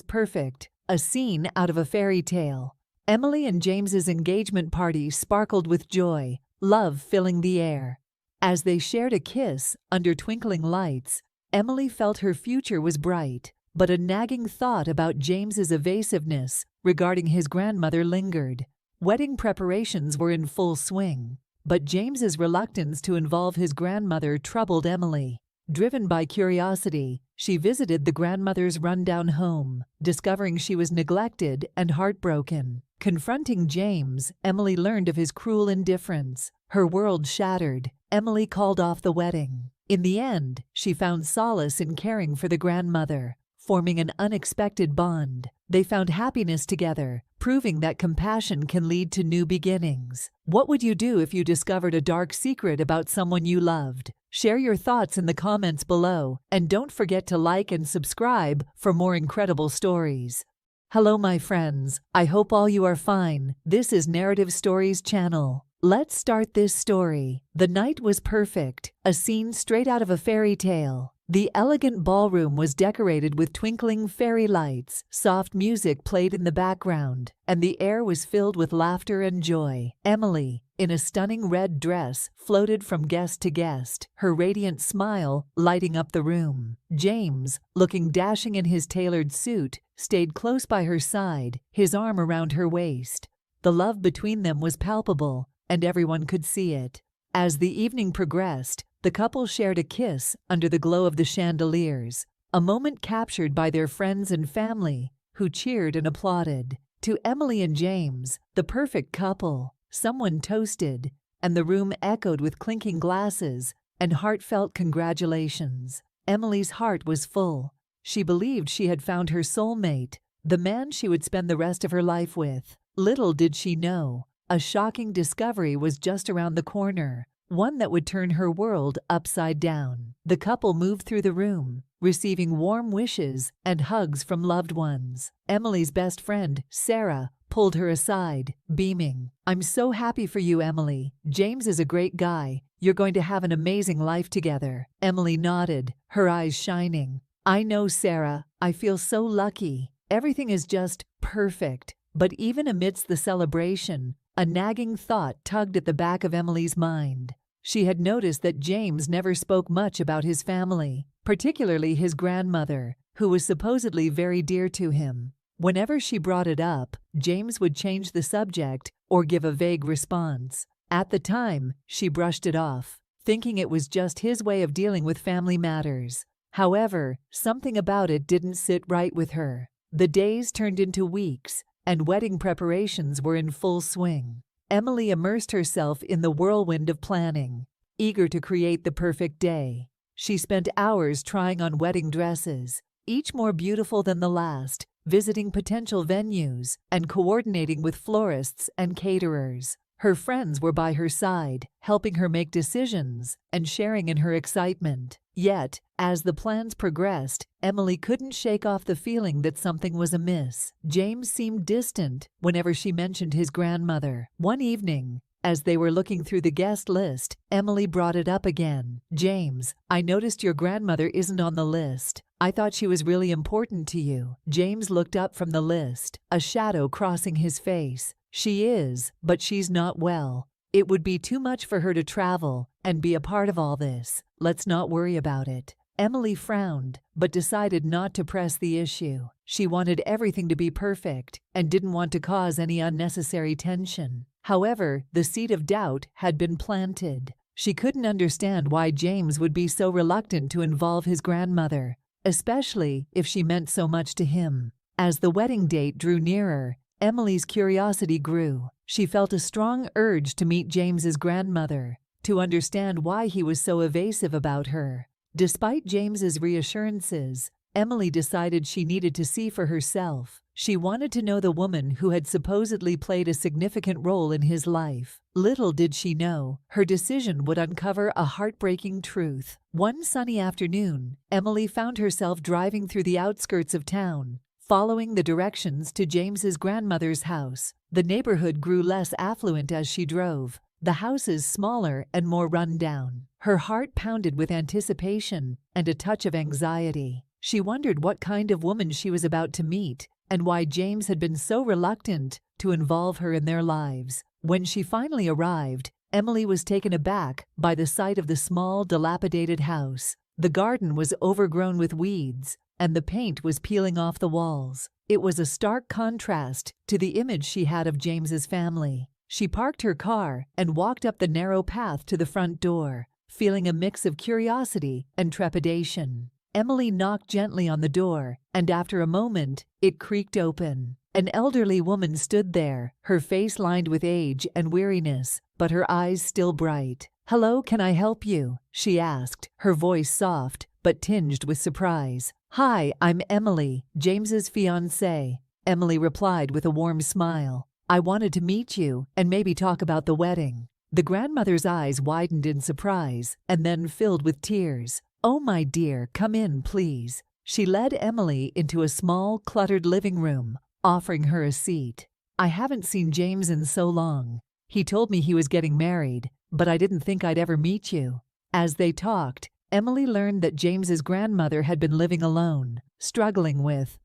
Perfect, a scene out of a fairy tale. Emily and James's engagement party sparkled with joy, love filling the air. As they shared a kiss under twinkling lights, Emily felt her future was bright, but a nagging thought about James's evasiveness regarding his grandmother lingered. Wedding preparations were in full swing, but James's reluctance to involve his grandmother troubled Emily. Driven by curiosity, she visited the grandmother's rundown home, discovering she was neglected and heartbroken. Confronting James, Emily learned of his cruel indifference. Her world shattered. Emily called off the wedding. In the end, she found solace in caring for the grandmother, forming an unexpected bond. They found happiness together, proving that compassion can lead to new beginnings. What would you do if you discovered a dark secret about someone you loved? Share your thoughts in the comments below, and don't forget to like and subscribe for more incredible stories. Hello my friends, I hope all you are fine. This is Narrative Stories channel. Let's start this story. The night was perfect, a scene straight out of a fairy tale. The elegant ballroom was decorated with twinkling fairy lights, soft music played in the background, and the air was filled with laughter and joy. Emily, in a stunning red dress, floated from guest to guest, her radiant smile lighting up the room. James, looking dashing in his tailored suit, stayed close by her side, his arm around her waist. The love between them was palpable, and everyone could see it. As the evening progressed, the couple shared a kiss under the glow of the chandeliers, a moment captured by their friends and family, who cheered and applauded. To Emily and James, the perfect couple, someone toasted, and the room echoed with clinking glasses and heartfelt congratulations. Emily's heart was full. She believed she had found her soulmate, the man she would spend the rest of her life with. Little did she know, a shocking discovery was just around the corner, one that would turn her world upside down. The couple moved through the room, receiving warm wishes and hugs from loved ones. Emily's best friend, Sarah, pulled her aside, beaming. "I'm so happy for you, Emily. James is a great guy. You're going to have an amazing life together." Emily nodded, her eyes shining. "I know, Sarah. I feel so lucky. Everything is just perfect." But even amidst the celebration, a nagging thought tugged at the back of Emily's mind. She had noticed that James never spoke much about his family, particularly his grandmother, who was supposedly very dear to him. Whenever she brought it up, James would change the subject or give a vague response. At the time, she brushed it off, thinking it was just his way of dealing with family matters. However, something about it didn't sit right with her. The days turned into weeks, and wedding preparations were in full swing. Emily immersed herself in the whirlwind of planning, eager to create the perfect day. She spent hours trying on wedding dresses, each more beautiful than the last, visiting potential venues, and coordinating with florists and caterers. Her friends were by her side, helping her make decisions and sharing in her excitement. Yet, as the plans progressed, Emily couldn't shake off the feeling that something was amiss. James seemed distant whenever she mentioned his grandmother. One evening, as they were looking through the guest list, Emily brought it up again. "James, I noticed your grandmother isn't on the list. I thought she was really important to you." James looked up from the list, a shadow crossing his face. "She is, but she's not well. It would be too much for her to travel and be a part of all this. Let's not worry about it." Emily frowned, but decided not to press the issue. She wanted everything to be perfect and didn't want to cause any unnecessary tension. However, the seed of doubt had been planted. She couldn't understand why James would be so reluctant to involve his grandmother, especially if she meant so much to him. As the wedding date drew nearer, Emily's curiosity grew. She felt a strong urge to meet James's grandmother, to understand why he was so evasive about her. Despite James's reassurances, Emily decided she needed to see for herself. She wanted to know the woman who had supposedly played a significant role in his life. Little did she know, her decision would uncover a heartbreaking truth. One sunny afternoon, Emily found herself driving through the outskirts of town, following the directions to James's grandmother's house. The neighborhood grew less affluent as she drove, the houses smaller and more run down. Her heart pounded with anticipation and a touch of anxiety. She wondered what kind of woman she was about to meet and why James had been so reluctant to involve her in their lives. When she finally arrived, Emily was taken aback by the sight of the small, dilapidated house. The garden was overgrown with weeds, and the paint was peeling off the walls. It was a stark contrast to the image she had of James's family. She parked her car and walked up the narrow path to the front door, feeling a mix of curiosity and trepidation. Emily knocked gently on the door, and after a moment, it creaked open. An elderly woman stood there, her face lined with age and weariness, but her eyes still bright. "Hello, can I help you?" she asked, her voice soft but tinged with surprise. "Hi, I'm Emily, James's fiancée," Emily replied with a warm smile. "I wanted to meet you and maybe talk about the wedding." The grandmother's eyes widened in surprise and then filled with tears. "Oh, my dear, come in, please." She led Emily into a small, cluttered living room, offering her a seat. "I haven't seen James in so long. He told me he was getting married, but I didn't think I'd ever meet you." As they talked, Emily learned that James's grandmother had been living alone, struggling with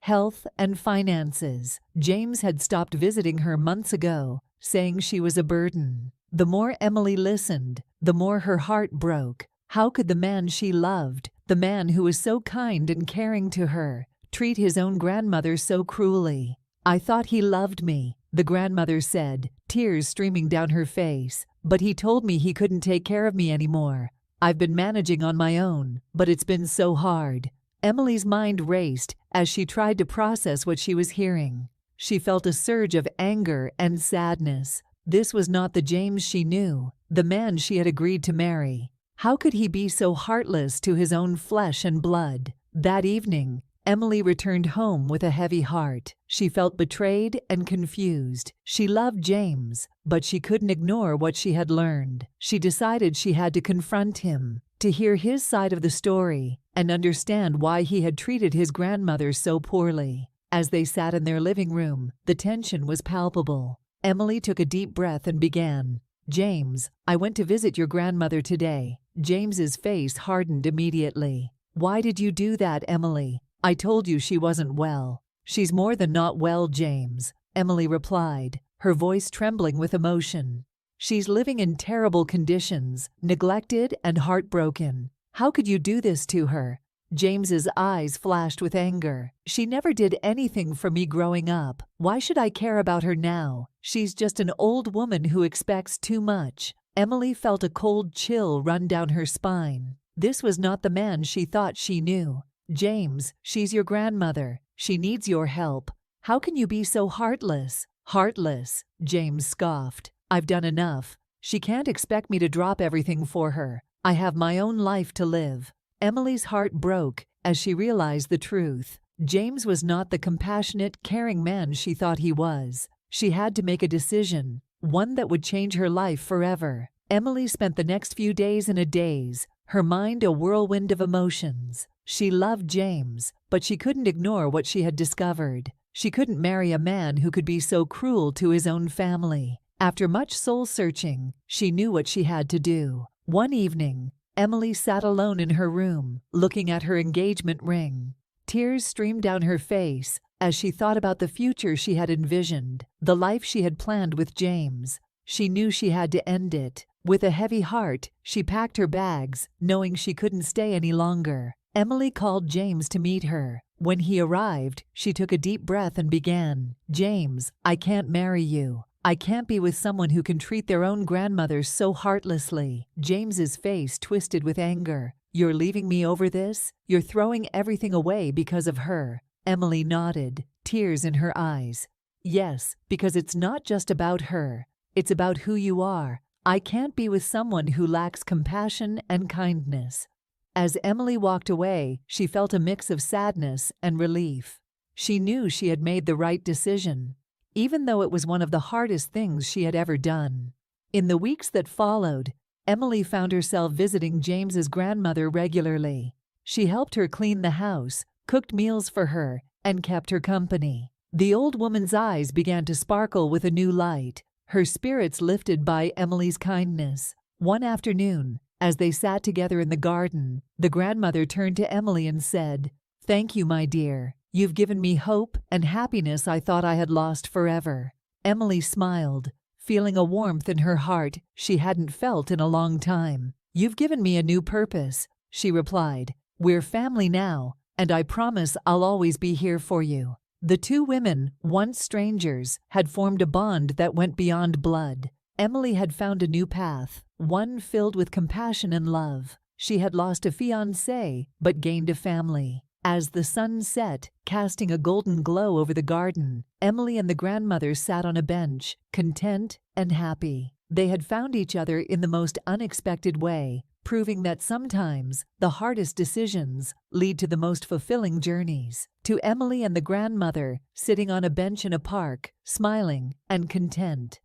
health and finances. James had stopped visiting her months ago, saying she was a burden. The more Emily listened, the more her heart broke. How could the man she loved, the man who was so kind and caring to her, treat his own grandmother so cruelly? "I thought he loved me," the grandmother said, tears streaming down her face. "But he told me he couldn't take care of me anymore. I've been managing on my own, but it's been so hard." Emily's mind raced as she tried to process what she was hearing. She felt a surge of anger and sadness. This was not the James she knew, the man she had agreed to marry. How could he be so heartless to his own flesh and blood? That evening, Emily returned home with a heavy heart. She felt betrayed and confused. She loved James, but she couldn't ignore what she had learned. She decided she had to confront him, to hear his side of the story, and understand why he had treated his grandmother so poorly. As they sat in their living room, the tension was palpable. Emily took a deep breath and began. "James, I went to visit your grandmother today." James's face hardened immediately. "Why did you do that, Emily? I told you she wasn't well." "She's more than not well, James," Emily replied, her voice trembling with emotion. "She's living in terrible conditions, neglected and heartbroken. How could you do this to her?" James's eyes flashed with anger. "She never did anything for me growing up. Why should I care about her now? She's just an old woman who expects too much." Emily felt a cold chill run down her spine. This was not the man she thought she knew. "James, she's your grandmother. She needs your help. How can you be so heartless?" "Heartless," James scoffed. "I've done enough. She can't expect me to drop everything for her. I have my own life to live." Emily's heart broke as she realized the truth. James was not the compassionate, caring man she thought he was. She had to make a decision, one that would change her life forever. Emily spent the next few days in a daze, her mind a whirlwind of emotions. She loved James, but she couldn't ignore what she had discovered. She couldn't marry a man who could be so cruel to his own family. After much soul-searching, she knew what she had to do. One evening, Emily sat alone in her room, looking at her engagement ring. Tears streamed down her face as she thought about the future she had envisioned, the life she had planned with James. She knew she had to end it. With a heavy heart, she packed her bags, knowing she couldn't stay any longer. Emily called James to meet her. When he arrived, she took a deep breath and began. "James, I can't marry you. I can't be with someone who can treat their own grandmother so heartlessly." James's face twisted with anger. "You're leaving me over this? You're throwing everything away because of her?" Emily nodded, tears in her eyes. "Yes, because it's not just about her. It's about who you are. I can't be with someone who lacks compassion and kindness." As Emily walked away, she felt a mix of sadness and relief. She knew she had made the right decision, even though it was one of the hardest things she had ever done. In the weeks that followed, Emily found herself visiting James's grandmother regularly. She helped her clean the house, cooked meals for her, and kept her company. The old woman's eyes began to sparkle with a new light, her spirits lifted by Emily's kindness. One afternoon, As they sat together in the garden, the grandmother turned to Emily and said, "Thank you, my dear. You've given me hope and happiness I thought I had lost forever." Emily smiled, feeling a warmth in her heart she hadn't felt in a long time. "You've given me a new purpose," she replied. "We're family now, and I promise I'll always be here for you." The two women, once strangers, had formed a bond that went beyond blood. Emily had found a new path, one filled with compassion and love. She had lost a fiancé, but gained a family. As the sun set, casting a golden glow over the garden, Emily and the grandmother sat on a bench, content and happy. They had found each other in the most unexpected way, proving that sometimes the hardest decisions lead to the most fulfilling journeys. To Emily and the grandmother, sitting on a bench in a park, smiling and content.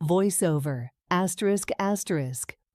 Voiceover.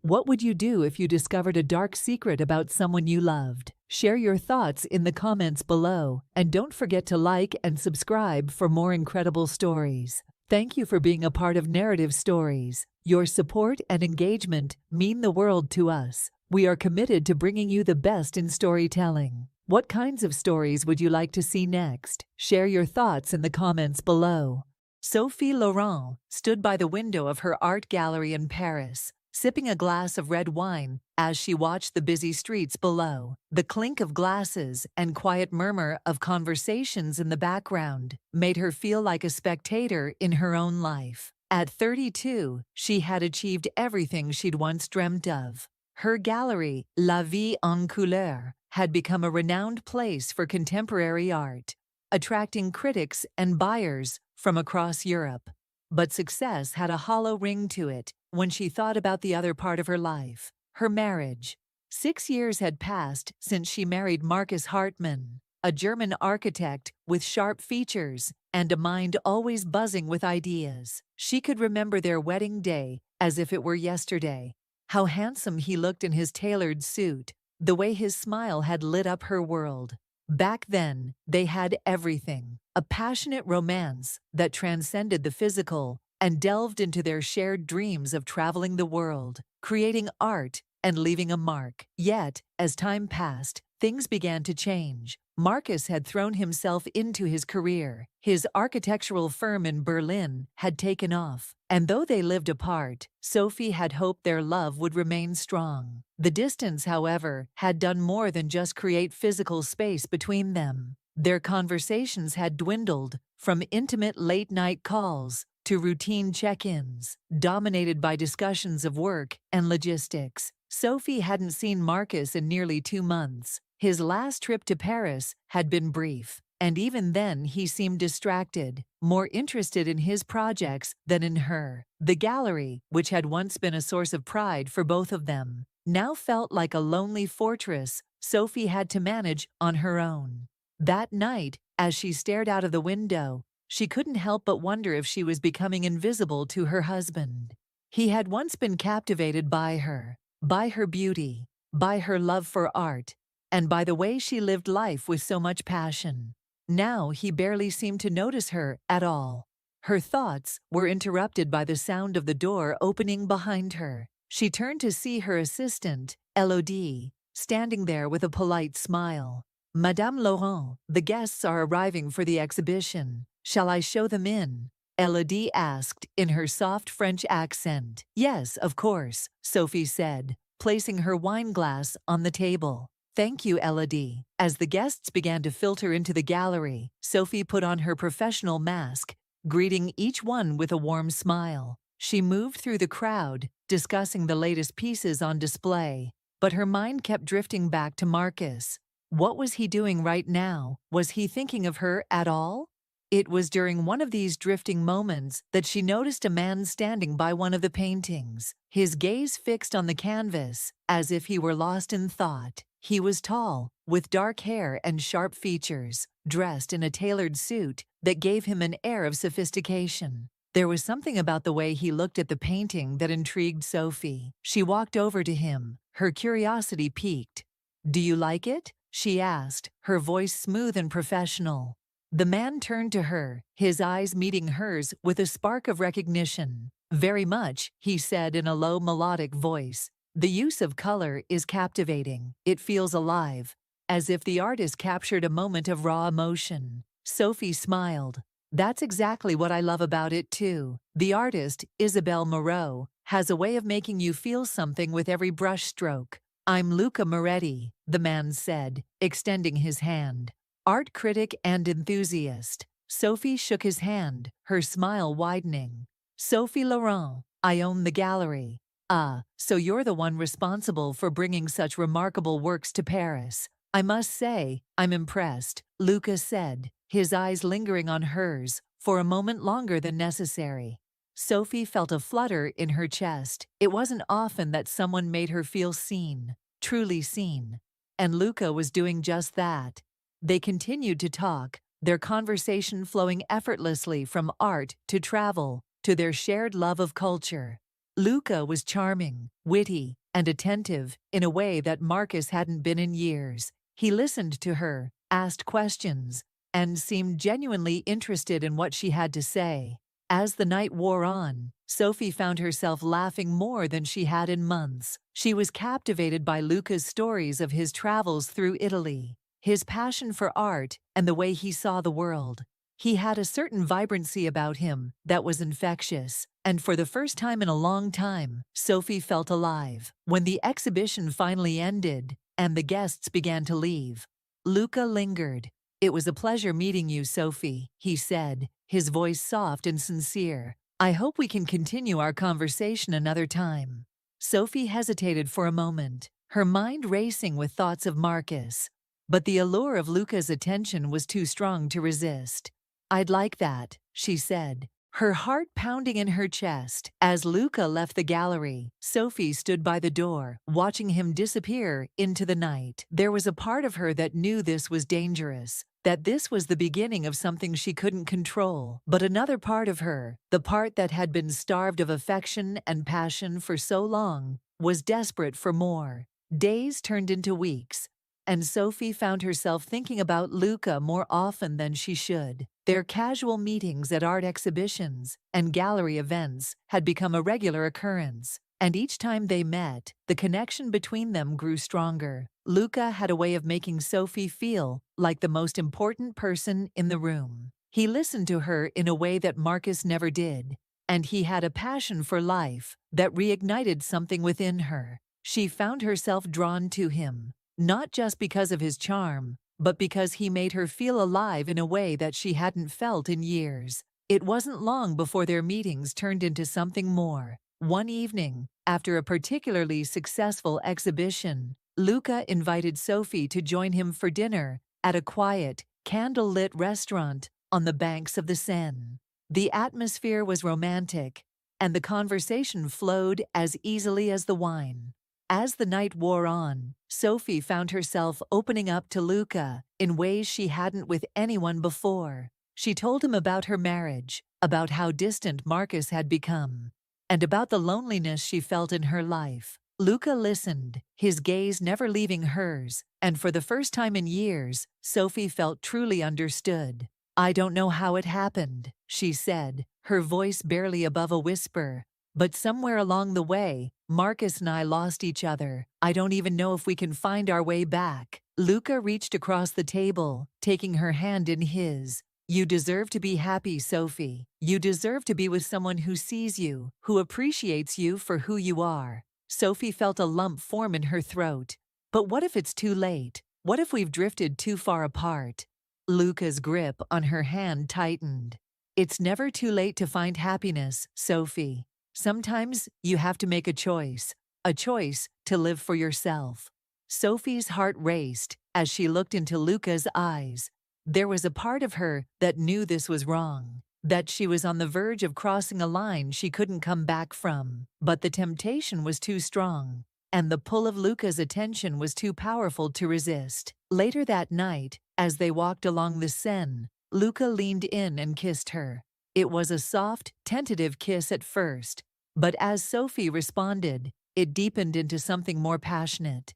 What would you do if you discovered a dark secret about someone you loved? Share your thoughts in the comments below, and don't forget to like and subscribe for more incredible stories. Thank you for being a part of Narrative Stories. Your support and engagement mean the world to us. We are committed to bringing you the best in storytelling. What kinds of stories would you like to see next? Share your thoughts in the comments below. Sophie Laurent stood by the window of her art gallery in Paris, sipping a glass of red wine as she watched the busy streets below. The clink of glasses and quiet murmur of conversations in the background made her feel like a spectator in her own life. At 32, she had achieved everything she'd once dreamt of. Her gallery, La Vie en Couleur, had become a renowned place for contemporary art, attracting critics and buyers from across Europe. But success had a hollow ring to it when she thought about the other part of her life, her marriage. 6 years had passed since she married Marcus Hartmann, a German architect with sharp features and a mind always buzzing with ideas. She could remember their wedding day as if it were yesterday. How handsome he looked in his tailored suit, the way his smile had lit up her world. Back then, they had everything, a passionate romance that transcended the physical and delved into their shared dreams of traveling the world, creating art, and leaving a mark. Yet, as time passed, things began to change. Marcus had thrown himself into his career. His architectural firm in Berlin had taken off, and though they lived apart, Sophie had hoped their love would remain strong. The distance, however, had done more than just create physical space between them. Their conversations had dwindled from intimate late-night calls to routine check-ins, dominated by discussions of work and logistics. Sophie hadn't seen Marcus in nearly 2 months. His last trip to Paris had been brief, and even then he seemed distracted, more interested in his projects than in her. The gallery, which had once been a source of pride for both of them, now felt like a lonely fortress Sophie had to manage on her own. That night, as she stared out of the window, she couldn't help but wonder if she was becoming invisible to her husband. He had once been captivated by her beauty, by her love for art, and by the way she lived life with so much passion. Now he barely seemed to notice her at all. Her thoughts were interrupted by the sound of the door opening behind her. She turned to see her assistant, Elodie, standing there with a polite smile. "Madame Laurent, the guests are arriving for the exhibition. Shall I show them in?" Elodie asked in her soft French accent. "Yes, of course," Sophie said, placing her wine glass on the table. "Thank you, Elodie." As the guests began to filter into the gallery, Sophie put on her professional mask, greeting each one with a warm smile. She moved through the crowd, discussing the latest pieces on display, but her mind kept drifting back to Marcus. What was he doing right now? Was he thinking of her at all? It was during one of these drifting moments that she noticed a man standing by one of the paintings, his gaze fixed on the canvas, as if he were lost in thought. He was tall, with dark hair and sharp features, dressed in a tailored suit that gave him an air of sophistication. There was something about the way he looked at the painting that intrigued Sophie. She walked over to him, her curiosity piqued. "Do you like it?" she asked, her voice smooth and professional. The man turned to her, his eyes meeting hers with a spark of recognition. Very much, he said in a low melodic voice. The use of color is captivating. It feels alive, as if the artist captured a moment of raw emotion. Sophie smiled. That's exactly what I love about it too. The artist, Isabelle Moreau, has a way of making you feel something with every brushstroke. I'm Luca Moretti, the man said, extending his hand. Art critic and enthusiast. Sophie shook his hand, her smile widening. Sophie Laurent, I own the gallery. Ah, so you're the one responsible for bringing such remarkable works to Paris. I must say, I'm impressed, Luca said, his eyes lingering on hers for a moment longer than necessary. Sophie felt a flutter in her chest. It wasn't often that someone made her feel seen, truly seen. And Luca was doing just that. They continued to talk, their conversation flowing effortlessly from art to travel to their shared love of culture. Luca was charming, witty, and attentive in a way that Marcus hadn't been in years. He listened to her, asked questions, and seemed genuinely interested in what she had to say. As the night wore on, Sophie found herself laughing more than she had in months. She was captivated by Luca's stories of his travels through Italy, his passion for art, and the way he saw the world. He had a certain vibrancy about him that was infectious, and for the first time in a long time, Sophie felt alive. When the exhibition finally ended, and the guests began to leave, Luca lingered. It was a pleasure meeting you, Sophie, he said, his voice soft and sincere. I hope we can continue our conversation another time. Sophie hesitated for a moment, her mind racing with thoughts of Marcus. But the allure of Luca's attention was too strong to resist. I'd like that, she said, her heart pounding in her chest. As Luca left the gallery, Sophie stood by the door, watching him disappear into the night. There was a part of her that knew this was dangerous, that this was the beginning of something she couldn't control. But another part of her, the part that had been starved of affection and passion for so long, was desperate for more. Days turned into weeks, and Sophie found herself thinking about Luca more often than she should. Their casual meetings at art exhibitions and gallery events had become a regular occurrence, and each time they met, the connection between them grew stronger. Luca had a way of making Sophie feel like the most important person in the room. He listened to her in a way that Marcus never did, and he had a passion for life that reignited something within her. She found herself drawn to him, not just because of his charm, but because he made her feel alive in a way that she hadn't felt in years. It wasn't long before their meetings turned into something more. One evening, after a particularly successful exhibition, Luca invited Sophie to join him for dinner at a quiet, candle-lit restaurant on the banks of the Seine. The atmosphere was romantic, and the conversation flowed as easily as the wine. As the night wore on, Sophie found herself opening up to Luca in ways she hadn't with anyone before. She told him about her marriage, about how distant Marcus had become, and about the loneliness she felt in her life. Luca listened, his gaze never leaving hers, and for the first time in years, Sophie felt truly understood. I don't know how it happened, she said, her voice barely above a whisper. But somewhere along the way, Marcus and I lost each other. I don't even know if we can find our way back. Luca reached across the table, taking her hand in his. You deserve to be happy, Sophie. You deserve to be with someone who sees you, who appreciates you for who you are. Sophie felt a lump form in her throat. But what if it's too late? What if we've drifted too far apart? Luca's grip on her hand tightened. It's never too late to find happiness, Sophie. Sometimes you have to make a choice to live for yourself. Sophie's heart raced as she looked into Luca's eyes. There was a part of her that knew this was wrong, that she was on the verge of crossing a line she couldn't come back from. But the temptation was too strong, and the pull of Luca's attention was too powerful to resist. Later that night, as they walked along the Seine, Luca leaned in and kissed her. It was a soft, tentative kiss at first, but as Sophie responded, it deepened into something more passionate.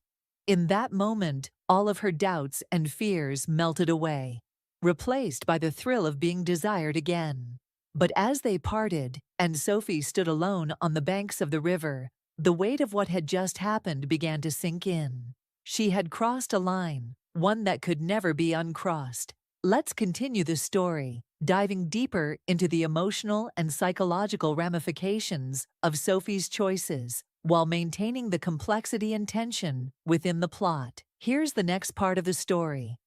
In that moment, all of her doubts and fears melted away, replaced by the thrill of being desired again. But as they parted, and Sophie stood alone on the banks of the river, the weight of what had just happened began to sink in. She had crossed a line, one that could never be uncrossed. Let's continue the story, diving deeper into the emotional and psychological ramifications of Sophie's choices, while maintaining the complexity and tension within the plot. Here's the next part of the story.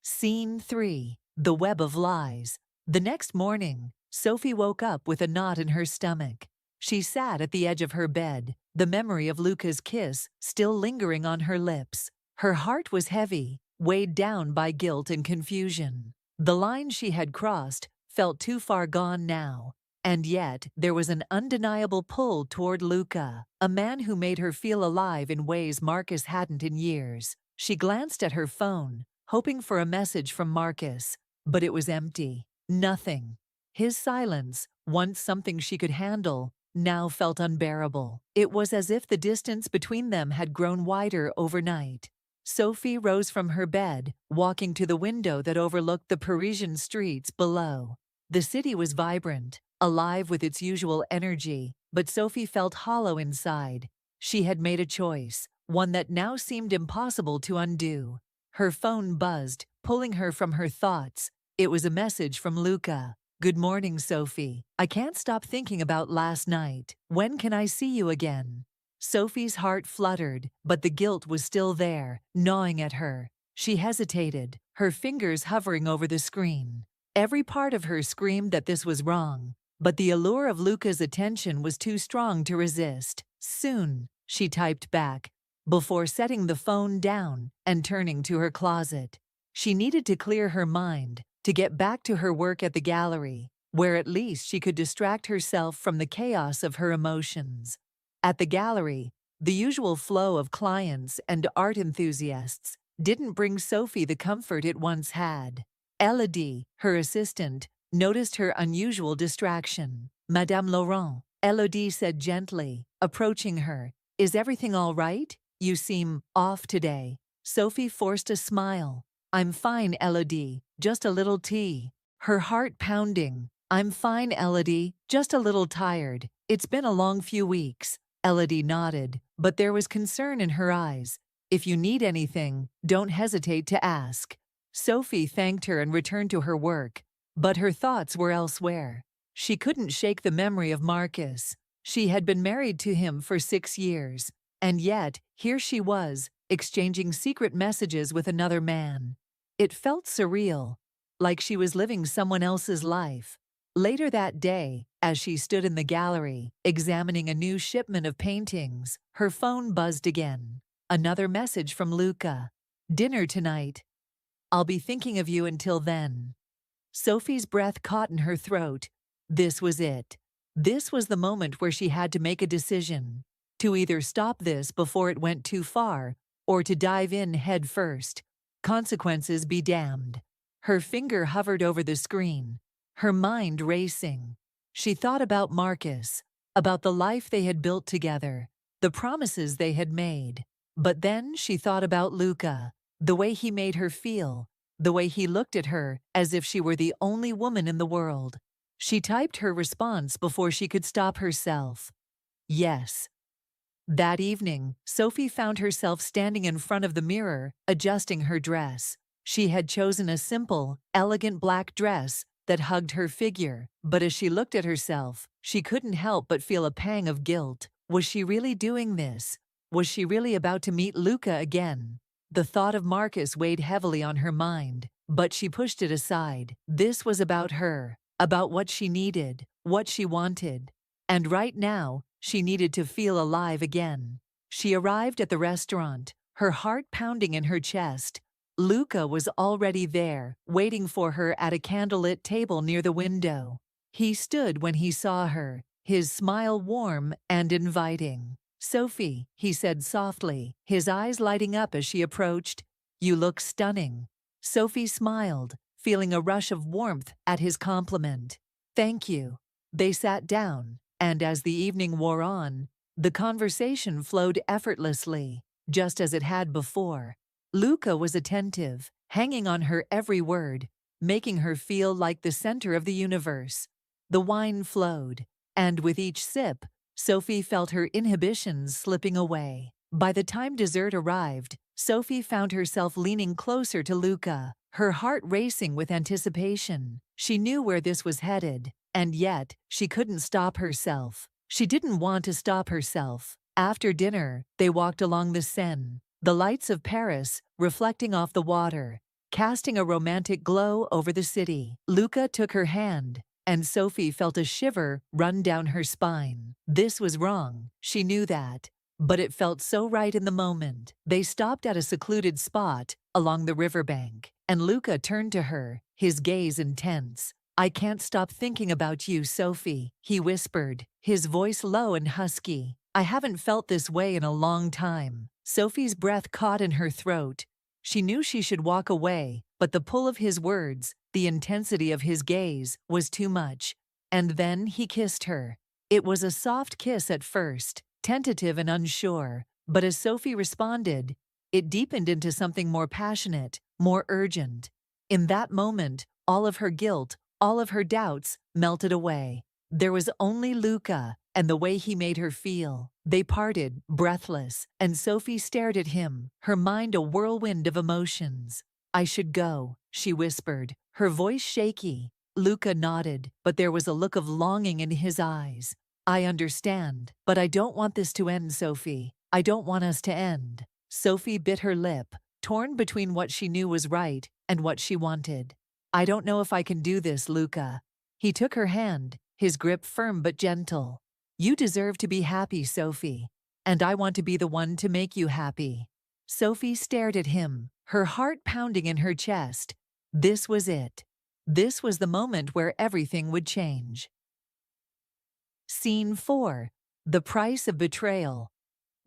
Scene 3. The Web of Lies. The next morning, Sophie woke up with a knot in her stomach. She sat at the edge of her bed, the memory of Luca's kiss still lingering on her lips. Her heart was heavy, weighed down by guilt and confusion. The line she had crossed felt too far gone now, and yet there was an undeniable pull toward Luca, a man who made her feel alive in ways Marcus hadn't in years. She glanced at her phone, hoping for a message from Marcus, but it was empty. Nothing. His silence, once something she could handle, now felt unbearable. It was as if the distance between them had grown wider overnight. Sophie rose from her bed, walking to the window that overlooked the Parisian streets below. The city was vibrant, alive with its usual energy, but Sophie felt hollow inside. She had made a choice, one that now seemed impossible to undo. Her phone buzzed, pulling her from her thoughts. It was a message from Luca. "Good morning, Sophie. I can't stop thinking about last night. When can I see you again?" Sophie's heart fluttered, but the guilt was still there, gnawing at her. She hesitated, her fingers hovering over the screen. Every part of her screamed that this was wrong, but the allure of Luca's attention was too strong to resist. "Soon," she typed back, before setting the phone down and turning to her closet. She needed to clear her mind, to get back to her work at the gallery, where at least she could distract herself from the chaos of her emotions. At the gallery, the usual flow of clients and art enthusiasts didn't bring Sophie the comfort it once had. Elodie, her assistant, noticed her unusual distraction. "Madame Laurent," Elodie said gently, approaching her, "is everything all right? You seem off today." Sophie forced a smile. "I'm fine, Elodie, just a little tea." Her heart pounding. "I'm fine, Elodie, just a little tired. It's been a long few weeks." Elodie nodded, but there was concern in her eyes. "If you need anything, don't hesitate to ask." Sophie thanked her and returned to her work, but her thoughts were elsewhere. She couldn't shake the memory of Marcus. She had been married to him for 6 years, and yet here she was, exchanging secret messages with another man. It felt surreal, like she was living someone else's life. Later that day, as she stood in the gallery, examining a new shipment of paintings, her phone buzzed again. Another message from Luca. "Dinner tonight. I'll be thinking of you until then." Sophie's breath caught in her throat. This was it. This was the moment where she had to make a decision. To either stop this before it went too far, or to dive in head first. Consequences be damned. Her finger hovered over the screen, her mind racing. She thought about Marcus, about the life they had built together, the promises they had made. But then she thought about Luca, the way he made her feel, the way he looked at her as if she were the only woman in the world. She typed her response before she could stop herself. Yes. That evening, Sophie found herself standing in front of the mirror, adjusting her dress. She had chosen a simple, elegant black dress that hugged her figure, but as she looked at herself, she couldn't help but feel a pang of guilt. Was she really doing this? Was she really about to meet Luca again? The thought of Marcus weighed heavily on her mind, but she pushed it aside. This was about her, about what she needed, what she wanted. And right now, she needed to feel alive again. She arrived at the restaurant, her heart pounding in her chest. Luca was already there, waiting for her at a candlelit table near the window. He stood when he saw her, his smile warm and inviting. "Sophie," he said softly, his eyes lighting up as she approached. "You look stunning." Sophie smiled, feeling a rush of warmth at his compliment. "Thank you." They sat down, and as the evening wore on, the conversation flowed effortlessly, just as it had before. Luca was attentive, hanging on her every word, making her feel like the center of the universe. The wine flowed, and with each sip, Sophie felt her inhibitions slipping away. By the time dessert arrived, Sophie found herself leaning closer to Luca, her heart racing with anticipation. She knew where this was headed, and yet she couldn't stop herself. She didn't want to stop herself. After dinner, they walked along the Seine, the lights of Paris reflecting off the water, casting a romantic glow over the city. Luca took her hand, and Sophie felt a shiver run down her spine. This was wrong, she knew that, but it felt so right in the moment. They stopped at a secluded spot along the riverbank, and Luca turned to her, his gaze intense. "I can't stop thinking about you, Sophie," he whispered, his voice low and husky. "I haven't felt this way in a long time." Sophie's breath caught in her throat. She knew she should walk away, but the pull of his words, the intensity of his gaze, was too much. And then he kissed her. It was a soft kiss at first, tentative and unsure, but as Sophie responded, it deepened into something more passionate, more urgent. In that moment, all of her guilt, all of her doubts, melted away. There was only Luca and the way he made her feel. They parted, breathless, and Sophie stared at him, her mind a whirlwind of emotions. "I should go," she whispered, her voice shaky. Luca nodded, but there was a look of longing in his eyes. "I understand, but I don't want this to end, Sophie. I don't want us to end." Sophie bit her lip, torn between what she knew was right and what she wanted. "I don't know if I can do this, Luca." He took her hand, his grip firm but gentle. "You deserve to be happy, Sophie, and I want to be the one to make you happy." Sophie stared at him, her heart pounding in her chest. This was it. This was the moment where everything would change. Scene 4. The Price of Betrayal.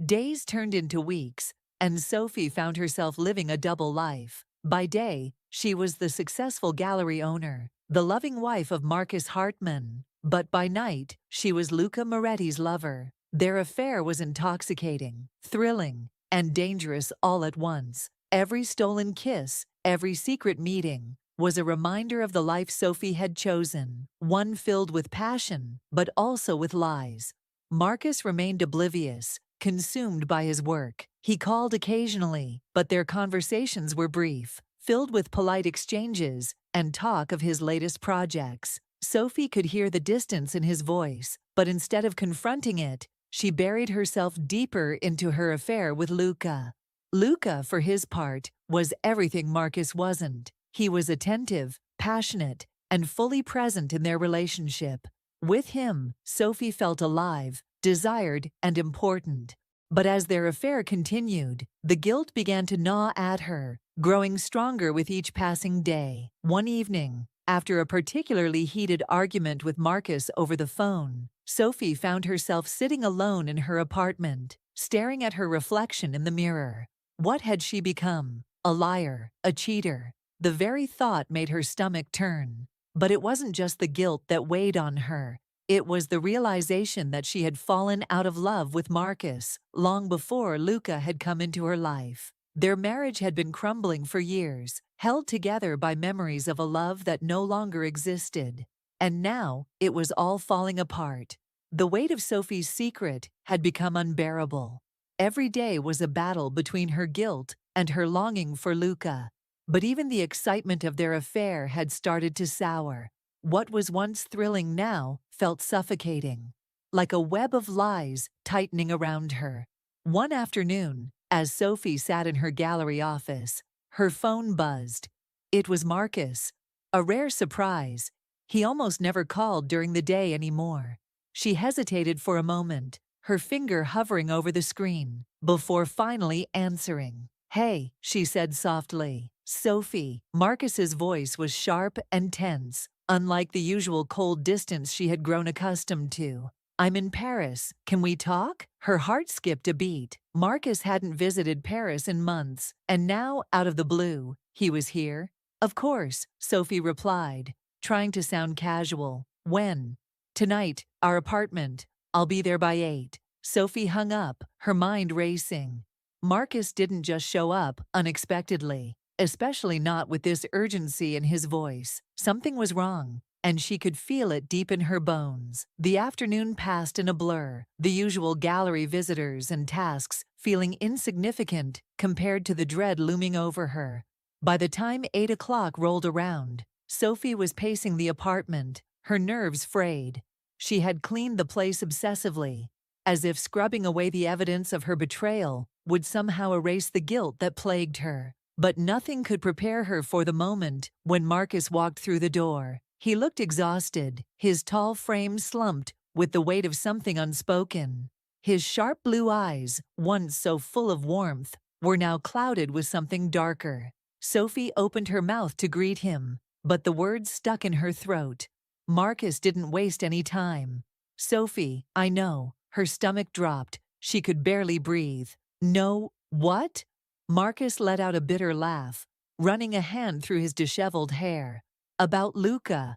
Days turned into weeks, and Sophie found herself living a double life. By day, she was the successful gallery owner, the loving wife of Marcus Hartmann. But by night, she was Luca Moretti's lover. Their affair was intoxicating, thrilling, and dangerous all at once. Every stolen kiss, every secret meeting, was a reminder of the life Sophie had chosen, one filled with passion, but also with lies. Marcus remained oblivious, consumed by his work. He called occasionally, but their conversations were brief, filled with polite exchanges and talk of his latest projects. Sophie could hear the distance in his voice, but instead of confronting it, she buried herself deeper into her affair with Luca. Luca, for his part, was everything Marcus wasn't. He was attentive, passionate, and fully present in their relationship. With him, Sophie felt alive, desired, and important. But as their affair continued, the guilt began to gnaw at her, growing stronger with each passing day. One evening, after a particularly heated argument with Marcus over the phone, Sophie found herself sitting alone in her apartment, staring at her reflection in the mirror. What had she become? A liar, a cheater. The very thought made her stomach turn. But it wasn't just the guilt that weighed on her. It was the realization that she had fallen out of love with Marcus long before Luca had come into her life. Their marriage had been crumbling for years, held together by memories of a love that no longer existed. And now, it was all falling apart. The weight of Sophie's secret had become unbearable. Every day was a battle between her guilt and her longing for Luca. But even the excitement of their affair had started to sour. What was once thrilling now felt suffocating, like a web of lies tightening around her. One afternoon, as Sophie sat in her gallery office, her phone buzzed. It was Marcus. A rare surprise. He almost never called during the day anymore. She hesitated for a moment, her finger hovering over the screen, before finally answering. "Hey," she said softly. "Sophie." Marcus's voice was sharp and tense, unlike the usual cold distance she had grown accustomed to. "I'm in Paris. Can we talk?" Her heart skipped a beat. Marcus hadn't visited Paris in months, and now, out of the blue, he was here. "Of course," Sophie replied, trying to sound casual. "When?" "Tonight, our apartment. I'll be there by 8. Sophie hung up, her mind racing. Marcus didn't just show up unexpectedly. especially not with this urgency in his voice. Something was wrong, and she could feel it deep in her bones. The afternoon passed in a blur, the usual gallery visitors and tasks feeling insignificant compared to the dread looming over her. By the time 8 o'clock rolled around, Sophie was pacing the apartment, her nerves frayed. She had cleaned the place obsessively, as if scrubbing away the evidence of her betrayal would somehow erase the guilt that plagued her. But nothing could prepare her for the moment when Marcus walked through the door. He looked exhausted, his tall frame slumped with the weight of something unspoken. His sharp blue eyes, once so full of warmth, were now clouded with something darker. Sophie opened her mouth to greet him, but the words stuck in her throat. Marcus didn't waste any time. "Sophie, I know." Her stomach dropped. She could barely breathe. "No, what?" Marcus let out a bitter laugh, running a hand through his disheveled hair. "About Luca.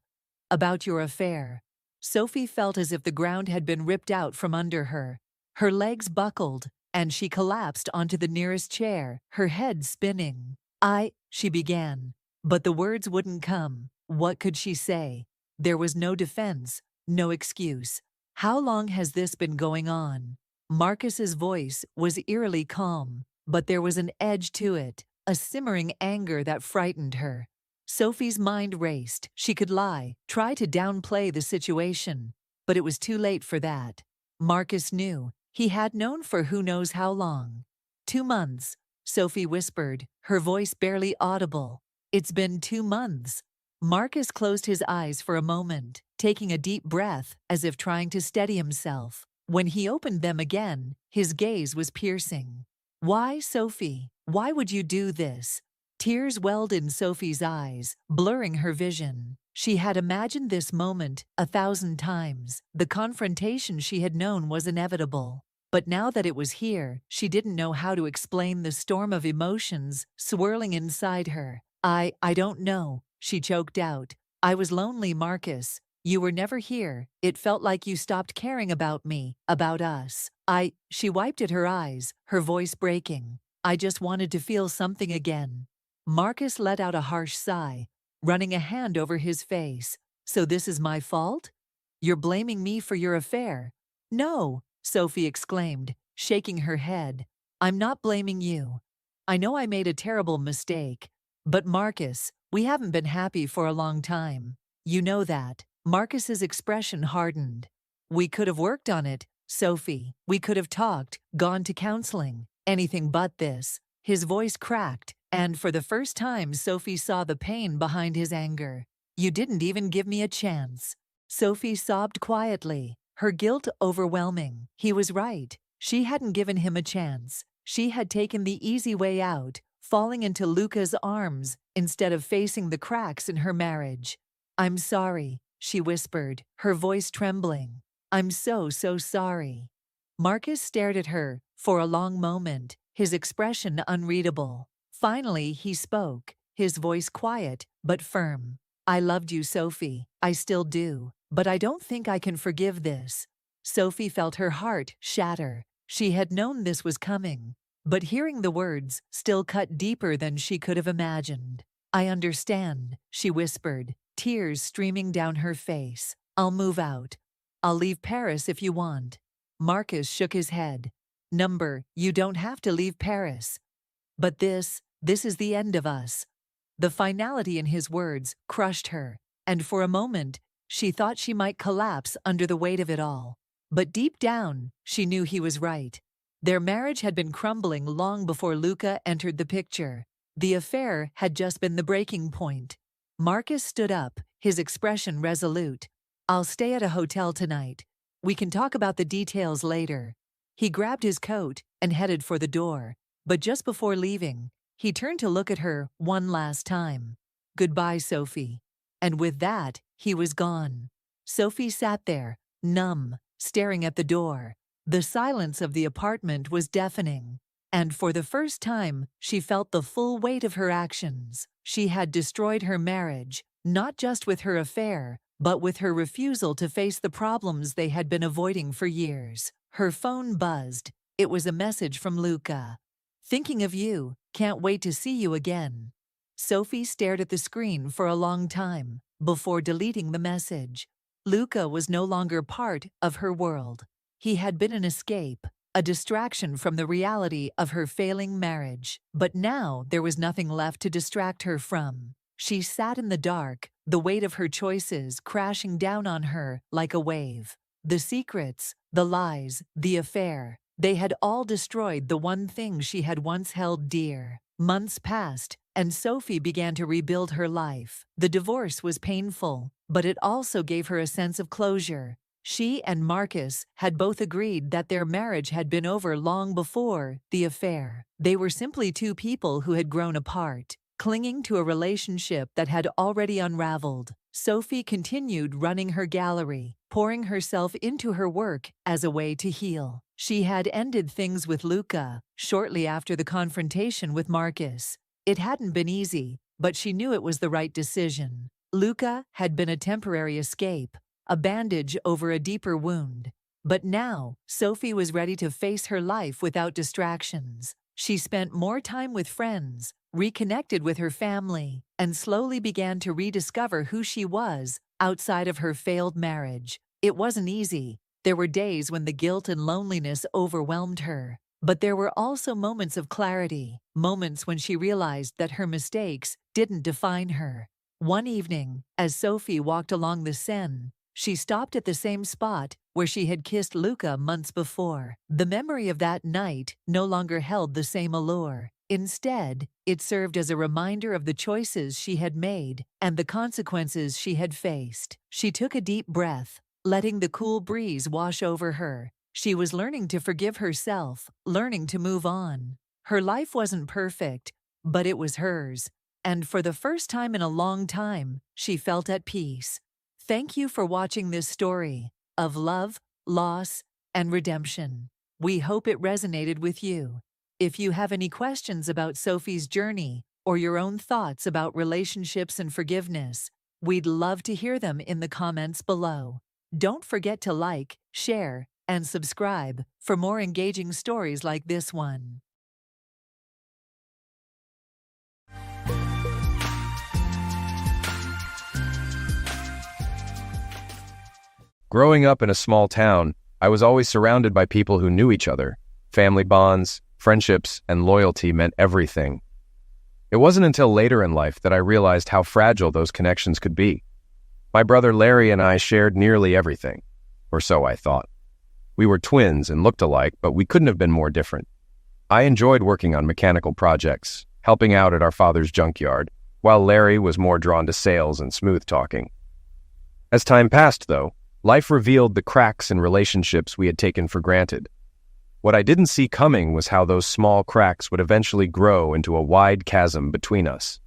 About your affair." Sophie felt as if the ground had been ripped out from under her. Her legs buckled, and she collapsed onto the nearest chair, her head spinning. She began. But the words wouldn't come. What could she say? There was no defense, no excuse. "How long has this been going on?" Marcus's voice was eerily calm, but there was an edge to it, a simmering anger that frightened her. Sophie's mind raced. She could lie, try to downplay the situation, but it was too late for that. Marcus knew. He had known for who knows how long. 2 months, Sophie whispered, her voice barely audible. "It's been 2 months." Marcus closed his eyes for a moment, taking a deep breath as if trying to steady himself. When he opened them again, his gaze was piercing. "Why, Sophie? Why would you do this?" Tears welled in Sophie's eyes, blurring her vision. She had imagined this moment 1,000 times. The confrontation she had known was inevitable. But now that it was here, she didn't know how to explain the storm of emotions swirling inside her. I don't know," she choked out. "I was lonely, Marcus. You were never here. It felt like you stopped caring about me, about us. She wiped at her eyes, her voice breaking. "I just wanted to feel something again." Marcus let out a harsh sigh, running a hand over his face. "So this is my fault? You're blaming me for your affair?" "No," Sophie exclaimed, shaking her head. "I'm not blaming you. I know I made a terrible mistake. But Marcus, we haven't been happy for a long time. You know that." Marcus's expression hardened. "We could have worked on it, Sophie. We could have talked, gone to counseling. Anything but this." His voice cracked, and for the first time Sophie saw the pain behind his anger. "You didn't even give me a chance." Sophie sobbed quietly, her guilt overwhelming. He was right. She hadn't given him a chance. She had taken the easy way out, falling into Luca's arms instead of facing the cracks in her marriage. "I'm sorry," she whispered, her voice trembling. "I'm so sorry." Marcus stared at her for a long moment, his expression unreadable. Finally, he spoke, his voice quiet but firm. "I loved you, Sophie. I still do. But I don't think I can forgive this." Sophie felt her heart shatter. She had known this was coming, but hearing the words still cut deeper than she could have imagined. "I understand," she whispered, tears streaming down her face. "I'll move out. I'll leave Paris if you want." Marcus shook his head. You don't have to leave Paris. But this is the end of us." The finality in his words crushed her, and for a moment, she thought she might collapse under the weight of it all. But deep down, she knew he was right. Their marriage had been crumbling long before Luca entered the picture. The affair had just been the breaking point. Marcus stood up, his expression resolute. "I'll stay at a hotel tonight. We can talk about the details later." He grabbed his coat and headed for the door, but just before leaving, he turned to look at her one last time. "Goodbye, Sophie." And with that, he was gone. Sophie sat there, numb, staring at the door. The silence of the apartment was deafening, and for the first time, she felt the full weight of her actions. She had destroyed her marriage, not just with her affair, but with her refusal to face the problems they had been avoiding for years. Her phone buzzed. It was a message from Luca. "Thinking of you. Can't wait to see you again." Sophie stared at the screen for a long time before deleting the message. Luca was no longer part of her world. He had been an escape, a distraction from the reality of her failing marriage. But now there was nothing left to distract her from. She sat in the dark, the weight of her choices crashing down on her like a wave. The secrets, the lies, the affair, they had all destroyed the one thing she had once held dear. Months passed, and Sophie began to rebuild her life. The divorce was painful, but it also gave her a sense of closure. She and Marcus had both agreed that their marriage had been over long before the affair. They were simply two people who had grown apart, clinging to a relationship that had already unraveled. Sophie continued running her gallery, pouring herself into her work as a way to heal. She had ended things with Luca shortly after the confrontation with Marcus. It hadn't been easy, but she knew it was the right decision. Luca had been a temporary escape, a bandage over a deeper wound. But now, Sophie was ready to face her life without distractions. She spent more time with friends, reconnected with her family, and slowly began to rediscover who she was outside of her failed marriage. It wasn't easy. There were days when the guilt and loneliness overwhelmed her. But there were also moments of clarity, moments when she realized that her mistakes didn't define her. One evening, as Sophie walked along the Seine, she stopped at the same spot where she had kissed Luca months before. The memory of that night no longer held the same allure. Instead, it served as a reminder of the choices she had made and the consequences she had faced. She took a deep breath, letting the cool breeze wash over her. She was learning to forgive herself, learning to move on. Her life wasn't perfect, but it was hers. And for the first time in a long time, she felt at peace. Thank you for watching this story of love, loss, and redemption. We hope it resonated with you. If you have any questions about Sophie's journey or your own thoughts about relationships and forgiveness, we'd love to hear them in the comments below. Don't forget to like, share, and subscribe for more engaging stories like this one. Growing up in a small town, I was always surrounded by people who knew each other. Family bonds, friendships, and loyalty meant everything. It wasn't until later in life that I realized how fragile those connections could be. My brother Larry and I shared nearly everything, or so I thought. We were twins and looked alike, but we couldn't have been more different. I enjoyed working on mechanical projects, helping out at our father's junkyard, while Larry was more drawn to sales and smooth talking. As time passed, though, life revealed the cracks in relationships we had taken for granted. What I didn't see coming was how those small cracks would eventually grow into a wide chasm between us.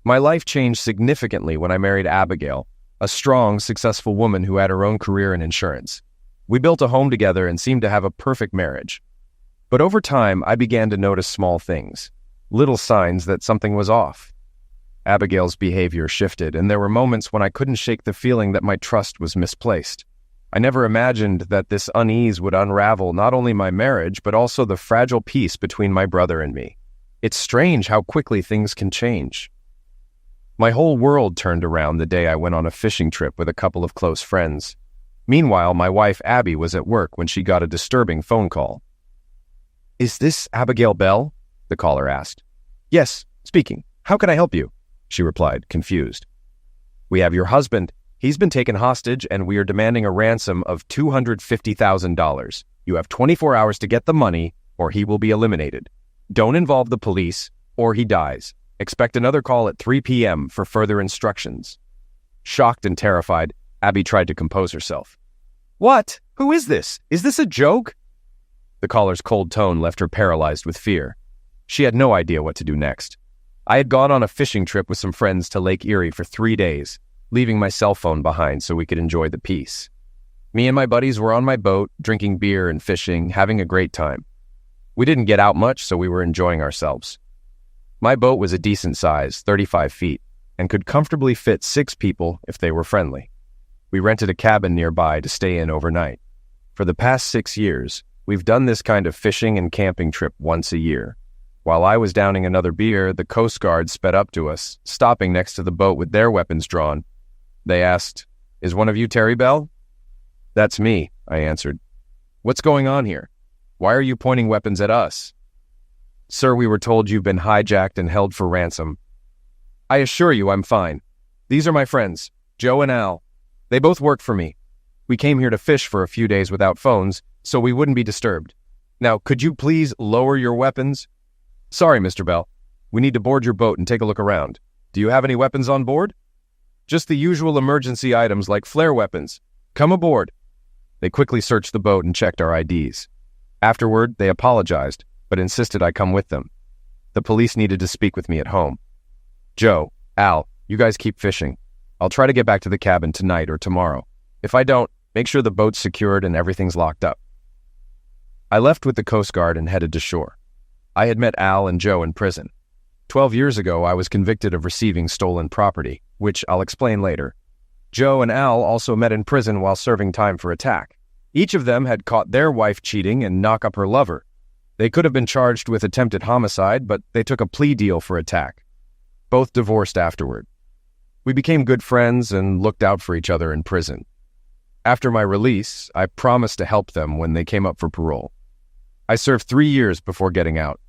My life changed significantly when I married Abigail, a strong, successful woman who had her own career in insurance. We built a home together and seemed to have a perfect marriage. But over time, I began to notice small things, little signs that something was off. Abigail's behavior shifted, and there were moments when I couldn't shake the feeling that my trust was misplaced. I never imagined that this unease would unravel not only my marriage, but also the fragile peace between my brother and me. It's strange how quickly things can change. My whole world turned around the day I went on a fishing trip with a couple of close friends. Meanwhile, my wife Abby was at work when she got a disturbing phone call. "Is this Abigail Bell?" the caller asked. "Yes, speaking. How can I help you?" she replied, confused. "We have your husband. He's been taken hostage, and we are demanding a ransom of $250,000. You have 24 hours to get the money, or he will be eliminated. Don't involve the police, or he dies. Expect another call at 3 p.m. for further instructions." Shocked and terrified, Abby tried to compose herself. "What? Who is this? Is this a joke?" The caller's cold tone left her paralyzed with fear. She had no idea what to do next. I had gone on a fishing trip with some friends to Lake Erie for 3 days, leaving my cell phone behind so we could enjoy the peace. Me and my buddies were on my boat, drinking beer and fishing, having a great time. We didn't get out much, so we were enjoying ourselves. My boat was a decent size, 35 feet, and could comfortably fit 6 people if they were friendly. We rented a cabin nearby to stay in overnight. For the past 6 years, we've done this kind of fishing and camping trip once a year. While I was downing another beer, the Coast Guard sped up to us, stopping next to the boat with their weapons drawn. They asked, "Is one of you Terry Bell?" "That's me," I answered. "What's going on here? Why are you pointing weapons at us?" "Sir, we were told you've been hijacked and held for ransom." "I assure you I'm fine. These are my friends, Joe and Al. They both work for me. We came here to fish for a few days without phones, so we wouldn't be disturbed. Now, could you please lower your weapons?" "Sorry, Mr. Bell. We need to board your boat and take a look around. Do you have any weapons on board?" "Just the usual emergency items like flare weapons. Come aboard." They quickly searched the boat and checked our IDs. Afterward, they apologized, but insisted I come with them. The police needed to speak with me at home. "Joe, Al, you guys keep fishing. I'll try to get back to the cabin tonight or tomorrow. If I don't, make sure the boat's secured and everything's locked up." I left with the Coast Guard and headed to shore. I had met Al and Joe in prison. 12 years ago, I was convicted of receiving stolen property, which I'll explain later. Joe and Al also met in prison while serving time for attack. Each of them had caught their wife cheating and knock up her lover. They could have been charged with attempted homicide, but they took a plea deal for attack. Both divorced afterward. We became good friends and looked out for each other in prison. After my release, I promised to help them when they came up for parole. I served 3 years before getting out.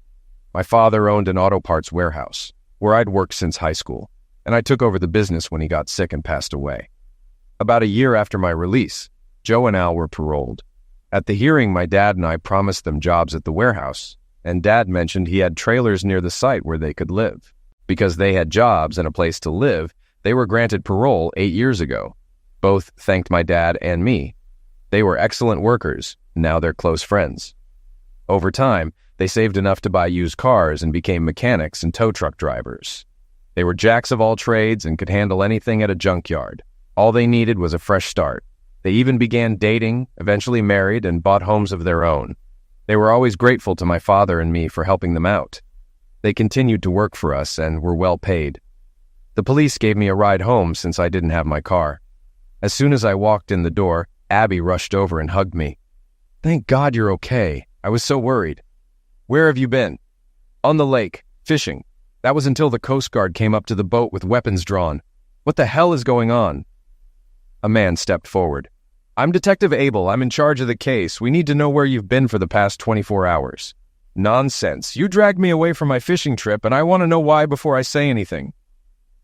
My father owned an auto parts warehouse, where I'd worked since high school, and I took over the business when he got sick and passed away. About a year after my release, Joe and Al were paroled. At the hearing, my dad and I promised them jobs at the warehouse, and Dad mentioned he had trailers near the site where they could live. Because they had jobs and a place to live, they were granted parole 8 years ago. Both thanked my dad and me. They were excellent workers, now they're close friends. Over time, they saved enough to buy used cars and became mechanics and tow truck drivers. They were jacks of all trades and could handle anything at a junkyard. All they needed was a fresh start. They even began dating, eventually married, and bought homes of their own. They were always grateful to my father and me for helping them out. They continued to work for us and were well paid. The police gave me a ride home since I didn't have my car. As soon as I walked in the door, Abby rushed over and hugged me. "Thank God you're okay. I was so worried." "Where have you been?" "On the lake, fishing. That was until the Coast Guard came up to the boat with weapons drawn. What the hell is going on?" A man stepped forward. "I'm Detective Abel. I'm in charge of the case. We need to know where you've been for the past 24 hours. "Nonsense. You dragged me away from my fishing trip, and I want to know why before I say anything."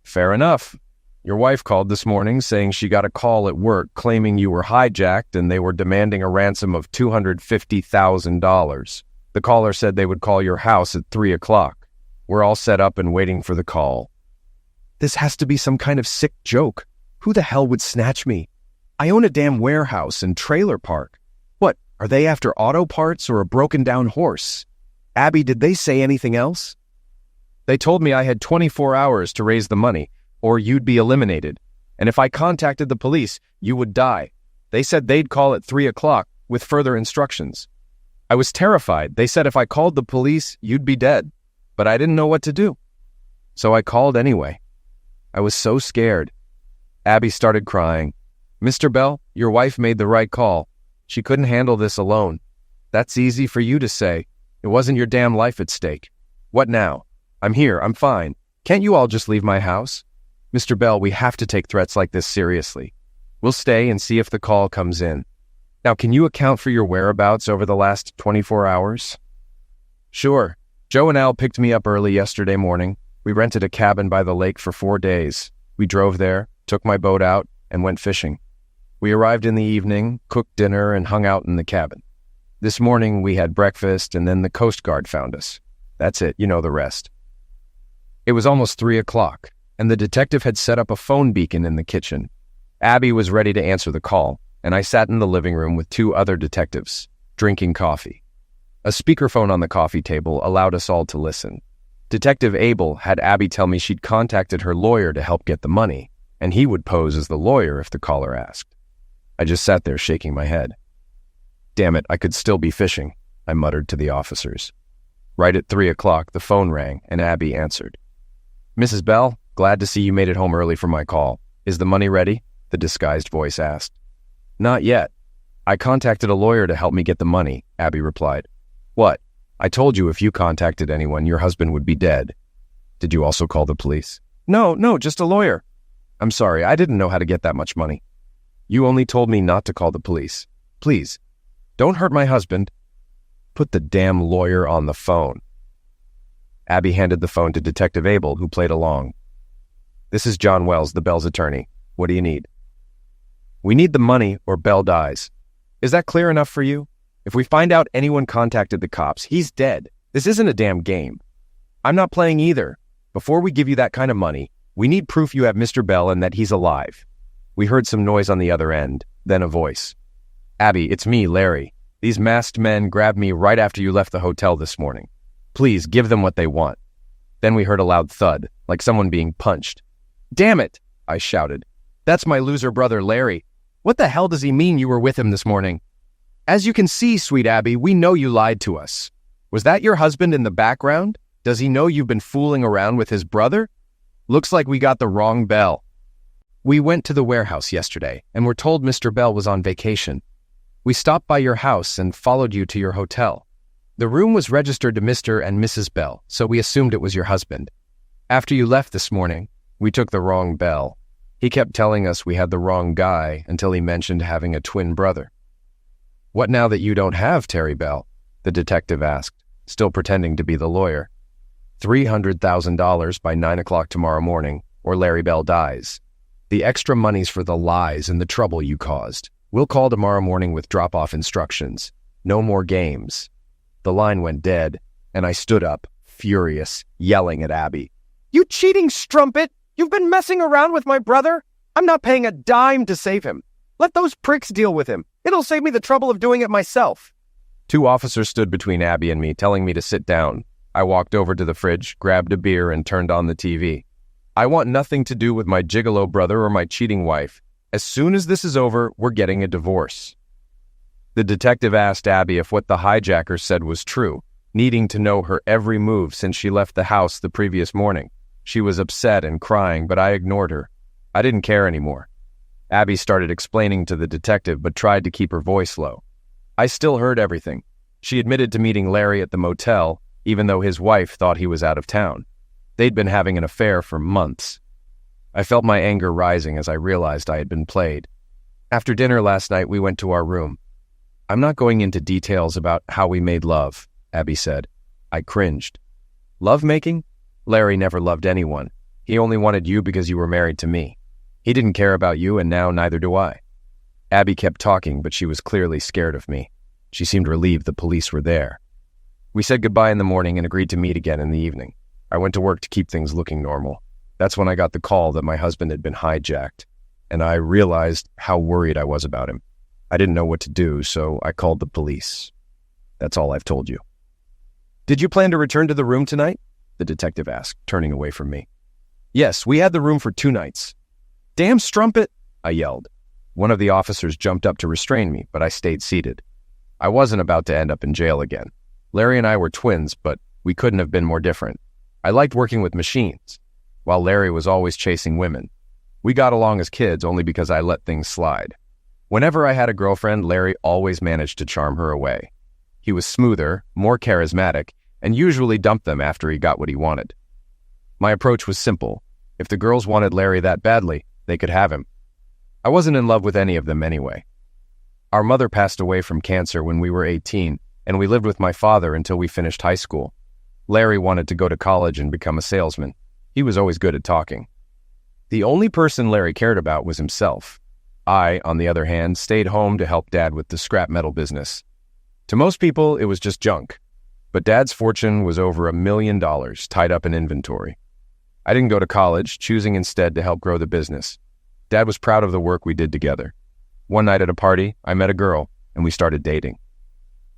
"Fair enough. Your wife called this morning saying she got a call at work claiming you were hijacked and they were demanding a ransom of $250,000. The caller said they would call your house at 3 o'clock. We're all set up and waiting for the call." "This has to be some kind of sick joke. Who the hell would snatch me? I own a damn warehouse and trailer park. What, are they after auto parts or a broken down horse? Abby, did they say anything else?" "They told me I had 24 hours to raise the money, or you'd be eliminated. And if I contacted the police, you would die. They said they'd call at 3 o'clock with further instructions." I was terrified. They said if I called the police, you'd be dead. But I didn't know what to do. So I called anyway. I was so scared. Abby started crying. "Mr. Bell, your wife made the right call. She couldn't handle this alone. That's easy for you to say. It wasn't your damn life at stake. What now? I'm here. I'm fine. Can't you all just leave my house? Mr. Bell, we have to take threats like this seriously. We'll stay and see if the call comes in. Now, can you account for your whereabouts over the last 24 hours? Sure. Joe and Al picked me up early yesterday morning. We rented a cabin by the lake for 4 days. We drove there, took my boat out, and went fishing. We arrived in the evening, cooked dinner, and hung out in the cabin. This morning, we had breakfast, and then the Coast Guard found us. That's it. You know the rest. It was almost 3 o'clock, and the detective had set up a phone beacon in the kitchen. Abby was ready to answer the call, and I sat in the living room with 2 other detectives, drinking coffee. A speakerphone on the coffee table allowed us all to listen. Detective Abel had Abby tell me she'd contacted her lawyer to help get the money, and he would pose as the lawyer if the caller asked. I just sat there shaking my head. Damn it, I could still be fishing, I muttered to the officers. Right at 3 o'clock, the phone rang, and Abby answered. Mrs. Bell, glad to see you made it home early for my call. Is the money ready? The disguised voice asked. Not yet. I contacted a lawyer to help me get the money, Abby replied. What? I told you if you contacted anyone, your husband would be dead. Did you also call the police? No, just a lawyer. I'm sorry, I didn't know how to get that much money. You only told me not to call the police. Please, don't hurt my husband. Put the damn lawyer on the phone. Abby handed the phone to Detective Abel, who played along. This is John Wells, the Bell's attorney. What do you need? We need the money or Bell dies. Is that clear enough for you? If we find out anyone contacted the cops, he's dead. This isn't a damn game. I'm not playing either. Before we give you that kind of money, we need proof you have Mr. Bell and that he's alive. We heard some noise on the other end, then a voice. Abby, it's me, Larry. These masked men grabbed me right after you left the hotel this morning. Please, give them what they want. Then we heard a loud thud, like someone being punched. Damn it, I shouted. That's my loser brother, Larry. What the hell does he mean you were with him this morning? As you can see, sweet Abby, we know you lied to us. Was that your husband in the background? Does he know you've been fooling around with his brother? Looks like we got the wrong Bell. We went to the warehouse yesterday and were told Mr. Bell was on vacation. We stopped by your house and followed you to your hotel. The room was registered to Mr. and Mrs. Bell, so we assumed it was your husband. After you left this morning, we took the wrong Bell. He kept telling us we had the wrong guy until he mentioned having a twin brother. What now that you don't have Terry Bell? The detective asked, still pretending to be the lawyer. $300,000 by 9 o'clock tomorrow morning, or Larry Bell dies. The extra money's for the lies and the trouble you caused. We'll call tomorrow morning with drop-off instructions. No more games. The line went dead, and I stood up, furious, yelling at Abby. You cheating strumpet! You've been messing around with my brother? I'm not paying a dime to save him. Let those pricks deal with him. It'll save me the trouble of doing it myself. 2 officers stood between Abby and me, telling me to sit down. I walked over to the fridge, grabbed a beer, and turned on the TV. I want nothing to do with my gigolo brother or my cheating wife. As soon as this is over, we're getting a divorce. The detective asked Abby if what the hijacker said was true, needing to know her every move since she left the house the previous morning. She was upset and crying, but I ignored her. I didn't care anymore. Abby started explaining to the detective, but tried to keep her voice low. I still heard everything. She admitted to meeting Larry at the motel, even though his wife thought he was out of town. They'd been having an affair for months. I felt my anger rising as I realized I had been played. After dinner last night, we went to our room. I'm not going into details about how we made love, Abby said. I cringed. Love-making? Larry never loved anyone. He only wanted you because you were married to me. He didn't care about you, and now neither do I. Abby kept talking, but she was clearly scared of me. She seemed relieved the police were there. We said goodbye in the morning and agreed to meet again in the evening. I went to work to keep things looking normal. That's when I got the call that my husband had been hijacked, and I realized how worried I was about him. I didn't know what to do, so I called the police. That's all I've told you. Did you plan to return to the room tonight? The detective asked, turning away from me. Yes, we had the room for 2 nights. Damn strumpet, I yelled. One of the officers jumped up to restrain me, but I stayed seated. I wasn't about to end up in jail again. Larry and I were twins, but we couldn't have been more different. I liked working with machines, while Larry was always chasing women. We got along as kids only because I let things slide. Whenever I had a girlfriend, Larry always managed to charm her away. He was smoother, more charismatic, and usually dumped them after he got what he wanted. My approach was simple. If the girls wanted Larry that badly, they could have him. I wasn't in love with any of them anyway. Our mother passed away from cancer when we were 18, and we lived with my father until we finished high school. Larry wanted to go to college and become a salesman. He was always good at talking. The only person Larry cared about was himself. I, on the other hand, stayed home to help Dad with the scrap metal business. To most people, it was just junk. But Dad's fortune was over $1 million tied up in inventory. I didn't go to college, choosing instead to help grow the business. Dad was proud of the work we did together. One night at a party, I met a girl, and we started dating.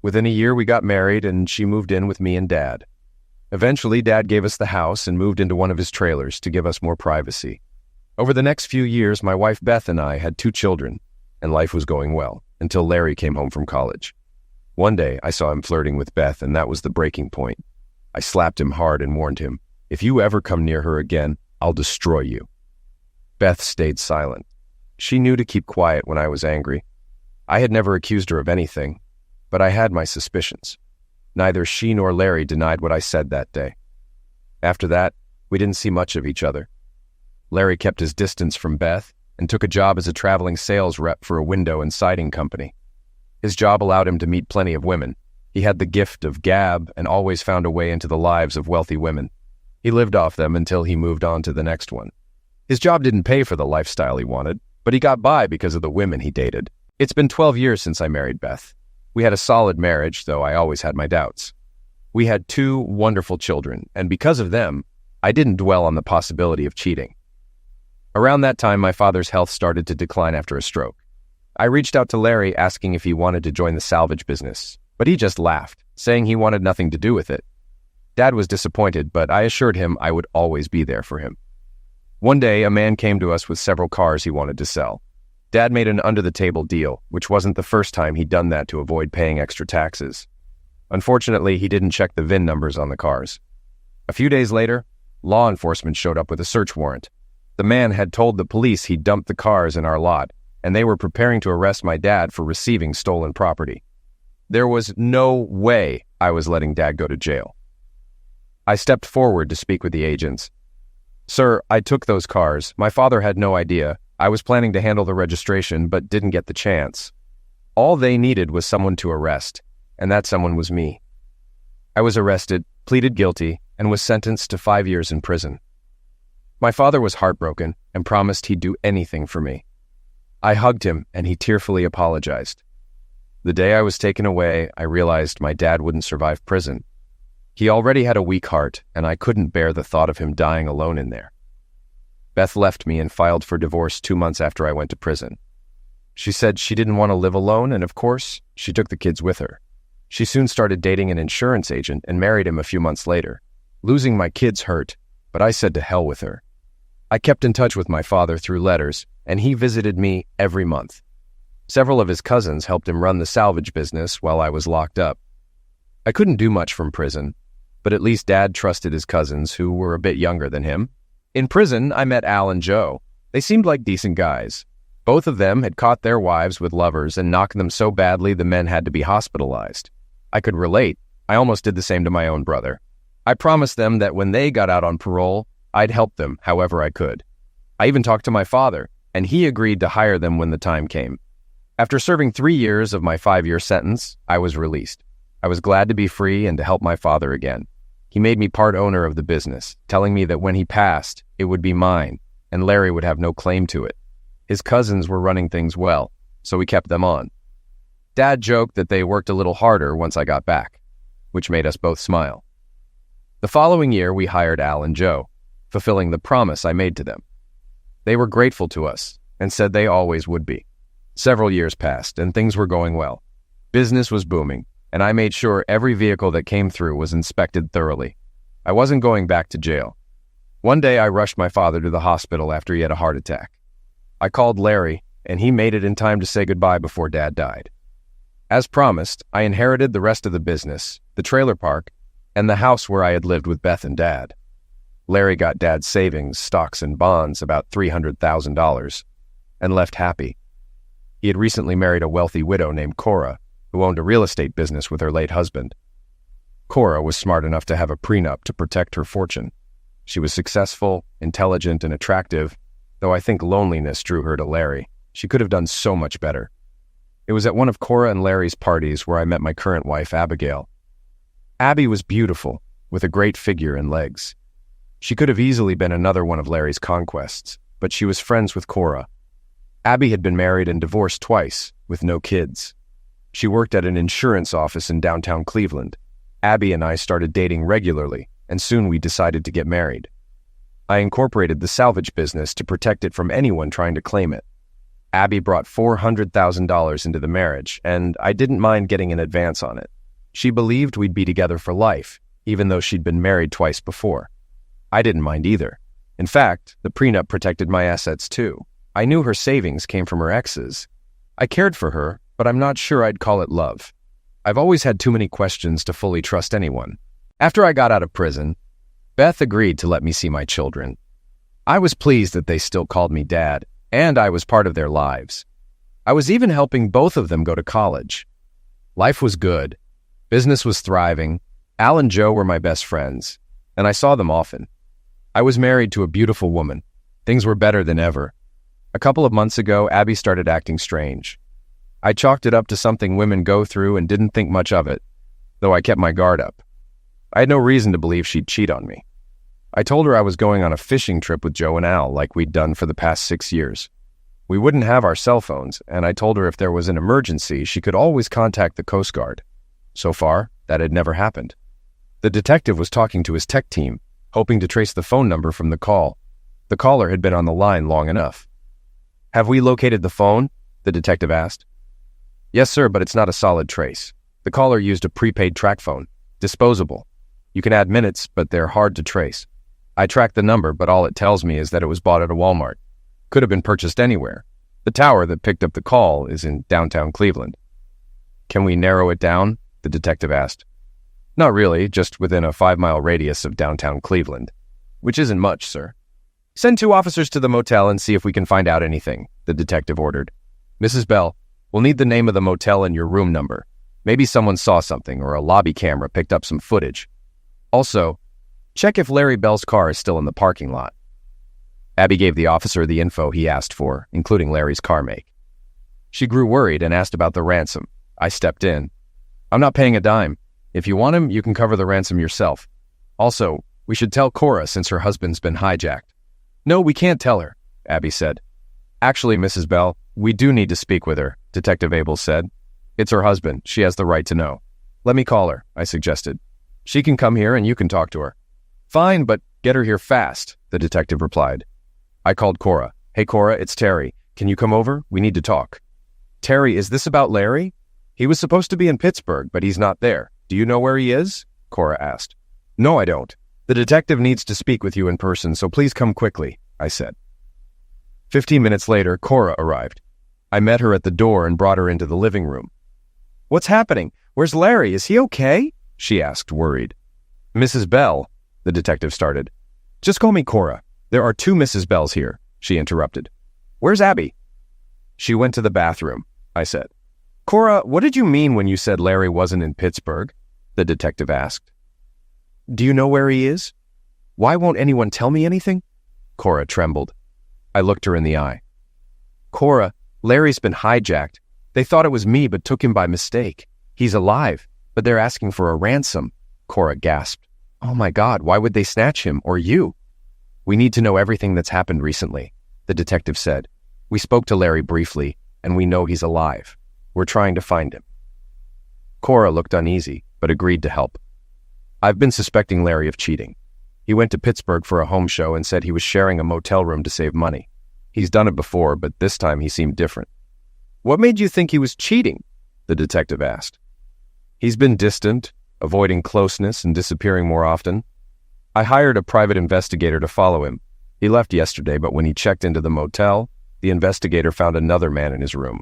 Within a year, we got married, and she moved in with me and Dad. Eventually, Dad gave us the house and moved into one of his trailers to give us more privacy. Over the next few years, my wife Beth and I had 2 children, and life was going well, until Larry came home from college. One day, I saw him flirting with Beth, and that was the breaking point. I slapped him hard and warned him, if you ever come near her again, I'll destroy you. Beth stayed silent. She knew to keep quiet when I was angry. I had never accused her of anything, but I had my suspicions. Neither she nor Larry denied what I said that day. After that, we didn't see much of each other. Larry kept his distance from Beth and took a job as a traveling sales rep for a window and siding company. His job allowed him to meet plenty of women. He had the gift of gab and always found a way into the lives of wealthy women. He lived off them until he moved on to the next one. His job didn't pay for the lifestyle he wanted, but he got by because of the women he dated. It's been 12 years since I married Beth. We had a solid marriage, though I always had my doubts. We had 2 wonderful children, and because of them, I didn't dwell on the possibility of cheating. Around that time, my father's health started to decline after a stroke. I reached out to Larry asking if he wanted to join the salvage business, but he just laughed, saying he wanted nothing to do with it. Dad was disappointed, but I assured him I would always be there for him. One day, a man came to us with several cars he wanted to sell. Dad made an under-the-table deal, which wasn't the first time he'd done that to avoid paying extra taxes. Unfortunately, he didn't check the VIN numbers on the cars. A few days later, law enforcement showed up with a search warrant. The man had told the police he'd dumped the cars in our lot, and they were preparing to arrest my dad for receiving stolen property. There was no way I was letting Dad go to jail. I stepped forward to speak with the agents. "Sir, I took those cars. My father had no idea. I was planning to handle the registration, but didn't get the chance. All they needed was someone to arrest, and that someone was me." I was arrested, pleaded guilty, and was sentenced to 5 years in prison. My father was heartbroken and promised he'd do anything for me. I hugged him, and he tearfully apologized. The day I was taken away, I realized my dad wouldn't survive prison. He already had a weak heart, and I couldn't bear the thought of him dying alone in there. Beth left me and filed for divorce 2 months after I went to prison. She said she didn't want to live alone, and of course, she took the kids with her. She soon started dating an insurance agent and married him a few months later. Losing my kids hurt, but I said to hell with her. I kept in touch with my father through letters, and he visited me every month. Several of his cousins helped him run the salvage business while I was locked up. I couldn't do much from prison, but at least Dad trusted his cousins, who were a bit younger than him. In prison, I met Al and Joe. They seemed like decent guys. Both of them had caught their wives with lovers and knocked them so badly the men had to be hospitalized. I could relate. I almost did the same to my own brother. I promised them that when they got out on parole, I'd help them however I could. I even talked to my father, and he agreed to hire them when the time came. After serving 3 years of my 5-year sentence, I was released. I was glad to be free and to help my father again. He made me part owner of the business, telling me that when he passed, it would be mine, and Larry would have no claim to it. His cousins were running things well, so we kept them on. Dad joked that they worked a little harder once I got back, which made us both smile. The following year, we hired Al and Joe, fulfilling the promise I made to them. They were grateful to us and said they always would be. Several years passed, and things were going well. Business was booming, and I made sure every vehicle that came through was inspected thoroughly. I wasn't going back to jail. One day, I rushed my father to the hospital after he had a heart attack. I called Larry, and he made it in time to say goodbye before Dad died. As promised, I inherited the rest of the business, the trailer park, and the house where I had lived with Beth and Dad. Larry got Dad's savings, stocks, and bonds, about $300,000, and left happy. He had recently married a wealthy widow named Cora, who owned a real estate business with her late husband. Cora was smart enough to have a prenup to protect her fortune. She was successful, intelligent, and attractive, though I think loneliness drew her to Larry. She could have done so much better. It was at one of Cora and Larry's parties where I met my current wife, Abigail. Abby was beautiful, with a great figure and legs. She could have easily been another one of Larry's conquests, but she was friends with Cora. Abby had been married and divorced twice, with no kids. She worked at an insurance office in downtown Cleveland. Abby and I started dating regularly, and soon we decided to get married. I incorporated the salvage business to protect it from anyone trying to claim it. Abby brought $400,000 into the marriage, and I didn't mind getting an advance on it. She believed we'd be together for life, even though she'd been married twice before. I didn't mind either. In fact, the prenup protected my assets too. I knew her savings came from her exes. I cared for her, but I'm not sure I'd call it love. I've always had too many questions to fully trust anyone. After I got out of prison, Beth agreed to let me see my children. I was pleased that they still called me Dad, and I was part of their lives. I was even helping both of them go to college. Life was good, Business was thriving. Al and Joe were my best friends, and I saw them often. I was married to a beautiful woman. Things were better than ever. A couple of months ago, Abby started acting strange. I chalked it up to something women go through and didn't think much of it, though I kept my guard up. I had no reason to believe she'd cheat on me. I told her I was going on a fishing trip with Joe and Al like we'd done for the past 6 years. We wouldn't have our cell phones, and I told her if there was an emergency, she could always contact the Coast Guard. So far, that had never happened. The detective was talking to his tech team, hoping to trace the phone number from the call. The caller had been on the line long enough. "Have we located the phone?" the detective asked. "Yes, sir, but it's not a solid trace. The caller used a prepaid track phone, disposable. You can add minutes, but they're hard to trace. I tracked the number, but all it tells me is that it was bought at a Walmart. Could have been purchased anywhere. The tower that picked up the call is in downtown Cleveland." "Can we narrow it down?" the detective asked. "Not really, just within a 5-mile radius of downtown Cleveland." "Which isn't much, sir." "Send 2 officers to the motel and see if we can find out anything," the detective ordered. "Mrs. Bell, we'll need the name of the motel and your room number. Maybe someone saw something or a lobby camera picked up some footage. Also, check if Larry Bell's car is still in the parking lot." Abby gave the officer the info he asked for, including Larry's car make. She grew worried and asked about the ransom. I stepped in. "I'm not paying a dime. If you want him, you can cover the ransom yourself. Also, we should tell Cora since her husband's been hijacked." "No, we can't tell her," Abby said. "Actually, Mrs. Bell, we do need to speak with her," Detective Abel said. "It's her husband. She has the right to know." "Let me call her," I suggested. "She can come here and you can talk to her." "Fine, but get her here fast," the detective replied. I called Cora. "Hey, Cora, it's Terry. Can you come over? We need to talk." "Terry, is this about Larry? He was supposed to be in Pittsburgh, but he's not there. Do you know where he is?" Cora asked. "No, I don't. The detective needs to speak with you in person, so please come quickly," I said. 15 minutes later, Cora arrived. I met her at the door and brought her into the living room. "What's happening? Where's Larry? Is he okay?" she asked, worried. "Mrs. Bell," the detective started. "Just call me Cora. There are 2 Mrs. Bells here," she interrupted. "Where's Abby?" "She went to the bathroom," I said. "Cora, what did you mean when you said Larry wasn't in Pittsburgh?" the detective asked. "Do you know where he is? Why won't anyone tell me anything?" Cora trembled. I looked her in the eye. "Cora, Larry's been hijacked. They thought it was me but took him by mistake. He's alive, but they're asking for a ransom." Cora gasped. "Oh my God, why would they snatch him, or you?" "We need to know everything that's happened recently," the detective said. "We spoke to Larry briefly, and we know he's alive. We're trying to find him." Cora looked uneasy, but agreed to help. "I've been suspecting Larry of cheating. He went to Pittsburgh for a home show and said he was sharing a motel room to save money. He's done it before, but this time he seemed different." "What made you think he was cheating?" the detective asked. "He's been distant, avoiding closeness and disappearing more often. I hired a private investigator to follow him. He left yesterday, but when he checked into the motel, the investigator found another man in his room.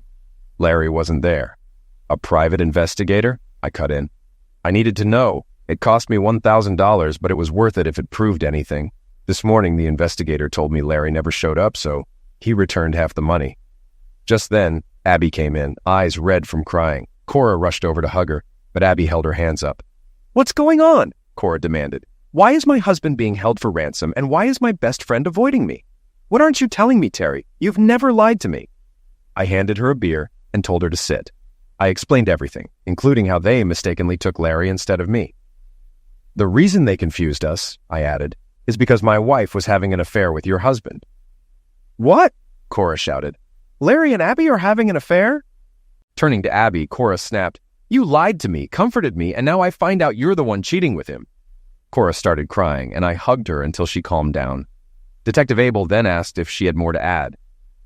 Larry wasn't there." "A private investigator?" I cut in. "I needed to know. It cost me $1,000, but it was worth it if it proved anything. This morning, the investigator told me Larry never showed up, so he returned half the money." Just then, Abby came in, eyes red from crying. Cora rushed over to hug her, but Abby held her hands up. "What's going on?" Cora demanded. "Why is my husband being held for ransom, and why is my best friend avoiding me? What aren't you telling me, Terry? You've never lied to me." I handed her a beer and told her to sit. I explained everything, including how they mistakenly took Larry instead of me. "The reason they confused us," I added, "is because my wife was having an affair with your husband." "What?" Cora shouted. "Larry and Abby are having an affair?" Turning to Abby, Cora snapped, "You lied to me, comforted me, and now I find out you're the one cheating with him." Cora started crying, and I hugged her until she calmed down. Detective Abel then asked if she had more to add.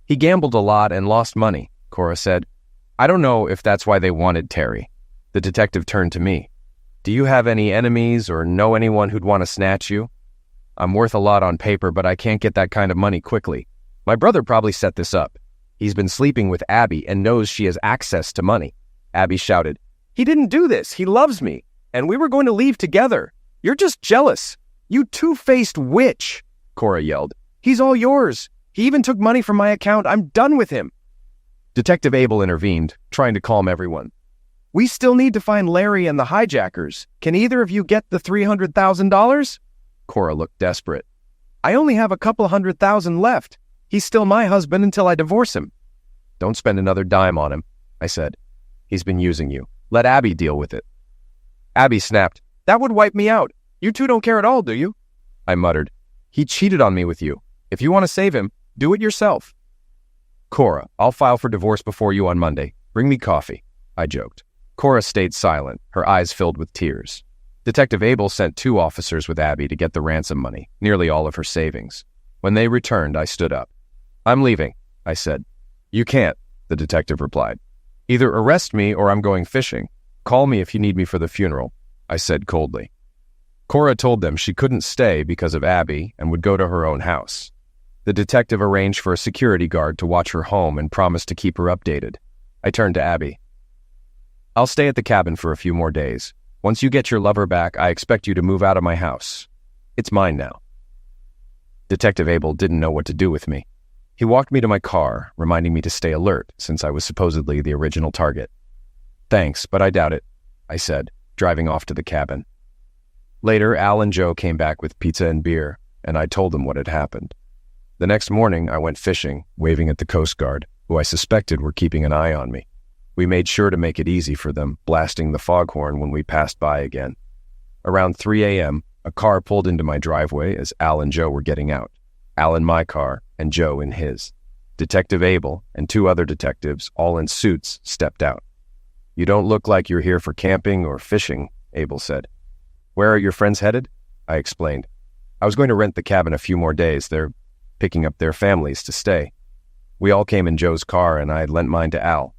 "He gambled a lot and lost money," Cora said. "I don't know if that's why they wanted Terry." The detective turned to me. "Do you have any enemies or know anyone who'd want to snatch you? I'm worth a lot on paper, but I can't get that kind of money quickly. My brother probably set this up. He's been sleeping with Abby and knows she has access to money." Abby shouted, "He didn't do this. He loves me, and we were going to leave together. You're just jealous. You two-faced witch," Cora yelled. "He's all yours. He even took money from my account. I'm done with him." Detective Abel intervened, trying to calm everyone. We still need to find Larry and the hijackers. Can either of you get the $300,000? Cora looked desperate. I only have a couple $100,000 left. He's still my husband until I divorce him. Don't spend another dime on him, I said. He's been using you. Let Abby deal with it. Abby snapped. That would wipe me out. You two don't care at all, do you? I muttered. He cheated on me with you. If you want to save him, do it yourself. Cora, I'll file for divorce before you on Monday. Bring me coffee, I joked. Cora stayed silent, her eyes filled with tears. Detective Abel sent 2 officers with Abby to get the ransom money, nearly all of her savings. When they returned, I stood up. I'm leaving, I said. You can't, the detective replied. Either arrest me or I'm going fishing. Call me if you need me for the funeral, I said coldly. Cora told them she couldn't stay because of Abby and would go to her own house. The detective arranged for a security guard to watch her home and promised to keep her updated. I turned to Abby. I'll stay at the cabin for a few more days. Once you get your lover back, I expect you to move out of my house. It's mine now. Detective Abel didn't know what to do with me. He walked me to my car, reminding me to stay alert since I was supposedly the original target. Thanks, but I doubt it, I said, driving off to the cabin. Later, Al and Joe came back with pizza and beer, and I told them what had happened. The next morning, I went fishing, waving at the Coast Guard, who I suspected were keeping an eye on me. We made sure to make it easy for them, blasting the foghorn when we passed by again. Around 3 a.m., a car pulled into my driveway as Al and Joe were getting out. Al in my car and Joe in his. Detective Abel and 2 other detectives, all in suits, stepped out. You don't look like you're here for camping or fishing, Abel said. Where are your friends headed? I explained. I was going to rent the cabin a few more days. They're picking up their families to stay. We all came in Joe's car and I lent mine to Al.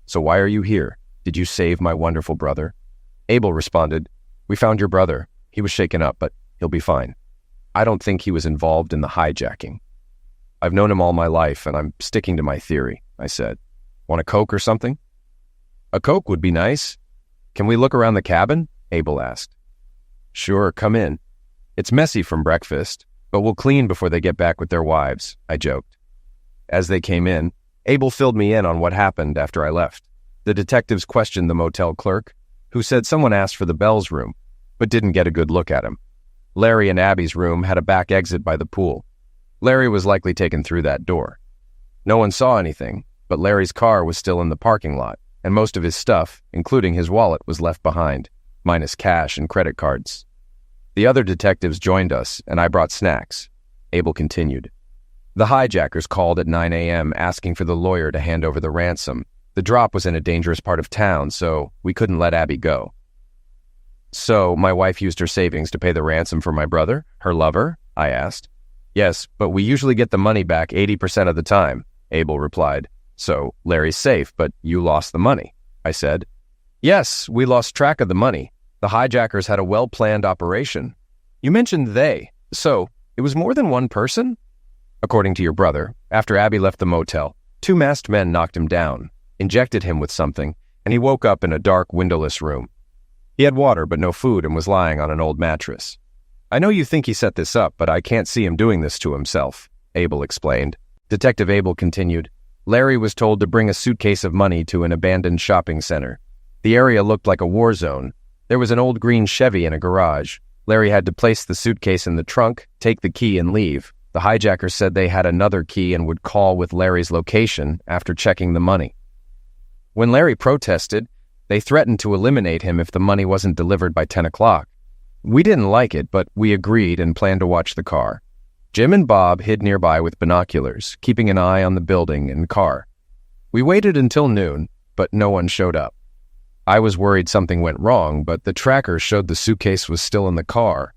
So why are you here? Did you save my wonderful brother? Abel responded, We found your brother. He was shaken up, but he'll be fine. I don't think he was involved in the hijacking. I've known him all my life, and I'm sticking to my theory, I said. Want a Coke or something? A Coke would be nice. Can we look around the cabin? Abel asked. Sure, come in. It's messy from breakfast, but we'll clean before they get back with their wives, I joked. As they came in, Abel filled me in on what happened after I left. The detectives questioned the motel clerk, who said someone asked for the Bell's room, but didn't get a good look at him. Larry and Abby's room had a back exit by the pool. Larry was likely taken through that door. No one saw anything, but Larry's car was still in the parking lot, and most of his stuff, including his wallet, was left behind, minus cash and credit cards. The other detectives joined us, and I brought snacks. Abel continued. The hijackers called at 9 a.m. asking for the lawyer to hand over the ransom. The drop was in a dangerous part of town, so we couldn't let Abby go. So, my wife used her savings to pay the ransom for my brother, her lover? I asked. Yes, but we usually get the money back 80% of the time, Abel replied. So, Larry's safe, but you lost the money, I said. Yes, we lost track of the money. The hijackers had a well-planned operation. You mentioned they, so it was more than one person? According to your brother, after Abby left the motel, 2 masked men knocked him down, injected him with something, and he woke up in a dark, windowless room. He had water but no food and was lying on an old mattress. I know you think he set this up, but I can't see him doing this to himself, Abel explained. Detective Abel continued. Larry was told to bring a suitcase of money to an abandoned shopping center. The area looked like a war zone. There was an old green Chevy in a garage. Larry had to place the suitcase in the trunk, take the key, and leave. The hijackers said they had another key and would call with Larry's location after checking the money. When Larry protested, they threatened to eliminate him if the money wasn't delivered by 10 o'clock. We didn't like it, but we agreed and planned to watch the car. Jim and Bob hid nearby with binoculars, keeping an eye on the building and car. We waited until noon, but no one showed up. I was worried something went wrong, but the tracker showed the suitcase was still in the car.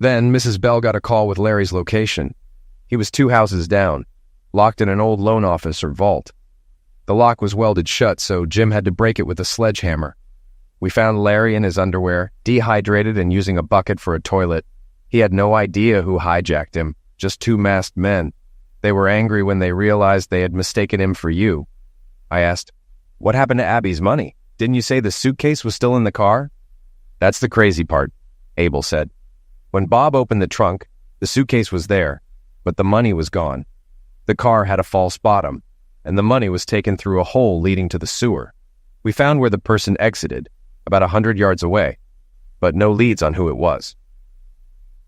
Then Mrs. Bell got a call with Larry's location. He was 2 houses down, locked in an old loan office or vault. The lock was welded shut, so Jim had to break it with a sledgehammer. We found Larry in his underwear, dehydrated and using a bucket for a toilet. He had no idea who hijacked him, just 2 masked men. They were angry when they realized they had mistaken him for you. I asked, What happened to Abby's money? Didn't you say the suitcase was still in the car? That's the crazy part, Abel said. When Bob opened the trunk, the suitcase was there, but the money was gone. The car had a false bottom, and the money was taken through a hole leading to the sewer. We found where the person exited, about 100 yards away, but no leads on who it was.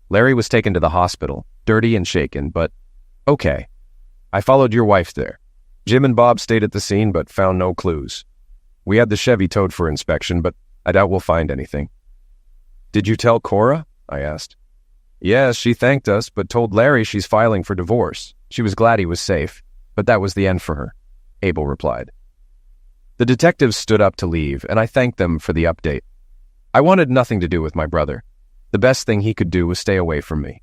Larry was taken to the hospital, dirty and shaken, but okay. I followed your wife there. Jim and Bob stayed at the scene but found no clues. We had the Chevy towed for inspection, but I doubt we'll find anything. Did you tell Cora? I asked. Yes, she thanked us, but told Larry she's filing for divorce. She was glad he was safe, but that was the end for her, Abel replied. The detectives stood up to leave, and I thanked them for the update. I wanted nothing to do with my brother. The best thing he could do was stay away from me.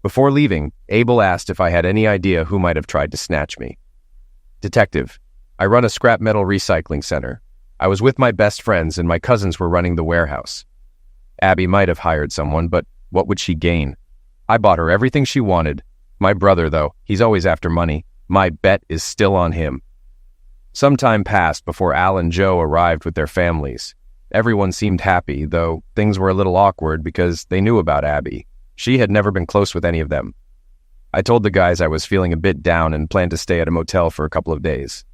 Before leaving, Abel asked if I had any idea who might have tried to snatch me. Detective, I run a scrap metal recycling center. I was with my best friends and my cousins were running the warehouse. Abby might have hired someone, but what would she gain? I bought her everything she wanted. My brother, though, he's always after money. My bet is still on him. Some time passed before Al and Joe arrived with their families. Everyone seemed happy, though things were a little awkward because they knew about Abby. She had never been close with any of them. I told the guys I was feeling a bit down and planned to stay at a motel for a couple of days.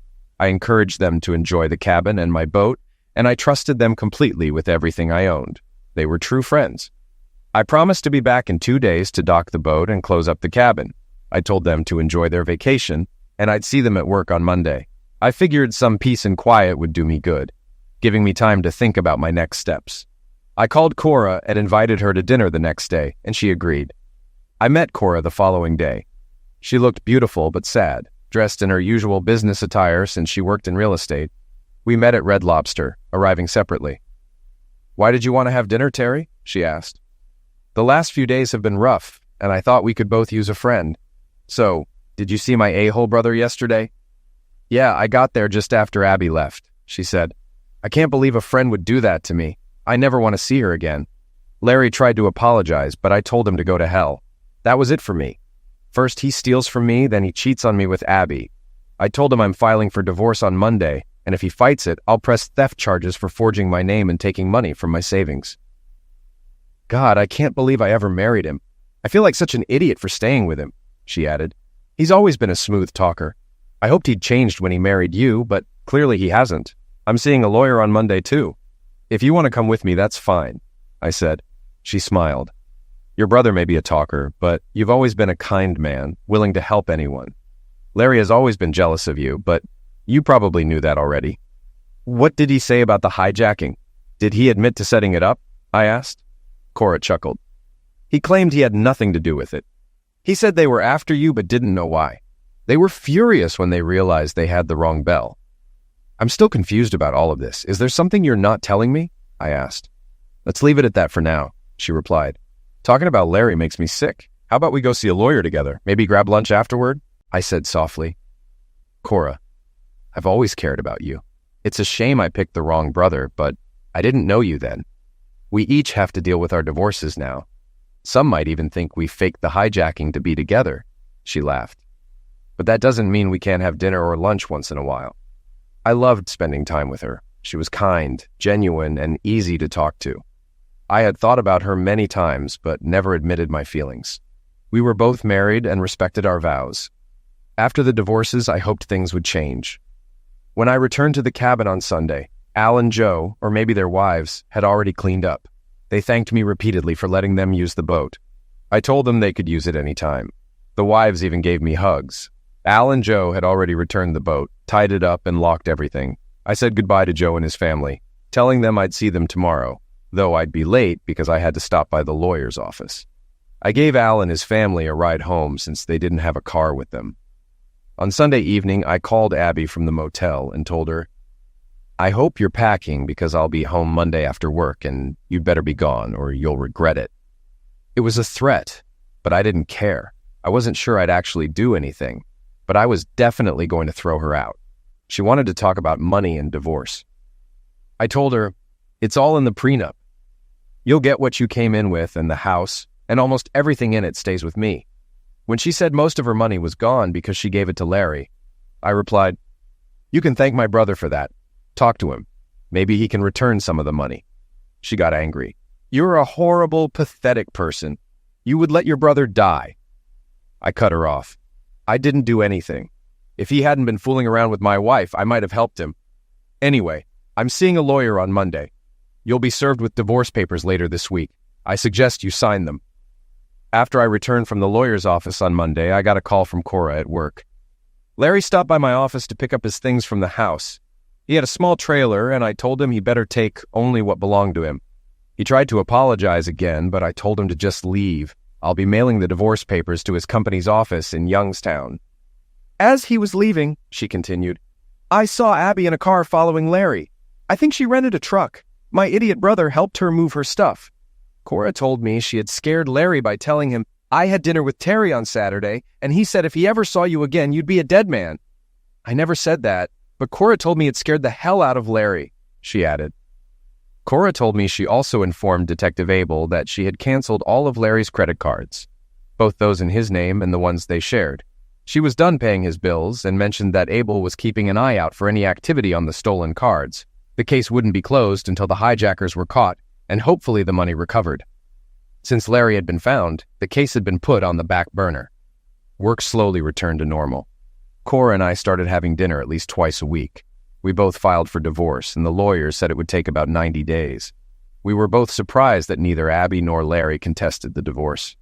I encouraged them to enjoy the cabin and my boat, and I trusted them completely with everything I owned. They were true friends. I promised to be back in 2 days to dock the boat and close up the cabin. I told them to enjoy their vacation, and I'd see them at work on Monday. I figured some peace and quiet would do me good, giving me time to think about my next steps. I called Cora and invited her to dinner the next day, and she agreed. I met Cora the following day. She looked beautiful but sad, dressed in her usual business attire since she worked in real estate. We met at Red Lobster, arriving separately. "Why did you want to have dinner, Terry?" she asked. "The last few days have been rough, and I thought we could both use a friend. So, did you see my a-hole brother yesterday?" "Yeah, I got there just after Abby left," she said. "I can't believe a friend would do that to me. I never want to see her again. Larry tried to apologize, but I told him to go to hell. That was it for me. First he steals from me, then he cheats on me with Abby. I told him I'm filing for divorce on Monday, and if he fights it, I'll press theft charges for forging my name and taking money from my savings. God, I can't believe I ever married him. I feel like such an idiot for staying with him," she added. "He's always been a smooth talker. I hoped he'd changed when he married you, but clearly he hasn't. I'm seeing a lawyer on Monday too. If you want to come with me, that's fine," I said. She smiled. "Your brother may be a talker, but you've always been a kind man, willing to help anyone. Larry has always been jealous of you, but you probably knew that already." "What did he say about the hijacking? Did he admit to setting it up?" I asked. Cora chuckled. "He claimed he had nothing to do with it. He said they were after you but didn't know why. They were furious when they realized they had the wrong bell." "I'm still confused about all of this. Is there something you're not telling me?" I asked. "Let's leave it at that for now," she replied. "Talking about Larry makes me sick. How about we go see a lawyer together? Maybe grab lunch afterward?" I said softly. "Cora, I've always cared about you. It's a shame I picked the wrong brother, but I didn't know you then. We each have to deal with our divorces now. Some might even think we faked the hijacking to be together," she laughed. "But that doesn't mean we can't have dinner or lunch once in a while." I loved spending time with her. She was kind, genuine, and easy to talk to. I had thought about her many times, but never admitted my feelings. We were both married and respected our vows. After the divorces, I hoped things would change. When I returned to the cabin on Sunday, Al and Joe, or maybe their wives, had already cleaned up. They thanked me repeatedly for letting them use the boat. I told them they could use it any time. The wives even gave me hugs. Al and Joe had already returned the boat, tied it up, and locked everything. I said goodbye to Joe and his family, telling them I'd see them tomorrow, though I'd be late because I had to stop by the lawyer's office. I gave Al and his family a ride home since they didn't have a car with them. On Sunday evening, I called Abby from the motel and told her, "I hope you're packing because I'll be home Monday after work and you'd better be gone or you'll regret it." It was a threat, but I didn't care. I wasn't sure I'd actually do anything, but I was definitely going to throw her out. She wanted to talk about money and divorce. I told her, "It's all in the prenup. You'll get what you came in with and the house, and almost everything in it stays with me." When she said most of her money was gone because she gave it to Larry, I replied, "You can thank my brother for that. Talk to him. Maybe he can return some of the money." She got angry. "You're a horrible, pathetic person. You would let your brother die." I cut her off. "I didn't do anything. If he hadn't been fooling around with my wife, I might have helped him. Anyway, I'm seeing a lawyer on Monday. You'll be served with divorce papers later this week. I suggest you sign them. After I returned from the lawyer's office on Monday, I got a call from Cora at work. Larry stopped by my office to pick up his things from the house. He had a small trailer, and I told him he better take only what belonged to him. He tried to apologize again, but I told him to just leave. I'll be mailing the divorce papers to his company's office in Youngstown. As he was leaving, she continued, I saw Abby in a car following Larry. I think she rented a truck. My idiot brother helped her move her stuff. Cora told me she had scared Larry by telling him, I had dinner with Terry on Saturday, and he said if he ever saw you again, you'd be a dead man. I never said that, but Cora told me it scared the hell out of Larry, she added. Cora told me she also informed Detective Abel that she had canceled all of Larry's credit cards, both those in his name and the ones they shared. She was done paying his bills and mentioned that Abel was keeping an eye out for any activity on the stolen cards. The case wouldn't be closed until the hijackers were caught and hopefully the money recovered. Since Larry had been found, the case had been put on the back burner. Work slowly returned to normal. Cora and I started having dinner at least twice a week. We both filed for divorce, and the lawyers said it would take about 90 days. We were both surprised that neither Abby nor Larry contested the divorce.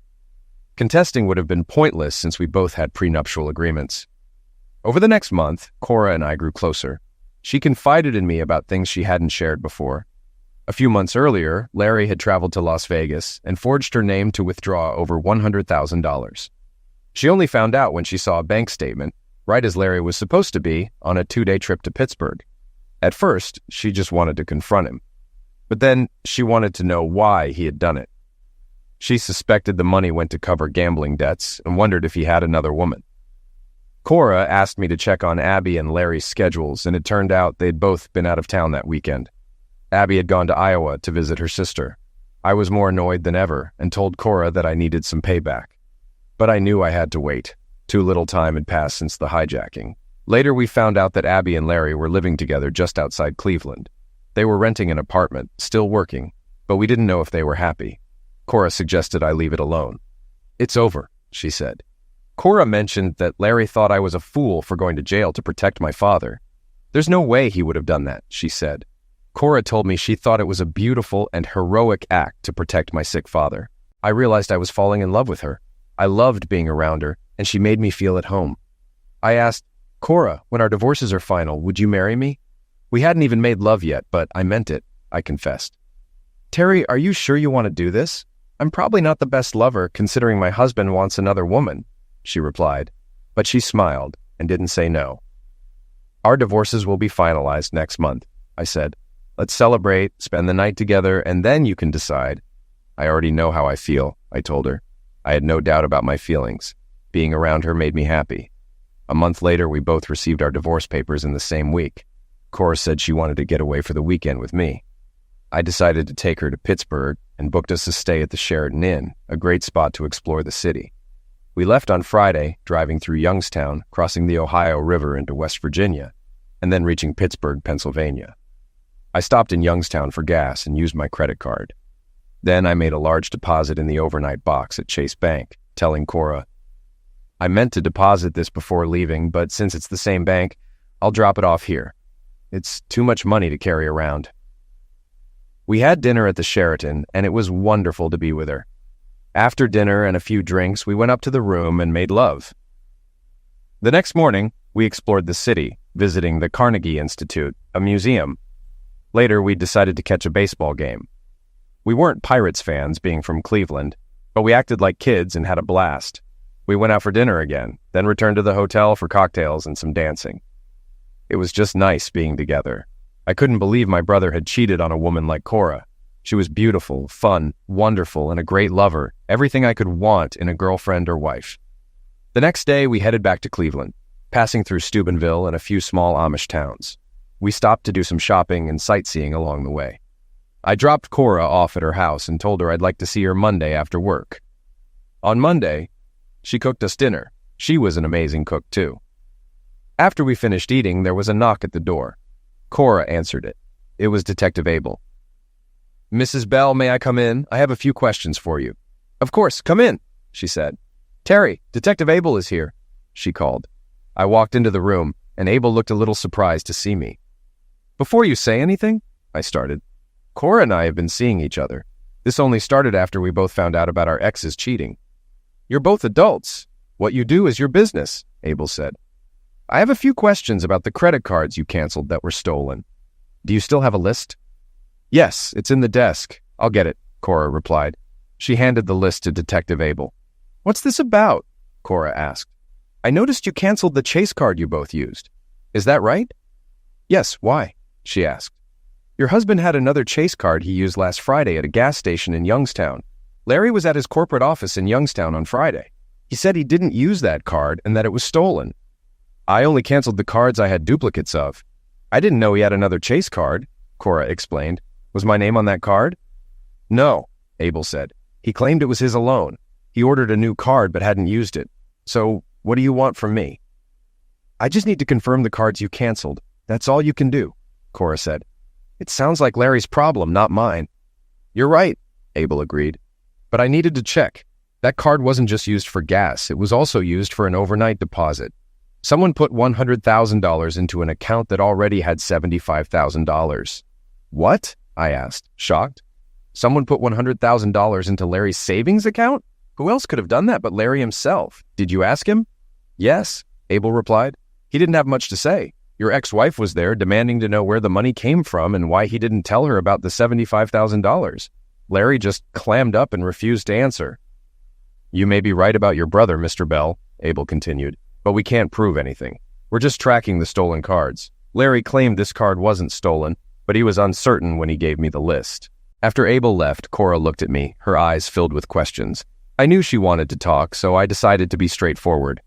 Contesting would have been pointless since we both had prenuptial agreements. Over the next month, Cora and I grew closer. She confided in me about things she hadn't shared before. A few months earlier, Larry had traveled to Las Vegas and forged her name to withdraw over $100,000. She only found out when she saw a bank statement, right as Larry was supposed to be on a 2-day trip to Pittsburgh. At first, she just wanted to confront him. But then she wanted to know why he had done it. She suspected the money went to cover gambling debts and wondered if he had another woman. Cora asked me to check on Abby and Larry's schedules, and it turned out they'd both been out of town that weekend. Abby had gone to Iowa to visit her sister. I was more annoyed than ever and told Cora that I needed some payback. But I knew I had to wait. Too little time had passed since the hijacking. Later, we found out that Abby and Larry were living together just outside Cleveland. They were renting an apartment, still working, but we didn't know if they were happy. Cora suggested I leave it alone. It's over, she said. Cora mentioned that Larry thought I was a fool for going to jail to protect my father. There's no way he would have done that, she said. Cora told me she thought it was a beautiful and heroic act to protect my sick father. I realized I was falling in love with her. I loved being around her, and she made me feel at home. I asked, Cora, when our divorces are final, would you marry me? We hadn't even made love yet, but I meant it, I confessed. Terry, are you sure you want to do this? I'm probably not the best lover, considering my husband wants another woman, she replied, but she smiled and didn't say no. Our divorces will be finalized next month, I said. Let's celebrate, spend the night together, and then you can decide. I already know how I feel, I told her. I had no doubt about my feelings. Being around her made me happy. A month later, we both received our divorce papers in the same week. Cora said she wanted to get away for the weekend with me. I decided to take her to Pittsburgh and booked us a stay at the Sheraton Inn, a great spot to explore the city. We left on Friday, driving through Youngstown, crossing the Ohio River into West Virginia, and then reaching Pittsburgh, Pennsylvania. I stopped in Youngstown for gas and used my credit card. Then I made a large deposit in the overnight box at Chase Bank, telling Cora, I meant to deposit this before leaving, but since it's the same bank, I'll drop it off here. It's too much money to carry around. We had dinner at the Sheraton, and it was wonderful to be with her. After dinner and a few drinks, we went up to the room and made love. The next morning, we explored the city, visiting the Carnegie Institute, a museum. Later, we decided to catch a baseball game. We weren't Pirates fans, being from Cleveland, but we acted like kids and had a blast. We went out for dinner again, then returned to the hotel for cocktails and some dancing. It was just nice being together. I couldn't believe my brother had cheated on a woman like Cora. She was beautiful, fun, wonderful, and a great lover, everything I could want in a girlfriend or wife. The next day, we headed back to Cleveland, passing through Steubenville and a few small Amish towns. We stopped to do some shopping and sightseeing along the way. I dropped Cora off at her house and told her I'd like to see her Monday after work. On Monday, she cooked us dinner. She was an amazing cook, too. After we finished eating, there was a knock at the door. Cora answered it. It was Detective Abel. Mrs. Bell, may I come in? I have a few questions for you. Of course, come in, she said. Terry, Detective Abel is here, she called. I walked into the room, and Abel looked a little surprised to see me. Before you say anything, I started. Cora and I have been seeing each other. This only started after we both found out about our exes cheating. You're both adults. What you do is your business, Abel said. I have a few questions about the credit cards you canceled that were stolen. Do you still have a list? Yes, it's in the desk. I'll get it, Cora replied. She handed the list to Detective Abel. What's this about? Cora asked. I noticed you canceled the Chase card you both used. Is that right? Yes, why? She asked. Your husband had another Chase card he used last Friday at a gas station in Youngstown. Larry was at his corporate office in Youngstown on Friday. He said he didn't use that card and that it was stolen. I only canceled the cards I had duplicates of. I didn't know he had another Chase card, Cora explained. Was my name on that card? No, Abel said. He claimed it was his alone. He ordered a new card but hadn't used it. So, what do you want from me? I just need to confirm the cards you canceled. That's all you can do, Cora said. It sounds like Larry's problem, not mine. You're right, Abel agreed. But I needed to check. That card wasn't just used for gas. It was also used for an overnight deposit. Someone put $100,000 into an account that already had $75,000. What? I asked, shocked. Someone put $100,000 into Larry's savings account? Who else could have done that but Larry himself? Did you ask him? Yes, Abel replied. He didn't have much to say. Your ex-wife was there demanding to know where the money came from and why he didn't tell her about the $75,000. Larry just clammed up and refused to answer. You may be right about your brother, Mr. Bell, Abel continued, but we can't prove anything. We're just tracking the stolen cards. Larry claimed this card wasn't stolen, but he was uncertain when he gave me the list. After Abel left, Cora looked at me, her eyes filled with questions. I knew she wanted to talk, so I decided to be straightforward.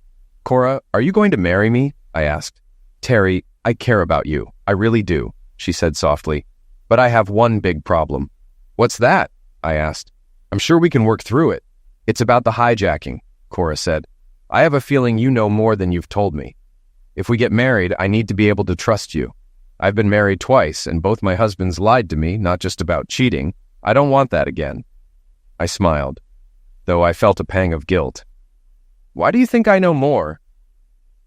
Cora, are you going to marry me? I asked. Terry, I care about you. I really do, she said softly. But I have one big problem. What's that? I asked. I'm sure we can work through it. It's about the hijacking, Cora said. I have a feeling you know more than you've told me. If we get married, I need to be able to trust you. I've been married twice, and both my husbands lied to me, not just about cheating. I don't want that again. I smiled, though I felt a pang of guilt. Why do you think I know more?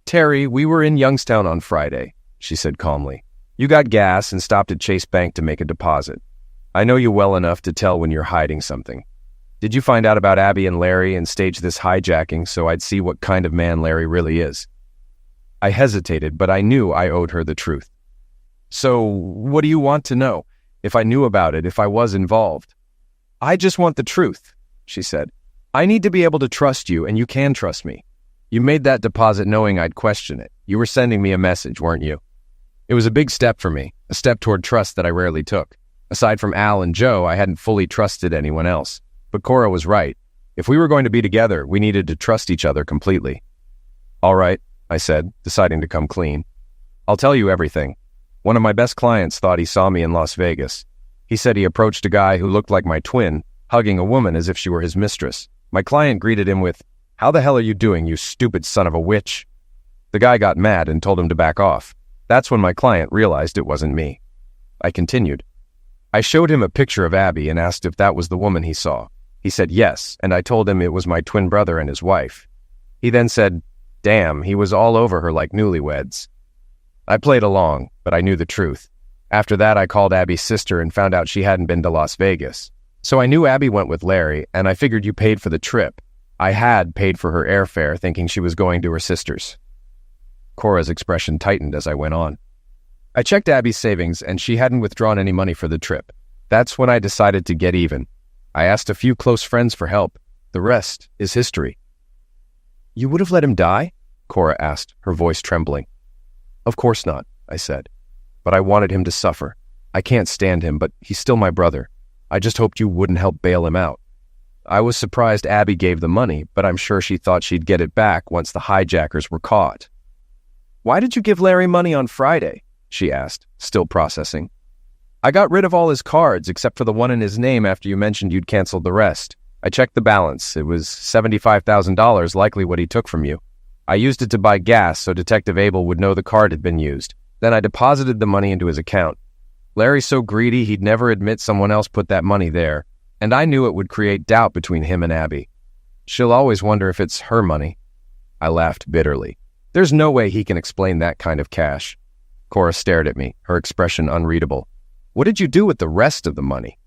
Terry, we were in Youngstown on Friday, she said calmly. You got gas and stopped at Chase Bank to make a deposit. I know you well enough to tell when you're hiding something. Did you find out about Abby and Larry and stage this hijacking so I'd see what kind of man Larry really is? I hesitated, but I knew I owed her the truth. So, what do you want to know? If I knew about it, if I was involved? I just want the truth, she said. I need to be able to trust you, and you can trust me. You made that deposit knowing I'd question it. You were sending me a message, weren't you? It was a big step for me, a step toward trust that I rarely took. Aside from Al and Joe, I hadn't fully trusted anyone else. But Cora was right. If we were going to be together, we needed to trust each other completely. All right, I said, deciding to come clean. I'll tell you everything. One of my best clients thought he saw me in Las Vegas. He said he approached a guy who looked like my twin, hugging a woman as if she were his mistress. My client greeted him with, "How the hell are you doing, you stupid son of a witch?" The guy got mad and told him to back off. That's when my client realized it wasn't me. I continued. I showed him a picture of Abby and asked if that was the woman he saw. He said yes, and I told him it was my twin brother and his wife. He then said, damn, he was all over her like newlyweds. I played along, but I knew the truth. After that, I called Abby's sister and found out she hadn't been to Las Vegas. So I knew Abby went with Larry, and I figured you paid for the trip. I had paid for her airfare, thinking she was going to her sister's. Cora's expression tightened as I went on. I checked Abby's savings, and she hadn't withdrawn any money for the trip. That's when I decided to get even. I asked a few close friends for help. The rest is history. You would have let him die? Cora asked, her voice trembling. Of course not, I said. But I wanted him to suffer. I can't stand him, but he's still my brother. I just hoped you wouldn't help bail him out. I was surprised Abby gave the money, but I'm sure she thought she'd get it back once the hijackers were caught. Why did you give Larry money on Friday? She asked, still processing. I got rid of all his cards except for the one in his name after you mentioned you'd canceled the rest. I checked the balance. It was $75,000, likely what he took from you. I used it to buy gas so Detective Abel would know the card had been used. Then I deposited the money into his account. Larry's so greedy he'd never admit someone else put that money there, and I knew it would create doubt between him and Abby. She'll always wonder if it's her money. I laughed bitterly. There's no way he can explain that kind of cash. Cora stared at me, her expression unreadable. What did you do with the rest of the money?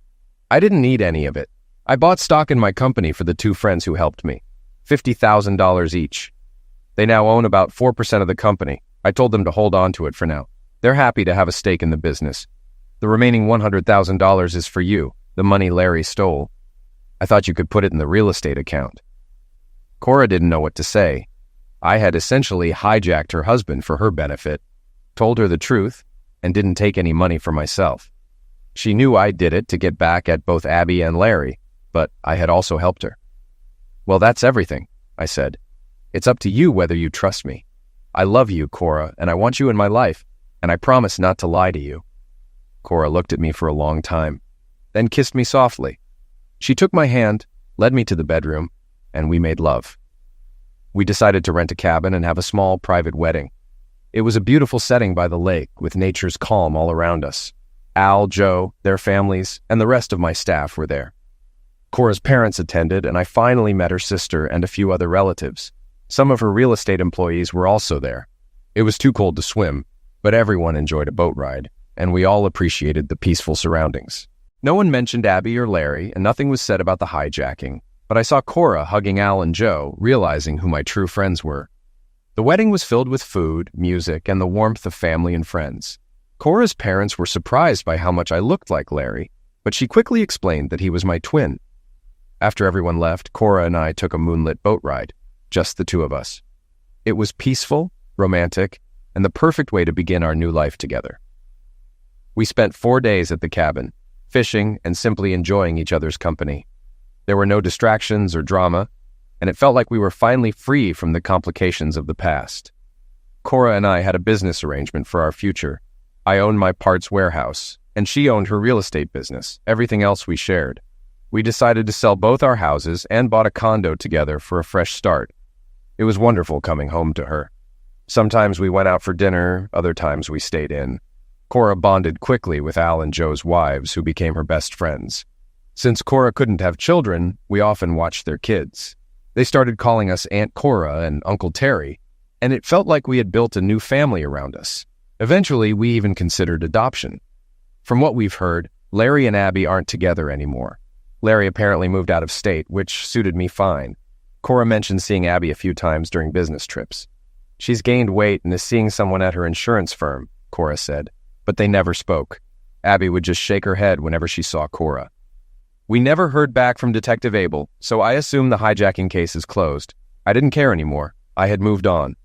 I didn't need any of it. I bought stock in my company for the two friends who helped me. $50,000 each. They now own about 4% of the company. I told them to hold on to it for now. They're happy to have a stake in the business. The remaining $100,000 is for you, the money Larry stole. I thought you could put it in the real estate account. Cora didn't know what to say. I had essentially hijacked her husband for her benefit, told her the truth, and didn't take any money for myself. She knew I did it to get back at both Abby and Larry, but I had also helped her. Well, that's everything, I said. It's up to you whether you trust me. I love you, Cora, and I want you in my life, and I promise not to lie to you. Cora looked at me for a long time, then kissed me softly. She took my hand, led me to the bedroom, and we made love. We decided to rent a cabin and have a small private wedding. It was a beautiful setting by the lake with nature's calm all around us. Al, Joe, their families, and the rest of my staff were there. Cora's parents attended, and I finally met her sister and a few other relatives. Some of her real estate employees were also there. It was too cold to swim, but everyone enjoyed a boat ride, and we all appreciated the peaceful surroundings. No one mentioned Abby or Larry, and nothing was said about the hijacking, but I saw Cora hugging Al and Joe, realizing who my true friends were. The wedding was filled with food, music, and the warmth of family and friends. Cora's parents were surprised by how much I looked like Larry, but she quickly explained that he was my twin. After everyone left, Cora and I took a moonlit boat ride, just the two of us. It was peaceful, romantic, and the perfect way to begin our new life together. We spent 4 days at the cabin, fishing and simply enjoying each other's company. There were no distractions or drama, and it felt like we were finally free from the complications of the past. Cora and I had a business arrangement for our future. I owned my parts warehouse, and she owned her real estate business. Everything else we shared. We decided to sell both our houses and bought a condo together for a fresh start. It was wonderful coming home to her. Sometimes we went out for dinner, other times we stayed in. Cora bonded quickly with Al and Joe's wives, who became her best friends. Since Cora couldn't have children, we often watched their kids. They started calling us Aunt Cora and Uncle Terry, and it felt like we had built a new family around us. Eventually, we even considered adoption. From what we've heard, Larry and Abby aren't together anymore. Larry apparently moved out of state, which suited me fine. Cora mentioned seeing Abby a few times during business trips. She's gained weight and is seeing someone at her insurance firm, Cora said, but they never spoke. Abby would just shake her head whenever she saw Cora. We never heard back from Detective Abel, so I assumed the hijacking case is closed. I didn't care anymore. I had moved on.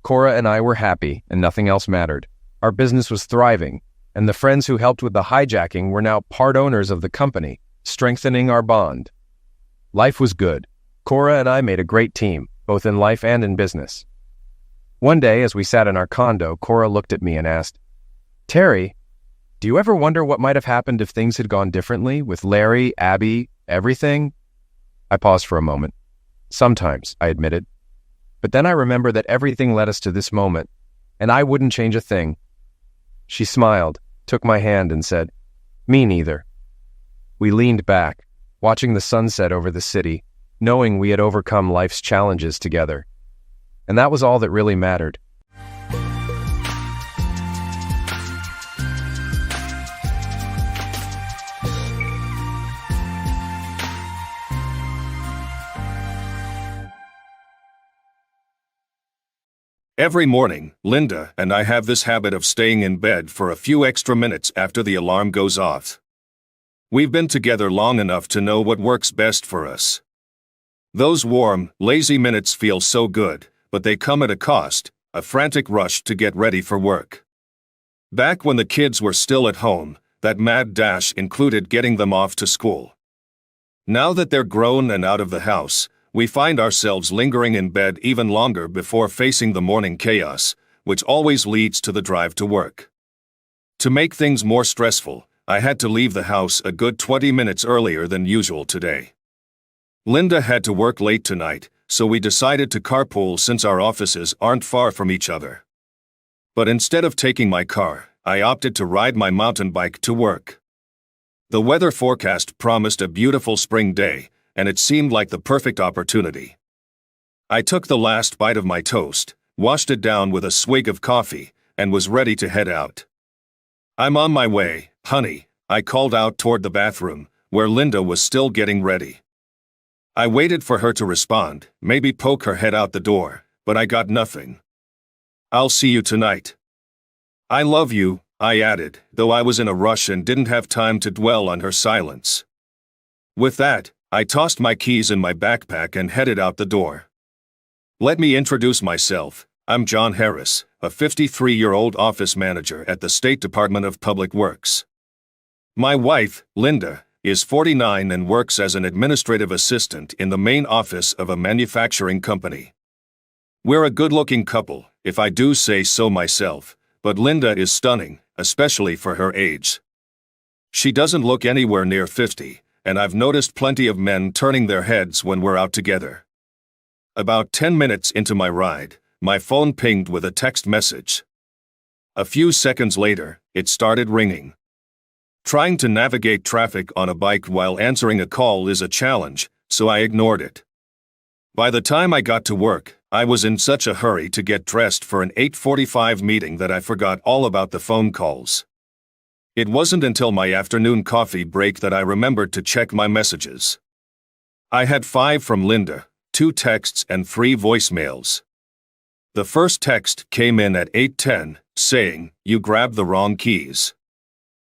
Cora and I were happy, and nothing else mattered. Our business was thriving, and the friends who helped with the hijacking were now part owners of the company, strengthening our bond. Life was good. Cora and I made a great team, both in life and in business. One day, as we sat in our condo, Cora looked at me and asked, "Terry, do you ever wonder what might have happened if things had gone differently with Larry, Abby, everything?" I paused for a moment. Sometimes, I admitted. But then I remember that everything led us to this moment, and I wouldn't change a thing. She smiled, took my hand, and said, "Me neither." We leaned back, watching the sunset over the city, knowing we had overcome life's challenges together. And that was all that really mattered. Every morning, Linda and I have this habit of staying in bed for a few extra minutes after the alarm goes off. We've been together long enough to know what works best for us. Those warm, lazy minutes feel so good, but they come at a cost, a frantic rush to get ready for work. Back when the kids were still at home, that mad dash included getting them off to school. Now that they're grown and out of the house, we find ourselves lingering in bed even longer before facing the morning chaos, which always leads to the drive to work. To make things more stressful, I had to leave the house a good 20 minutes earlier than usual today. Linda had to work late tonight, so we decided to carpool since our offices aren't far from each other. But instead of taking my car, I opted to ride my mountain bike to work. The weather forecast promised a beautiful spring day, and it seemed like the perfect opportunity. I took the last bite of my toast, washed it down with a swig of coffee, and was ready to head out. "I'm on my way, honey," I called out toward the bathroom, where Linda was still getting ready. I waited for her to respond, maybe poke her head out the door, but I got nothing. "I'll see you tonight." "I love you," I added, though I was in a rush and didn't have time to dwell on her silence. With that, I tossed my keys in my backpack and headed out the door. Let me introduce myself. I'm John Harris, a 53-year-old office manager at the State Department of Public Works. My wife, Linda, is 49 and works as an administrative assistant in the main office of a manufacturing company. We're a good-looking couple, if I do say so myself, but Linda is stunning, especially for her age. She doesn't look anywhere near 50, and I've noticed plenty of men turning their heads when we're out together. About 10 minutes into my ride, my phone pinged with a text message. A few seconds later, it started ringing. Trying to navigate traffic on a bike while answering a call is a challenge, so I ignored it. By the time I got to work, I was in such a hurry to get dressed for an 8:45 meeting that I forgot all about the phone calls. It wasn't until my afternoon coffee break that I remembered to check my messages. I had 5 from Linda, 2 texts and 3 voicemails. The first text came in at 8:10, saying, "You grabbed the wrong keys.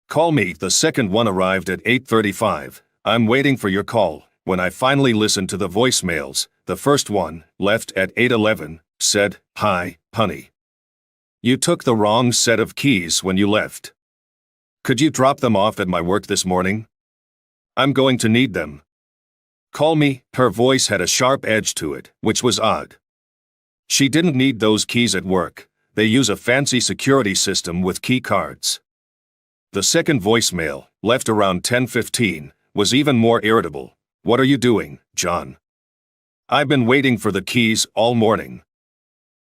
Call me." The second one arrived at 8:35, "I'm waiting for your call." When I finally listened to the voicemails, the first one, left at 8:11, said, "Hi, honey. You took the wrong set of keys when you left. Could you drop them off at my work this morning? I'm going to need them. Call me." Her voice had a sharp edge to it, which was odd. She didn't need those keys at work. They use a fancy security system with key cards. The second voicemail, left around 10:15, was even more irritable. "What are you doing, John? I've been waiting for the keys all morning.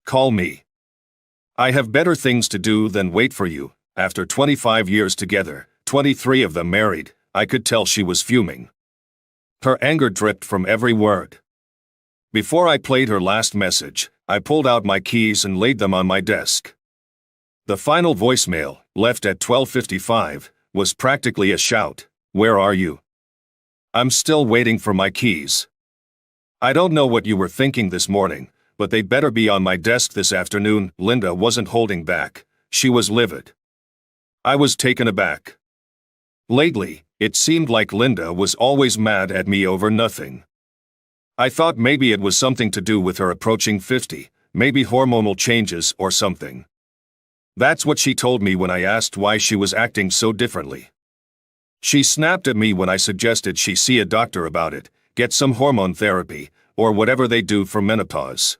Call me. I have better things to do than wait for you." After 25 years together, 23 of them married, I could tell she was fuming. Her anger dripped from every word. Before I played her last message, I pulled out my keys and laid them on my desk. The final voicemail, left at 12:55, was practically a shout. "Where are you? I'm still waiting for my keys. I don't know what you were thinking this morning, but they'd better be on my desk this afternoon." Linda wasn't holding back. She was livid. I was taken aback. Lately, it seemed like Linda was always mad at me over nothing. I thought maybe it was something to do with her approaching 50, maybe hormonal changes or something. That's what she told me when I asked why she was acting so differently. She snapped at me when I suggested she see a doctor about it, get some hormone therapy, or whatever they do for menopause.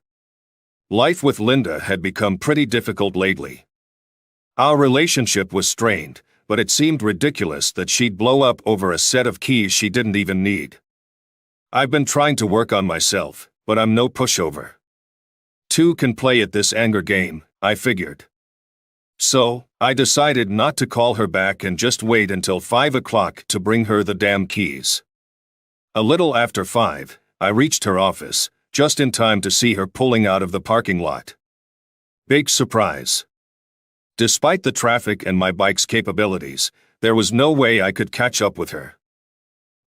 Life with Linda had become pretty difficult lately. Our relationship was strained, but it seemed ridiculous that she'd blow up over a set of keys she didn't even need. I've been trying to work on myself, but I'm no pushover. 2 can play at this anger game, I figured. So, I decided not to call her back and just wait until 5 o'clock to bring her the damn keys. A little after 5, I reached her office, just in time to see her pulling out of the parking lot. Big surprise. Despite the traffic and my bike's capabilities, there was no way I could catch up with her.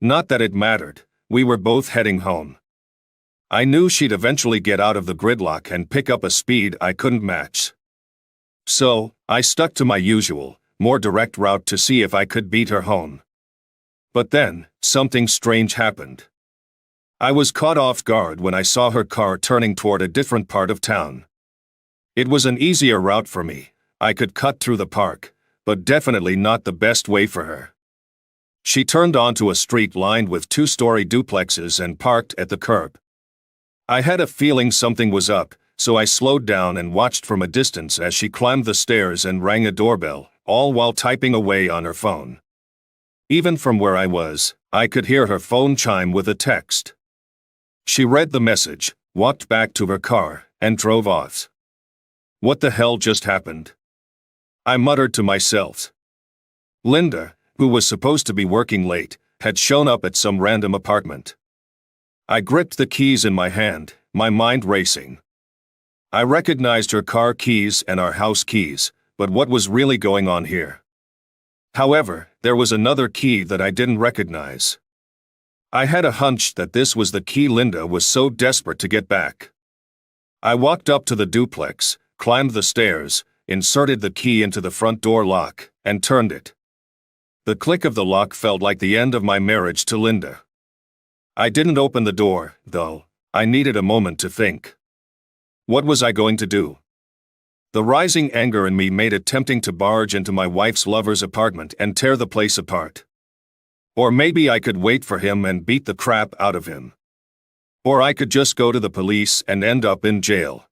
Not that it mattered, we were both heading home. I knew she'd eventually get out of the gridlock and pick up a speed I couldn't match. So, I stuck to my usual, more direct route to see if I could beat her home. But then, something strange happened. I was caught off guard when I saw her car turning toward a different part of town. It was an easier route for me. I could cut through the park, but definitely not the best way for her. She turned onto a street lined with 2-story duplexes and parked at the curb. I had a feeling something was up, so I slowed down and watched from a distance as she climbed the stairs and rang a doorbell, all while typing away on her phone. Even from where I was, I could hear her phone chime with a text. She read the message, walked back to her car, and drove off. What the hell just happened? I muttered to myself. Linda, who was supposed to be working late, had shown up at some random apartment. I gripped the keys in my hand, my mind racing. I recognized her car keys and our house keys, but what was really going on here? However, there was another key that I didn't recognize. I had a hunch that this was the key Linda was so desperate to get back. I walked up to the duplex, climbed the stairs, inserted the key into the front door lock, and turned it. The click of the lock felt like the end of my marriage to Linda. I didn't open the door, though. I needed a moment to think. What was I going to do? The rising anger in me made it tempting to barge into my wife's lover's apartment and tear the place apart. Or maybe I could wait for him and beat the crap out of him. Or I could just go to the police and end up in jail.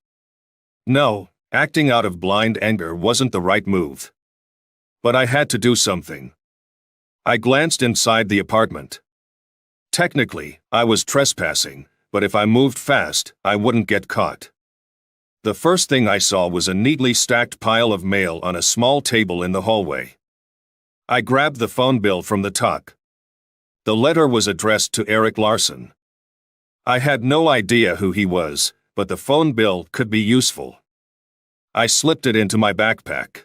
No, acting out of blind anger wasn't the right move. But I had to do something. I glanced inside the apartment. Technically, I was trespassing, but if I moved fast, I wouldn't get caught. The first thing I saw was a neatly stacked pile of mail on a small table in the hallway. I grabbed the phone bill from the top. The letter was addressed to Erik Larson. I had no idea who he was, but the phone bill could be useful. I slipped it into my backpack.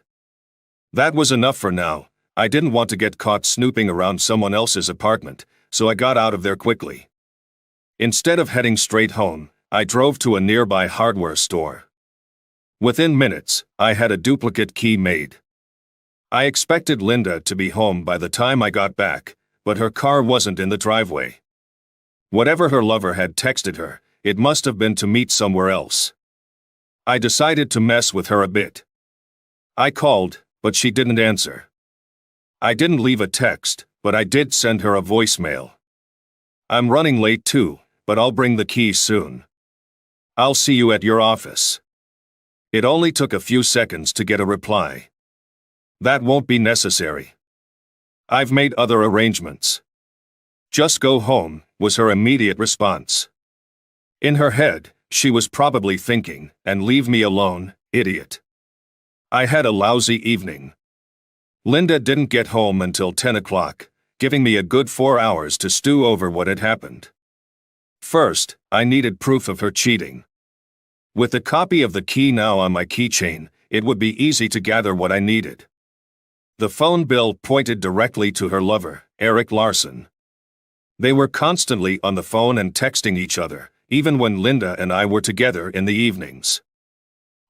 That was enough for now. I didn't want to get caught snooping around someone else's apartment, so I got out of there quickly. Instead of heading straight home, I drove to a nearby hardware store. Within minutes, I had a duplicate key made. I expected Linda to be home by the time I got back, but her car wasn't in the driveway. Whatever her lover had texted her, it must have been to meet somewhere else. I decided to mess with her a bit. I called, but she didn't answer. I didn't leave a text, but I did send her a voicemail. I'm running late too, but I'll bring the keys soon. I'll see you at your office. It only took a few seconds to get a reply. That won't be necessary. I've made other arrangements. Just go home, was her immediate response. In her head, she was probably thinking, and leave me alone, idiot. I had a lousy evening. Linda didn't get home until 10 o'clock, giving me a good 4 hours to stew over what had happened. First, I needed proof of her cheating. With a copy of the key now on my keychain, it would be easy to gather what I needed. The phone bill pointed directly to her lover, Erik Larson. They were constantly on the phone and texting each other, even when Linda and I were together in the evenings.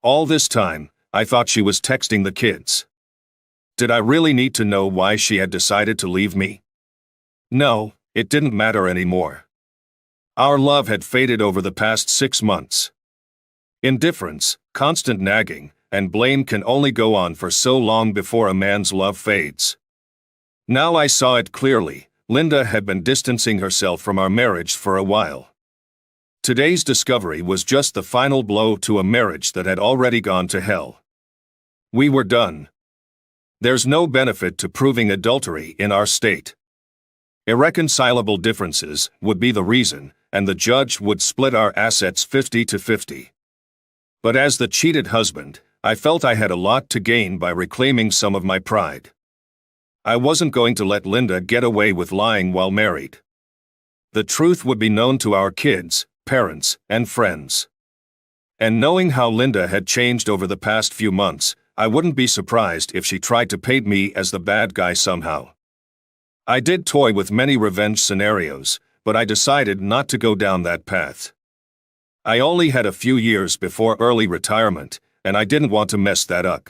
All this time, I thought she was texting the kids. Did I really need to know why she had decided to leave me? No, it didn't matter anymore. Our love had faded over the past 6 months. Indifference, constant nagging, and blame can only go on for so long before a man's love fades. Now I saw it clearly. Linda had been distancing herself from our marriage for a while. Today's discovery was just the final blow to a marriage that had already gone to hell. We were done. There's no benefit to proving adultery in our state. Irreconcilable differences would be the reason, and the judge would split our assets 50-50. But as the cheated husband, I felt I had a lot to gain by reclaiming some of my pride. I wasn't going to let Linda get away with lying while married. The truth would be known to our kids, parents, and friends. And knowing how Linda had changed over the past few months, I wouldn't be surprised if she tried to paint me as the bad guy somehow. I did toy with many revenge scenarios, but I decided not to go down that path. I only had a few years before early retirement, and I didn't want to mess that up.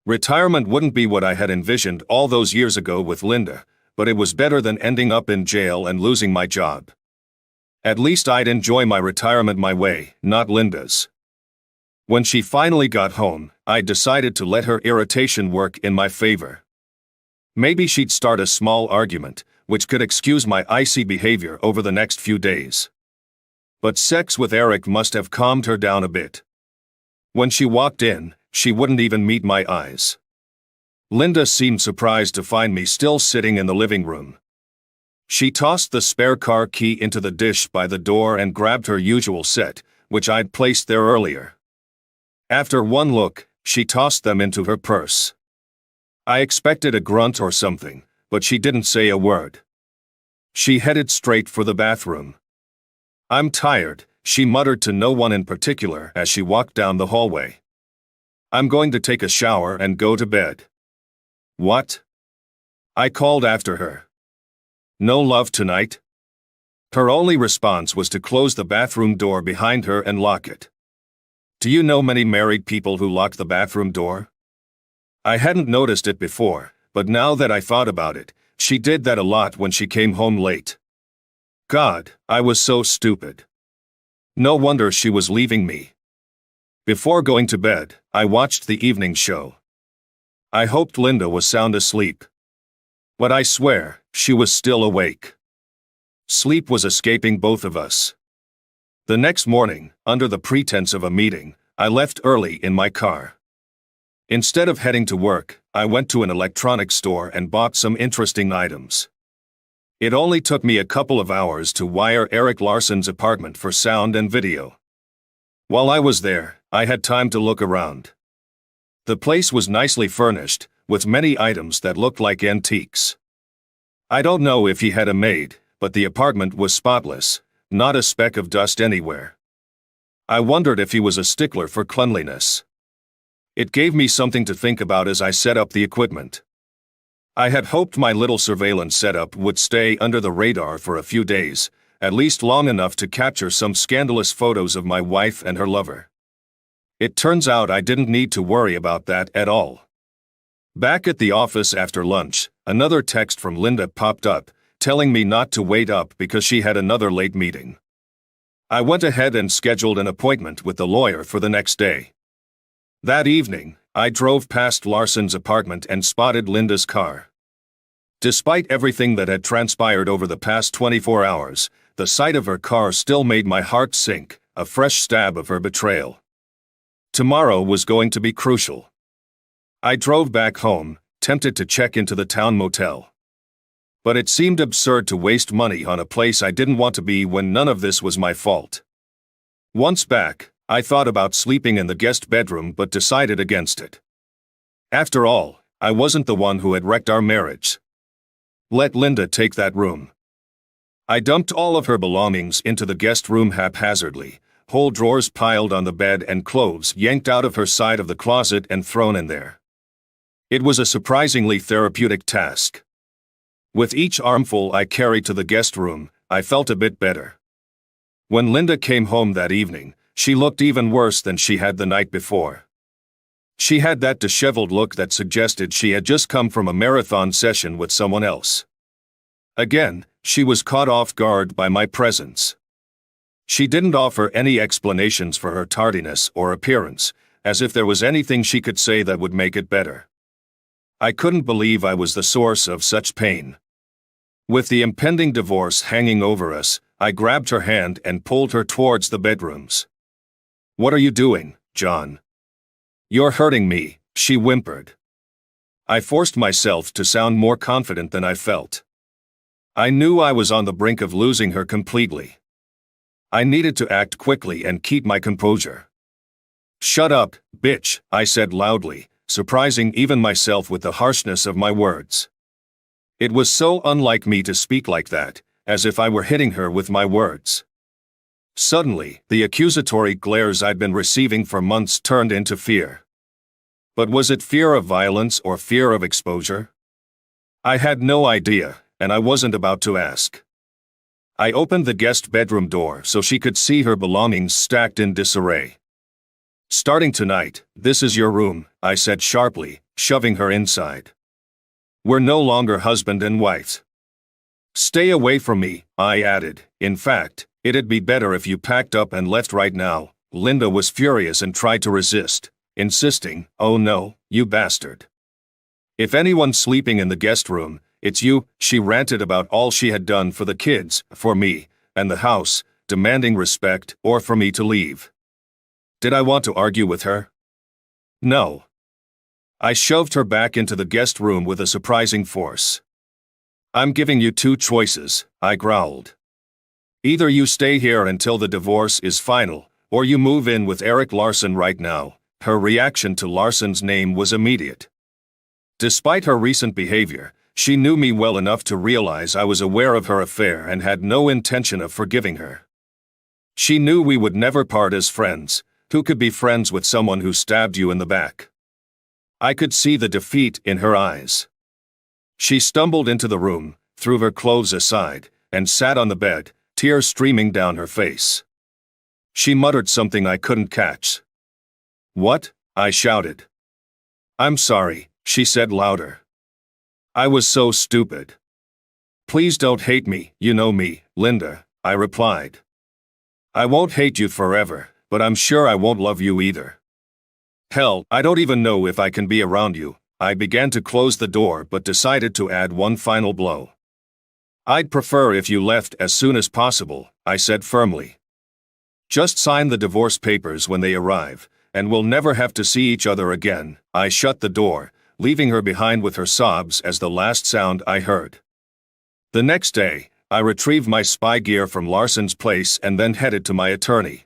Retirement wouldn't be what I had envisioned all those years ago with Linda, but it was better than ending up in jail and losing my job. At least I'd enjoy my retirement my way, not Linda's. When she finally got home, I decided to let her irritation work in my favor. Maybe she'd start a small argument, which could excuse my icy behavior over the next few days. But sex with Erik must have calmed her down a bit. When she walked in, she wouldn't even meet my eyes. Linda seemed surprised to find me still sitting in the living room. She tossed the spare car key into the dish by the door and grabbed her usual set, which I'd placed there earlier. After one look, she tossed them into her purse. I expected a grunt or something, but she didn't say a word. She headed straight for the bathroom. I'm tired, she muttered to no one in particular as she walked down the hallway. "I'm going to take a shower and go to bed." "What?" I called after her. "No love tonight?" Her only response was to close the bathroom door behind her and lock it. Do you know many married people who lock the bathroom door? I hadn't noticed it before, but now that I thought about it, she did that a lot when she came home late. God, I was so stupid. No wonder she was leaving me. Before going to bed, I watched the evening show. I hoped Linda was sound asleep. But I swear, she was still awake. Sleep was escaping both of us. The next morning, under the pretense of a meeting, I left early in my car. Instead of heading to work, I went to an electronics store and bought some interesting items. It only took me a couple of hours to wire Erik Larsson's apartment for sound and video. While I was there, I had time to look around. The place was nicely furnished, with many items that looked like antiques. I don't know if he had a maid, but the apartment was spotless, not a speck of dust anywhere. I wondered if he was a stickler for cleanliness. It gave me something to think about as I set up the equipment. I had hoped my little surveillance setup would stay under the radar for a few days, at least long enough to capture some scandalous photos of my wife and her lover. It turns out I didn't need to worry about that at all. Back at the office after lunch, another text from Linda popped up, telling me not to wait up because she had another late meeting. I went ahead and scheduled an appointment with the lawyer for the next day. That evening, I drove past Larsson's apartment and spotted Linda's car. Despite everything that had transpired over the past 24 hours, the sight of her car still made my heart sink, a fresh stab of her betrayal. Tomorrow was going to be crucial. I drove back home, tempted to check into the town motel. But it seemed absurd to waste money on a place I didn't want to be when none of this was my fault. Once back, I thought about sleeping in the guest bedroom but decided against it. After all, I wasn't the one who had wrecked our marriage. Let Linda take that room. I dumped all of her belongings into the guest room haphazardly, whole drawers piled on the bed and clothes yanked out of her side of the closet and thrown in there. It was a surprisingly therapeutic task. With each armful I carried to the guest room, I felt a bit better. When Linda came home that evening, she looked even worse than she had the night before. She had that disheveled look that suggested she had just come from a marathon session with someone else. Again, she was caught off guard by my presence. She didn't offer any explanations for her tardiness or appearance, as if there was anything she could say that would make it better. I couldn't believe I was the source of such pain. With the impending divorce hanging over us, I grabbed her hand and pulled her towards the bedrooms. "What are you doing, John?" "You're hurting me," she whimpered. I forced myself to sound more confident than I felt. I knew I was on the brink of losing her completely. I needed to act quickly and keep my composure. "Shut up, bitch," I said loudly, surprising even myself with the harshness of my words. It was so unlike me to speak like that, as if I were hitting her with my words. Suddenly, the accusatory glares I'd been receiving for months turned into fear. But was it fear of violence or fear of exposure? I had no idea, and I wasn't about to ask. I opened the guest bedroom door so she could see her belongings stacked in disarray. "Starting tonight, this is your room," I said sharply, shoving her inside. "We're no longer husband and wife." "Stay away from me," I added. "In fact, it'd be better if you packed up and left right now." Linda was furious and tried to resist, insisting, "Oh no, you bastard. If anyone's sleeping in the guest room, it's you." She ranted about all she had done for the kids, for me, and the house, demanding respect or for me to leave. Did I want to argue with her? No. I shoved her back into the guest room with a surprising force. "I'm giving you two choices," I growled. "Either you stay here until the divorce is final, or you move in with Erik Larsson right now." Her reaction to Larsson's name was immediate. Despite her recent behavior, she knew me well enough to realize I was aware of her affair and had no intention of forgiving her. She knew we would never part as friends. Who could be friends with someone who stabbed you in the back? I could see the defeat in her eyes. She stumbled into the room, threw her clothes aside, and sat on the bed, tears streaming down her face. She muttered something I couldn't catch. "What?" I shouted. "I'm sorry," she said louder. "I was so stupid." "Please don't hate me, you know me, Linda," I replied. "I won't hate you forever, but I'm sure I won't love you either. Hell, I don't even know if I can be around you." I began to close the door but decided to add one final blow. "I'd prefer if you left as soon as possible," I said firmly. "Just sign the divorce papers when they arrive, and we'll never have to see each other again." I shut the door, leaving her behind with her sobs as the last sound I heard. The next day, I retrieved my spy gear from Larson's place and then headed to my attorney.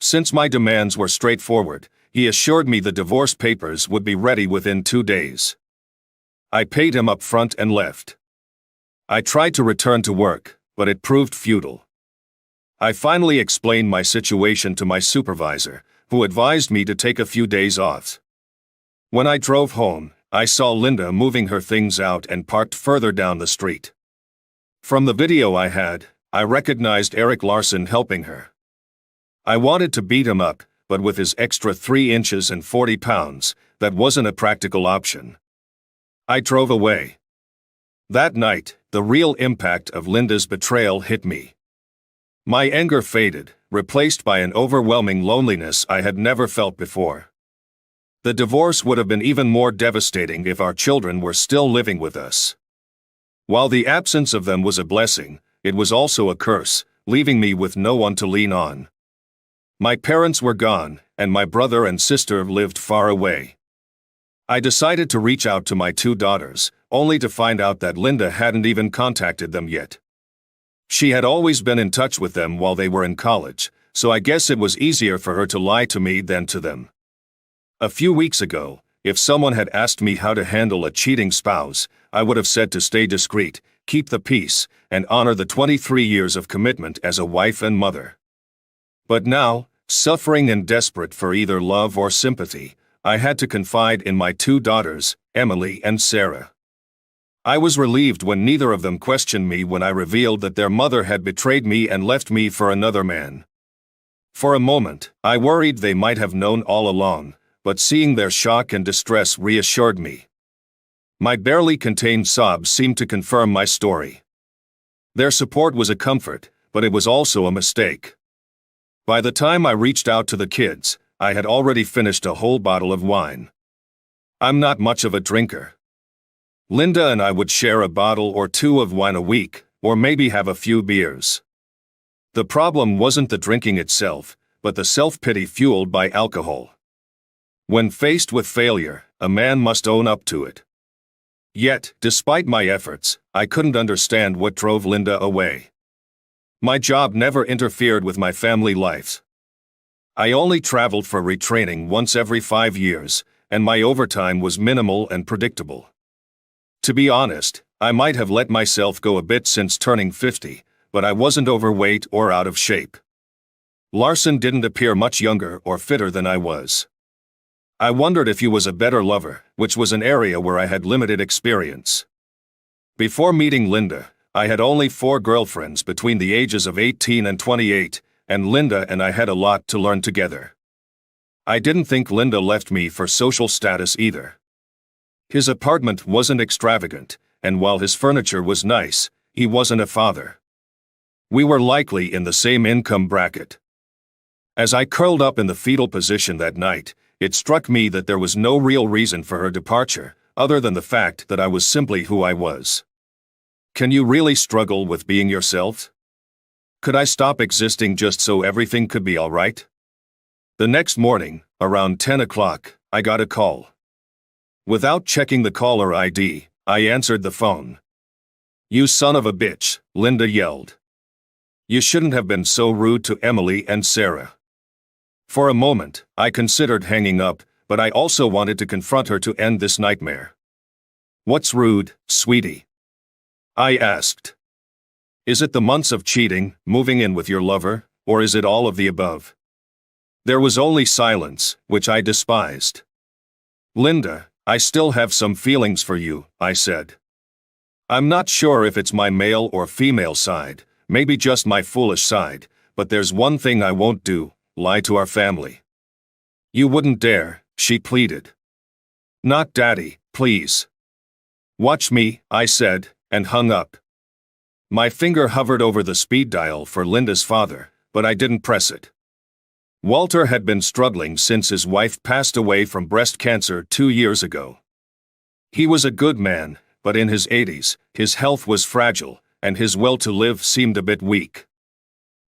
Since my demands were straightforward, he assured me the divorce papers would be ready within 2 days. I paid him up front and left. I tried to return to work, but it proved futile. I finally explained my situation to my supervisor, who advised me to take a few days off. When I drove home, I saw Linda moving her things out and parked further down the street. From the video I had, I recognized Erik Larson helping her. I wanted to beat him up, but with his extra 3 inches and 40 pounds, that wasn't a practical option. I drove away. That night, the real impact of Linda's betrayal hit me. My anger faded, replaced by an overwhelming loneliness I had never felt before. The divorce would have been even more devastating if our children were still living with us. While the absence of them was a blessing, it was also a curse, leaving me with no one to lean on. My parents were gone, and my brother and sister lived far away. I decided to reach out to my 2 daughters, only to find out that Linda hadn't even contacted them yet. She had always been in touch with them while they were in college, so I guess it was easier for her to lie to me than to them. A few weeks ago, if someone had asked me how to handle a cheating spouse, I would have said to stay discreet, keep the peace, and honor the 23 years of commitment as a wife and mother. But now, suffering and desperate for either love or sympathy, I had to confide in my 2 daughters, Emily and Sarah. I was relieved when neither of them questioned me when I revealed that their mother had betrayed me and left me for another man. For a moment, I worried they might have known all along, but seeing their shock and distress reassured me. My barely contained sobs seemed to confirm my story. Their support was a comfort, but it was also a mistake. By the time I reached out to the kids, I had already finished a whole bottle of wine. I'm not much of a drinker. Linda and I would share a bottle or 2 of wine a week, or maybe have a few beers. The problem wasn't the drinking itself, but the self-pity fueled by alcohol. When faced with failure, a man must own up to it. Yet, despite my efforts, I couldn't understand what drove Linda away. My job never interfered with my family life. I only traveled for retraining once every 5 years, and my overtime was minimal and predictable. To be honest, I might have let myself go a bit since turning 50, but I wasn't overweight or out of shape. Larson didn't appear much younger or fitter than I was. I wondered if he was a better lover, which was an area where I had limited experience. Before meeting Linda, I had only 4 girlfriends between the ages of 18 and 28, and Linda and I had a lot to learn together. I didn't think Linda left me for social status either. His apartment wasn't extravagant, and while his furniture was nice, he wasn't a father. We were likely in the same income bracket. As I curled up in the fetal position that night, it struck me that there was no real reason for her departure, other than the fact that I was simply who I was. Can you really struggle with being yourself? Could I stop existing just so everything could be all right? The next morning, around 10 o'clock, I got a call. Without checking the caller ID, I answered the phone. "You son of a bitch," Linda yelled. "You shouldn't have been so rude to Emily and Sarah." For a moment, I considered hanging up, but I also wanted to confront her to end this nightmare. "What's rude, sweetie?" I asked. "Is it the months of cheating, moving in with your lover, or is it all of the above? There was only silence, which I despised. Linda, I still have some feelings for you, I said. I'm not sure if it's my male or female side, maybe just my foolish side, but there's one thing I won't do, lie to our family. You wouldn't dare, she pleaded. Not Daddy, please. Watch me, I said, and hung up. My finger hovered over the speed dial for Linda's father, but I didn't press it. Walter had been struggling since his wife passed away from breast cancer 2 years ago. He was a good man, but in his 80s, his health was fragile, and his will to live seemed a bit weak.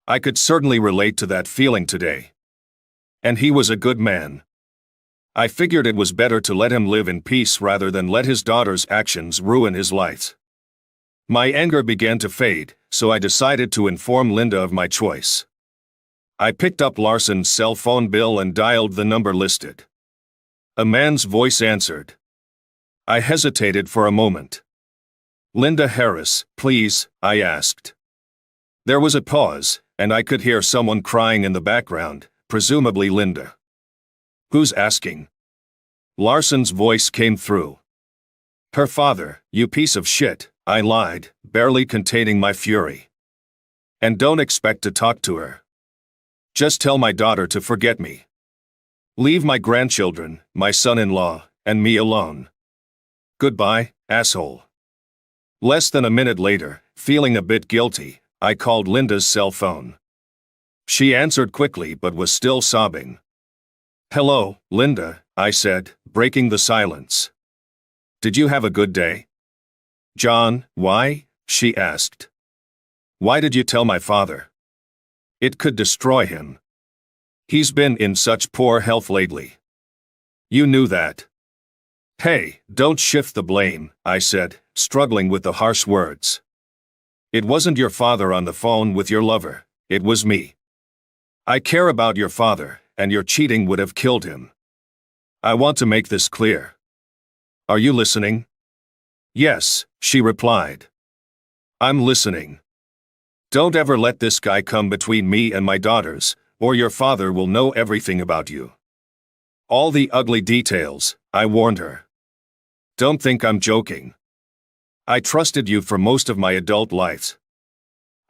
I could certainly relate to that feeling today. And he was a good man. I figured it was better to let him live in peace rather than let his daughter's actions ruin his life. My anger began to fade, so I decided to inform Linda of my choice. I picked up Larson's cell phone bill and dialed the number listed. A man's voice answered. I hesitated for a moment. Linda Harris, please, I asked. There was a pause, and I could hear someone crying in the background, presumably Linda. Who's asking? Larson's voice came through. Her father, you piece of shit, I lied, barely containing my fury. And don't expect to talk to her. Just tell my daughter to forget me. Leave my grandchildren, my son-in-law, and me alone. Goodbye, asshole. Less than a minute later, feeling a bit guilty, I called Linda's cell phone. She answered quickly but was still sobbing. Hello, Linda, I said, breaking the silence. Did you have a good day? John, why? She asked. Why did you tell my father? It could destroy him. He's been in such poor health lately. You knew that. Hey, don't shift the blame, I said, struggling with the harsh words. It wasn't your father on the phone with your lover, it was me. I care about your father, and your cheating would have killed him. I want to make this clear. Are you listening? Yes, she replied. I'm listening. Don't ever let this guy come between me and my daughters, or your father will know everything about you. All the ugly details, I warned her. Don't think I'm joking. I trusted you for most of my adult life.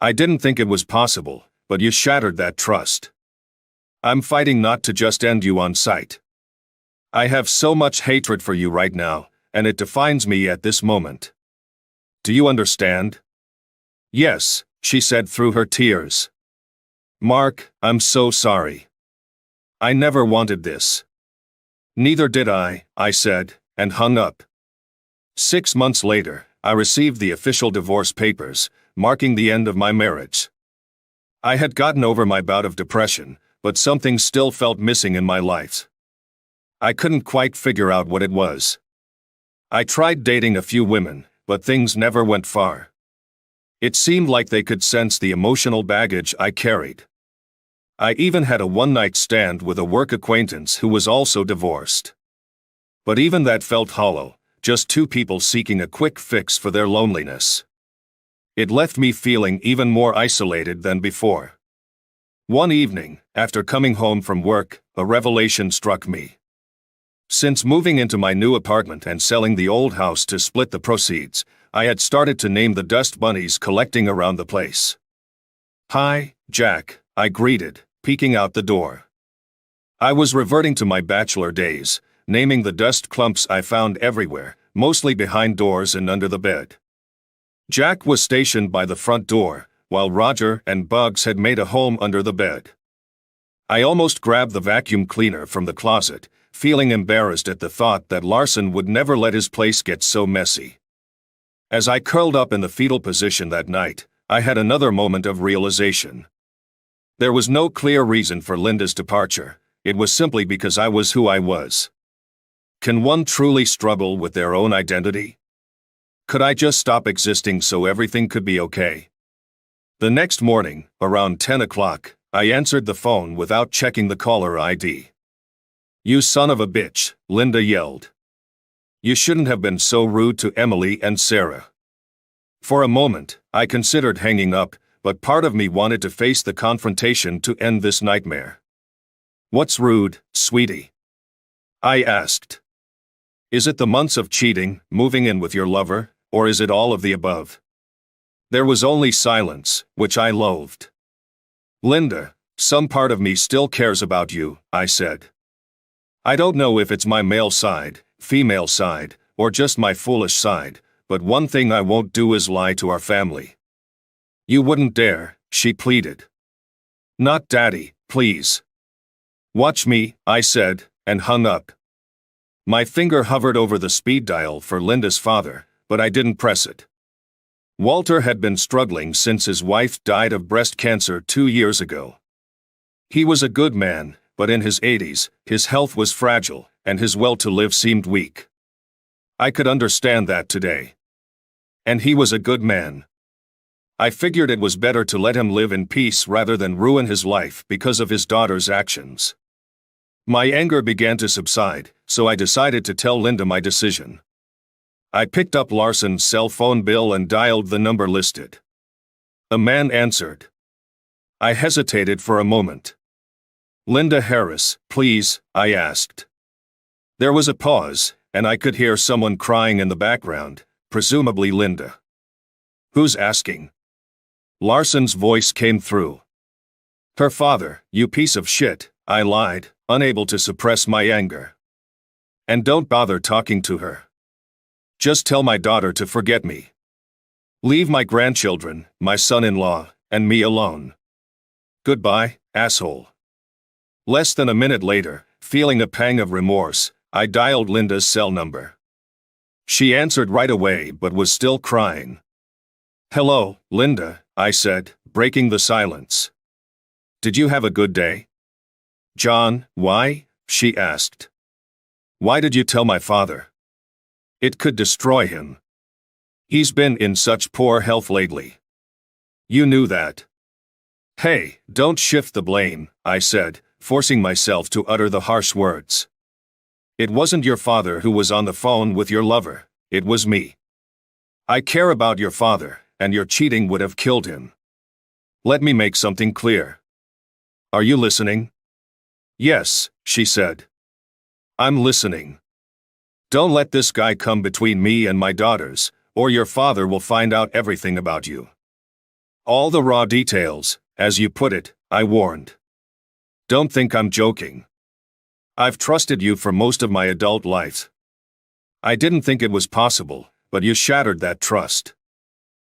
I didn't think it was possible, but you shattered that trust. I'm fighting not to just end you on sight. I have so much hatred for you right now, and it defines me at this moment. Do you understand? Yes, she said through her tears. Mark, I'm so sorry. I never wanted this. Neither did I said, and hung up. 6 months later, I received the official divorce papers, marking the end of my marriage. I had gotten over my bout of depression, but something still felt missing in my life. I couldn't quite figure out what it was. I tried dating a few women, but things never went far. It seemed like they could sense the emotional baggage I carried. I even had a one-night stand with a work acquaintance who was also divorced. But even that felt hollow, just two people seeking a quick fix for their loneliness. It left me feeling even more isolated than before. One evening, after coming home from work, a revelation struck me. Since moving into my new apartment and selling the old house to split the proceeds, I had started to name the dust bunnies collecting around the place. Hi, Jack, I greeted, peeking out the door. I was reverting to my bachelor days, naming the dust clumps I found everywhere, mostly behind doors and under the bed. Jack was stationed by the front door, while Roger and Bugs had made a home under the bed. I almost grabbed the vacuum cleaner from the closet, feeling embarrassed at the thought that Larson would never let his place get so messy. As I curled up in the fetal position that night, I had another moment of realization. There was no clear reason for Linda's departure, it was simply because I was who I was. Can one truly struggle with their own identity? Could I just stop existing so everything could be okay? The next morning, around 10 o'clock, I answered the phone without checking the caller ID. You son of a bitch, Linda yelled. You shouldn't have been so rude to Emily and Sarah. For a moment, I considered hanging up, but part of me wanted to face the confrontation to end this nightmare. "What's rude, sweetie?" I asked. "Is it the months of cheating, moving in with your lover, or is it all of the above?" There was only silence, which I loathed. "Linda, some part of me still cares about you," I said. "I don't know if it's my male side, female side, or just my foolish side, but one thing I won't do is lie to our family." "You wouldn't dare," she pleaded. "Not Daddy, please." "Watch me," I said, and hung up. My finger hovered over the speed dial for Linda's father, but I didn't press it. Walter had been struggling since his wife died of breast cancer 2 years ago. He was a good man, but in his 80s, his health was fragile, and his will to live seemed weak. I could understand that today. And he was a good man. I figured it was better to let him live in peace rather than ruin his life because of his daughter's actions. My anger began to subside, so I decided to tell Linda my decision. I picked up Larson's cell phone bill and dialed the number listed. A man answered. I hesitated for a moment. "Linda Harris, please," I asked. There was a pause, and I could hear someone crying in the background, presumably Linda. "Who's asking?" Larson's voice came through. "Her father, you piece of shit," I lied, unable to suppress my anger. "And don't bother talking to her. Just tell my daughter to forget me. Leave my grandchildren, my son-in-law, and me alone. Goodbye, asshole." Less than a minute later, feeling a pang of remorse, I dialed Linda's cell number. She answered right away but was still crying. "Hello, Linda," I said, breaking the silence. "Did you have a good day?" "John, why?" she asked. "Why did you tell my father? It could destroy him. He's been in such poor health lately. You knew that." "Hey, don't shift the blame," I said, forcing myself to utter the harsh words. "It wasn't your father who was on the phone with your lover, it was me. I care about your father, and your cheating would have killed him. Let me make something clear. Are you listening?" "Yes," she said. "I'm listening. Don't let this guy come between me and my daughters, or your father will find out everything about you. All the raw details, as you put it," I warned. "Don't think I'm joking. I've trusted you for most of my adult life. I didn't think it was possible, but you shattered that trust.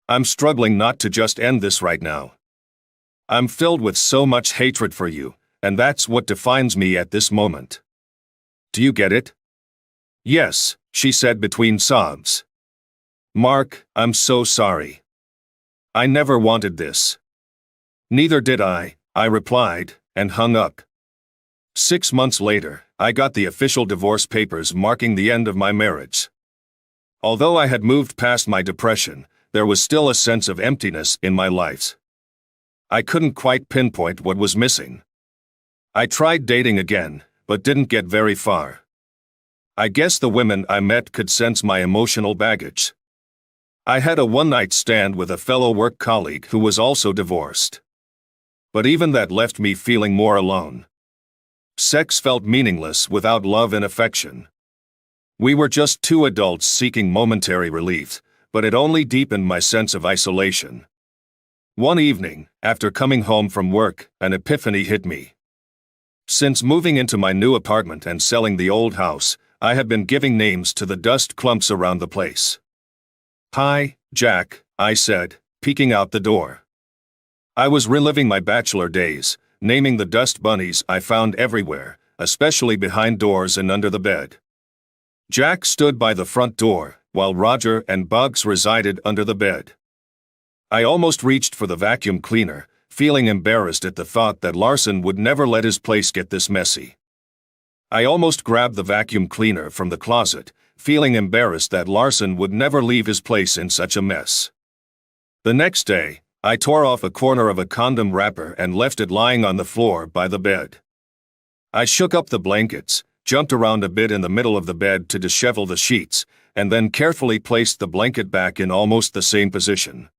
I'm struggling not to just end this right now. I'm filled with so much hatred for you, and that's what defines me at this moment. Do you get it?" "Yes," she said between sobs. "Mark, I'm so sorry. I never wanted this." "Neither did I," I replied, and hung up. 6 months later, I got the official divorce papers marking the end of my marriage. Although I had moved past my depression, there was still a sense of emptiness in my life. I couldn't quite pinpoint what was missing. I tried dating again, but didn't get very far. I guess the women I met could sense my emotional baggage. I had a one-night stand with a fellow work colleague who was also divorced. But even that left me feeling more alone. Sex felt meaningless without love and affection. We were just two adults seeking momentary relief, but it only deepened my sense of isolation. One evening, after coming home from work, an epiphany hit me. Since moving into my new apartment and selling the old house, I had been giving names to the dust clumps around the place. "Hi, Jack," I said, peeking out the door. I was reliving my bachelor days, naming the dust bunnies I found everywhere, especially behind doors and under the bed. Jack stood by the front door, while Roger and Bugs resided under the bed. I almost reached for the vacuum cleaner, feeling embarrassed at the thought that Larson would never let his place get this messy. I almost grabbed the vacuum cleaner from the closet, feeling embarrassed that Larson would never leave his place in such a mess. The next day, I tore off a corner of a condom wrapper and left it lying on the floor by the bed. I shook up the blankets, jumped around a bit in the middle of the bed to dishevel the sheets, and then carefully placed the blanket back in almost the same position.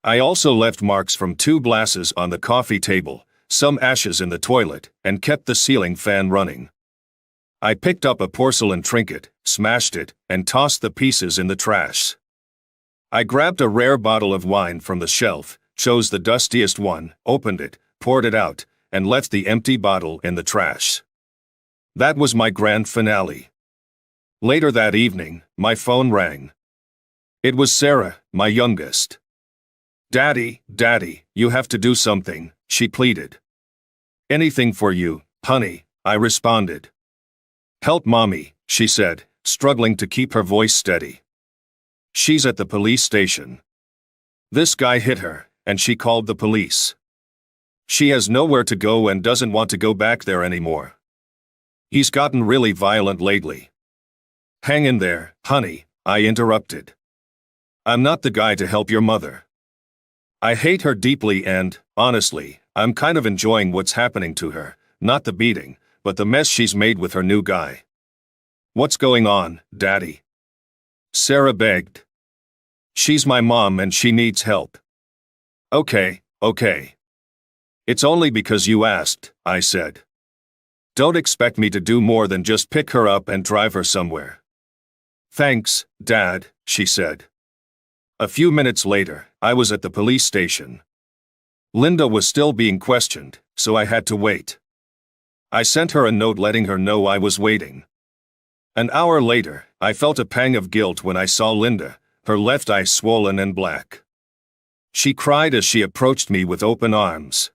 I also left marks from 2 glasses on the coffee table, some ashes in the toilet, and kept the ceiling fan running. I picked up a porcelain trinket, smashed it, and tossed the pieces in the trash. I grabbed a rare bottle of wine from the shelf, chose the dustiest one, opened it, poured it out, and left the empty bottle in the trash. That was my grand finale. Later that evening, my phone rang. It was Sarah, my youngest. "Daddy, you have to do something," she pleaded. "Anything for you, honey," I responded. "Help Mommy," she said, struggling to keep her voice steady. "She's at the police station. This guy hit her, and she called the police. She has nowhere to go and doesn't want to go back there anymore. He's gotten really violent lately." "Hang in there, honey," I interrupted. "I'm not the guy to help your mother. I hate her deeply and, honestly, I'm kind of enjoying what's happening to her, not the beating, but the mess she's made with her new guy." "What's going on, Daddy?" Sarah begged. "She's my mom and she needs help." Okay. "It's only because you asked," I said. "Don't expect me to do more than just pick her up and drive her somewhere." "Thanks, Dad," she said. A few minutes later, I was at the police station. Linda was still being questioned, so I had to wait. I sent her a note letting her know I was waiting. An hour later, I felt a pang of guilt when I saw Linda, her left eye swollen and black. She cried as she approached me with open arms.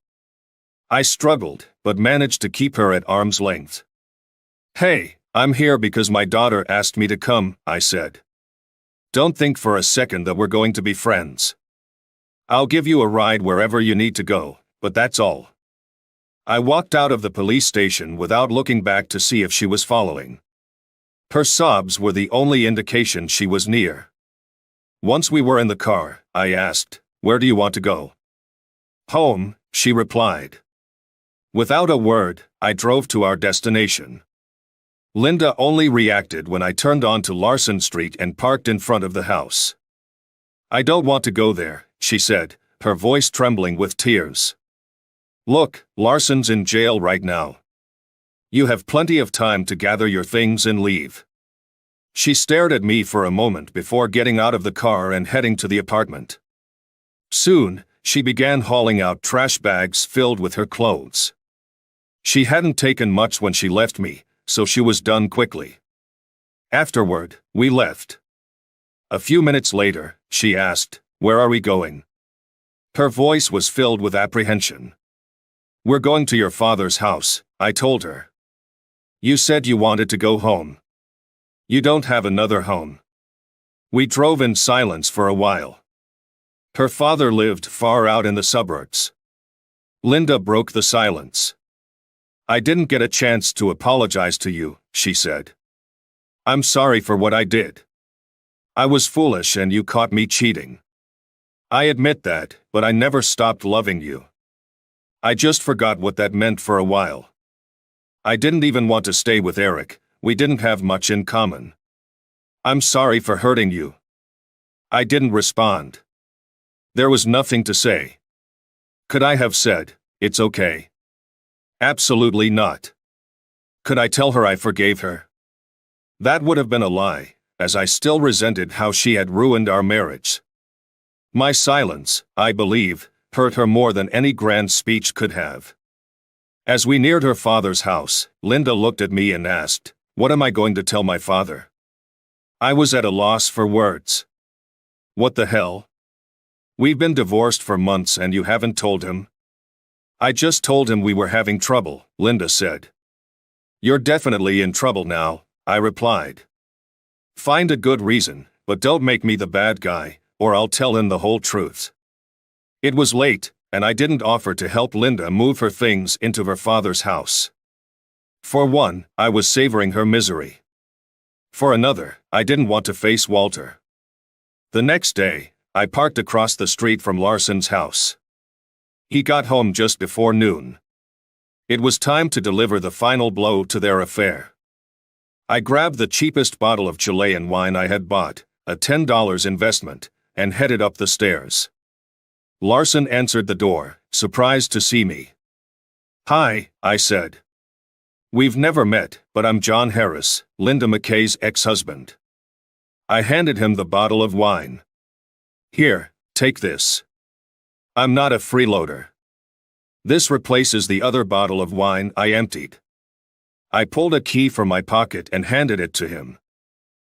I struggled, but managed to keep her at arm's length. "Hey, I'm here because my daughter asked me to come," I said. "Don't think for a second that we're going to be friends. I'll give you a ride wherever you need to go, but that's all." I walked out of the police station without looking back to see if she was following. Her sobs were the only indication she was near. Once we were in the car, I asked, "Where do you want to go?" "Home," she replied. Without a word, I drove to our destination. Linda only reacted when I turned onto Larson Street and parked in front of the house. "I don't want to go there," she said, her voice trembling with tears. "Look, Larson's in jail right now. You have plenty of time to gather your things and leave." She stared at me for a moment before getting out of the car and heading to the apartment. Soon, she began hauling out trash bags filled with her clothes. She hadn't taken much when she left me, so she was done quickly. Afterward, we left. A few minutes later, she asked, "Where are we going?" Her voice was filled with apprehension. "We're going to your father's house," I told her. "You said you wanted to go home. You don't have another home." We drove in silence for a while. Her father lived far out in the suburbs. Linda broke the silence. "I didn't get a chance to apologize to you," she said. "I'm sorry for what I did. I was foolish and you caught me cheating. I admit that, but I never stopped loving you. I just forgot what that meant for a while. I didn't even want to stay with Eric, we didn't have much in common. I'm sorry for hurting you." I didn't respond. There was nothing to say. Could I have said, "It's okay"? Absolutely not. Could I tell her I forgave her? That would have been a lie, as I still resented how she had ruined our marriage. My silence, I believe, hurt her more than any grand speech could have. As we neared her father's house, Linda looked at me and asked, "What am I going to tell my father?" I was at a loss for words. "What the hell? We've been divorced for months and you haven't told him?" "I just told him we were having trouble," Linda said. "You're definitely in trouble now," I replied. "Find a good reason, but don't make me the bad guy, or I'll tell him the whole truth." It was late, and I didn't offer to help Linda move her things into her father's house. For one, I was savoring her misery. For another, I didn't want to face Walter. The next day, I parked across the street from Larson's house. He got home just before noon. It was time to deliver the final blow to their affair. I grabbed the cheapest bottle of Chilean wine I had bought, a $10 investment, and headed up the stairs. Larson answered the door, surprised to see me. "Hi," I said. "We've never met, but I'm John Harris, Linda McKay's ex-husband." I handed him the bottle of wine. "Here, take this. I'm not a freeloader. This replaces the other bottle of wine I emptied." I pulled a key from my pocket and handed it to him.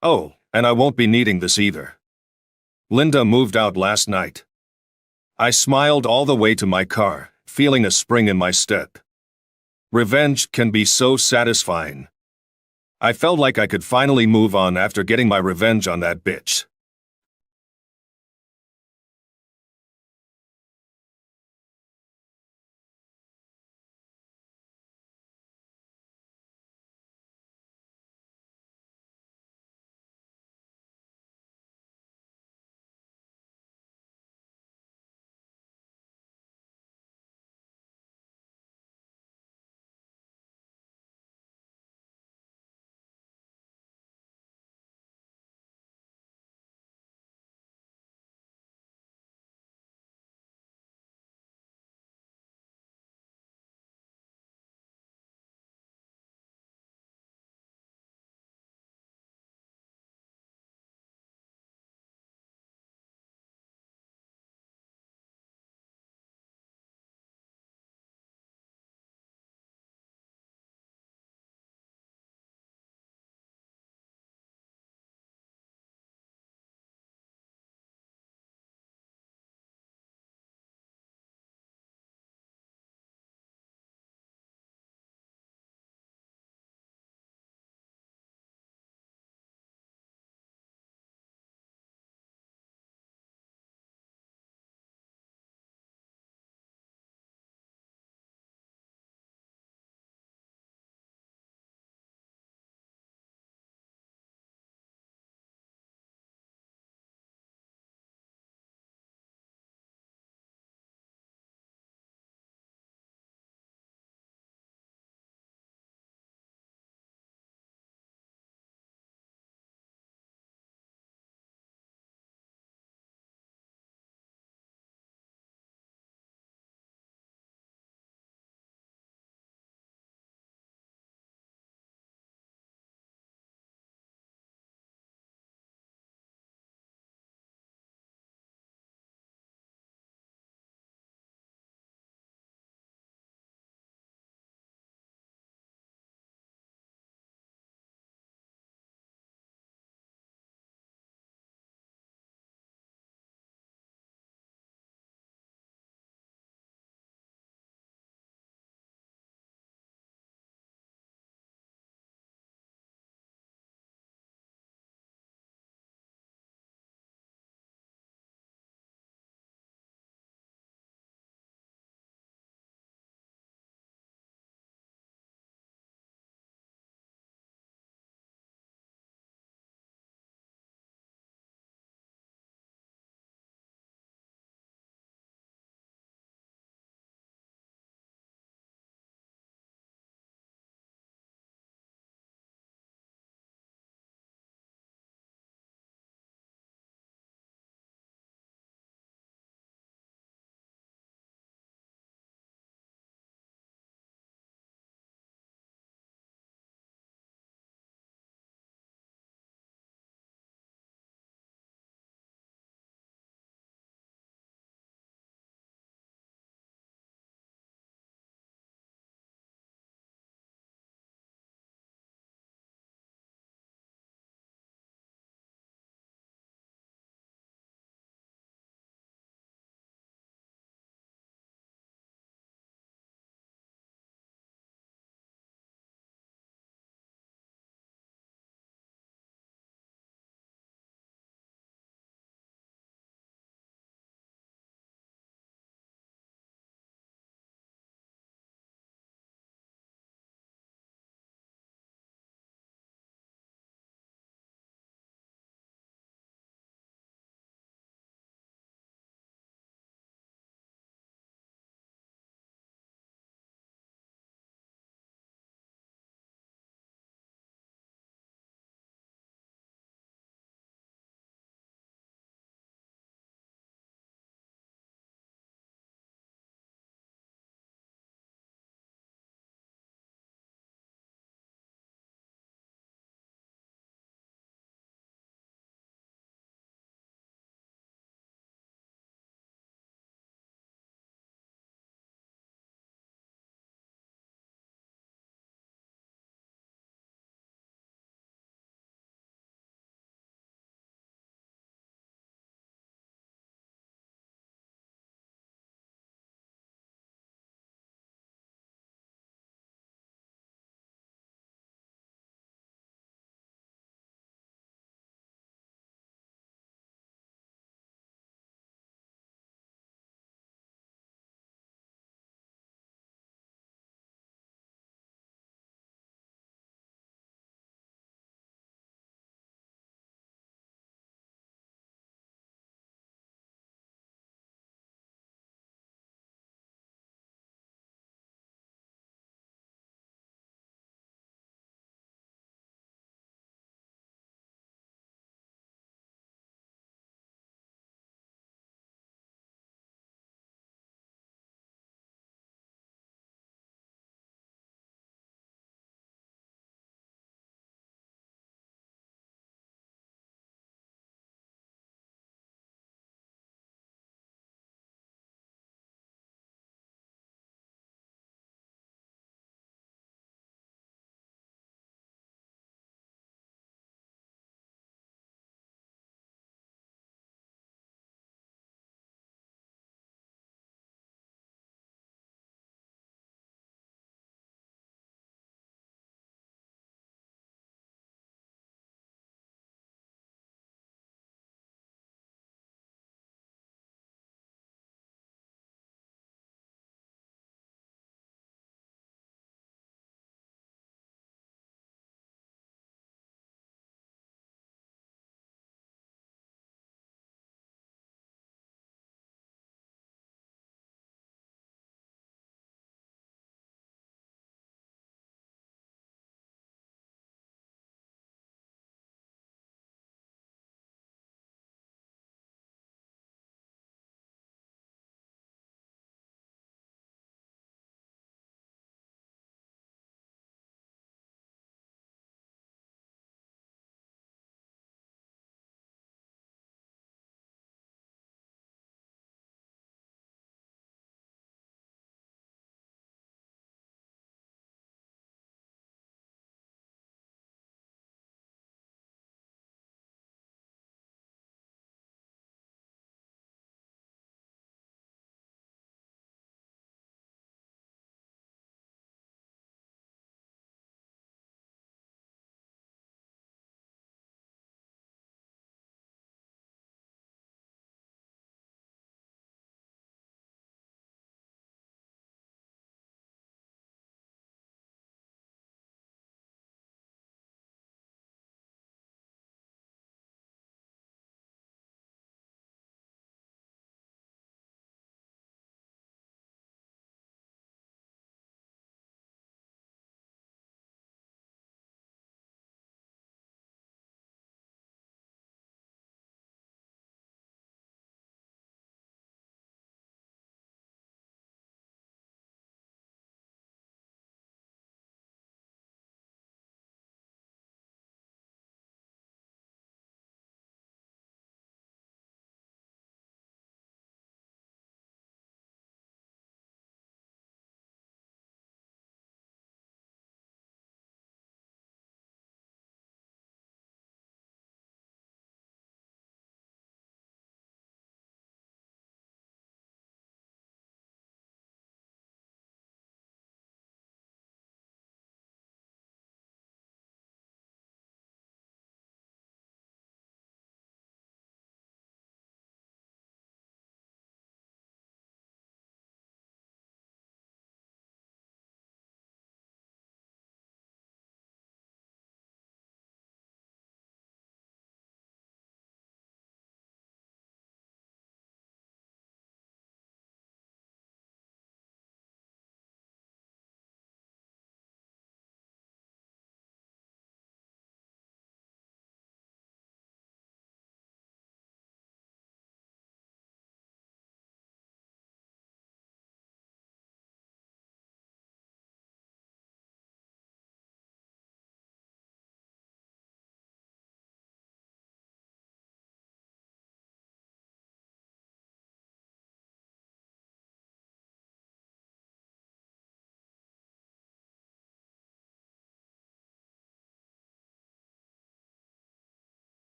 "Oh, and I won't be needing this either. Linda moved out last night." I smiled all the way to my car, feeling a spring in my step. Revenge can be so satisfying. I felt like I could finally move on after getting my revenge on that bitch.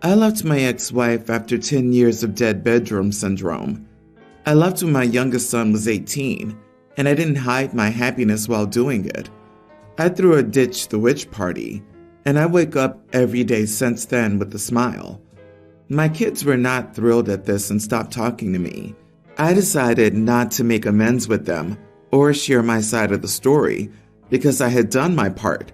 I left my ex-wife after 10 years of dead bedroom syndrome. I left when my youngest son was 18, and I didn't hide my happiness while doing it. I threw a ditch the witch party, and I wake up every day since then with a smile. My kids were not thrilled at this and stopped talking to me. I decided not to make amends with them or share my side of the story because I had done my part.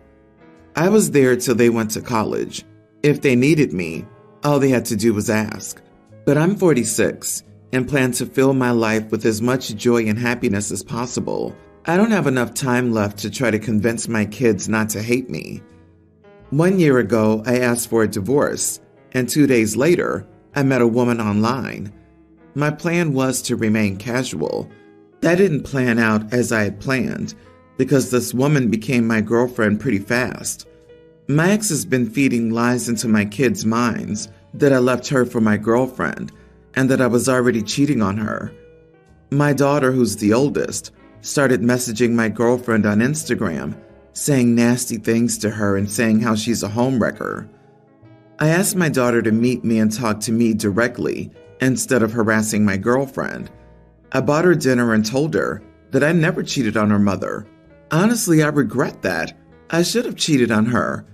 I was there till they went to college. If they needed me, all they had to do was ask. But I'm 46 and plan to fill my life with as much joy and happiness as possible. I don't have enough time left to try to convince my kids not to hate me. 1 year ago, I asked for a divorce, and 2 days later, I met a woman online. My plan was to remain casual. That didn't plan out as I had planned, because this woman became my girlfriend pretty fast. My ex has been feeding lies into my kids' minds that I left her for my girlfriend and that I was already cheating on her. My daughter, who's the oldest, started messaging my girlfriend on Instagram, saying nasty things to her and saying how she's a homewrecker. I asked my daughter to meet me and talk to me directly instead of harassing my girlfriend. I bought her dinner and told her that I never cheated on her mother. Honestly, I regret that. I should have cheated on her.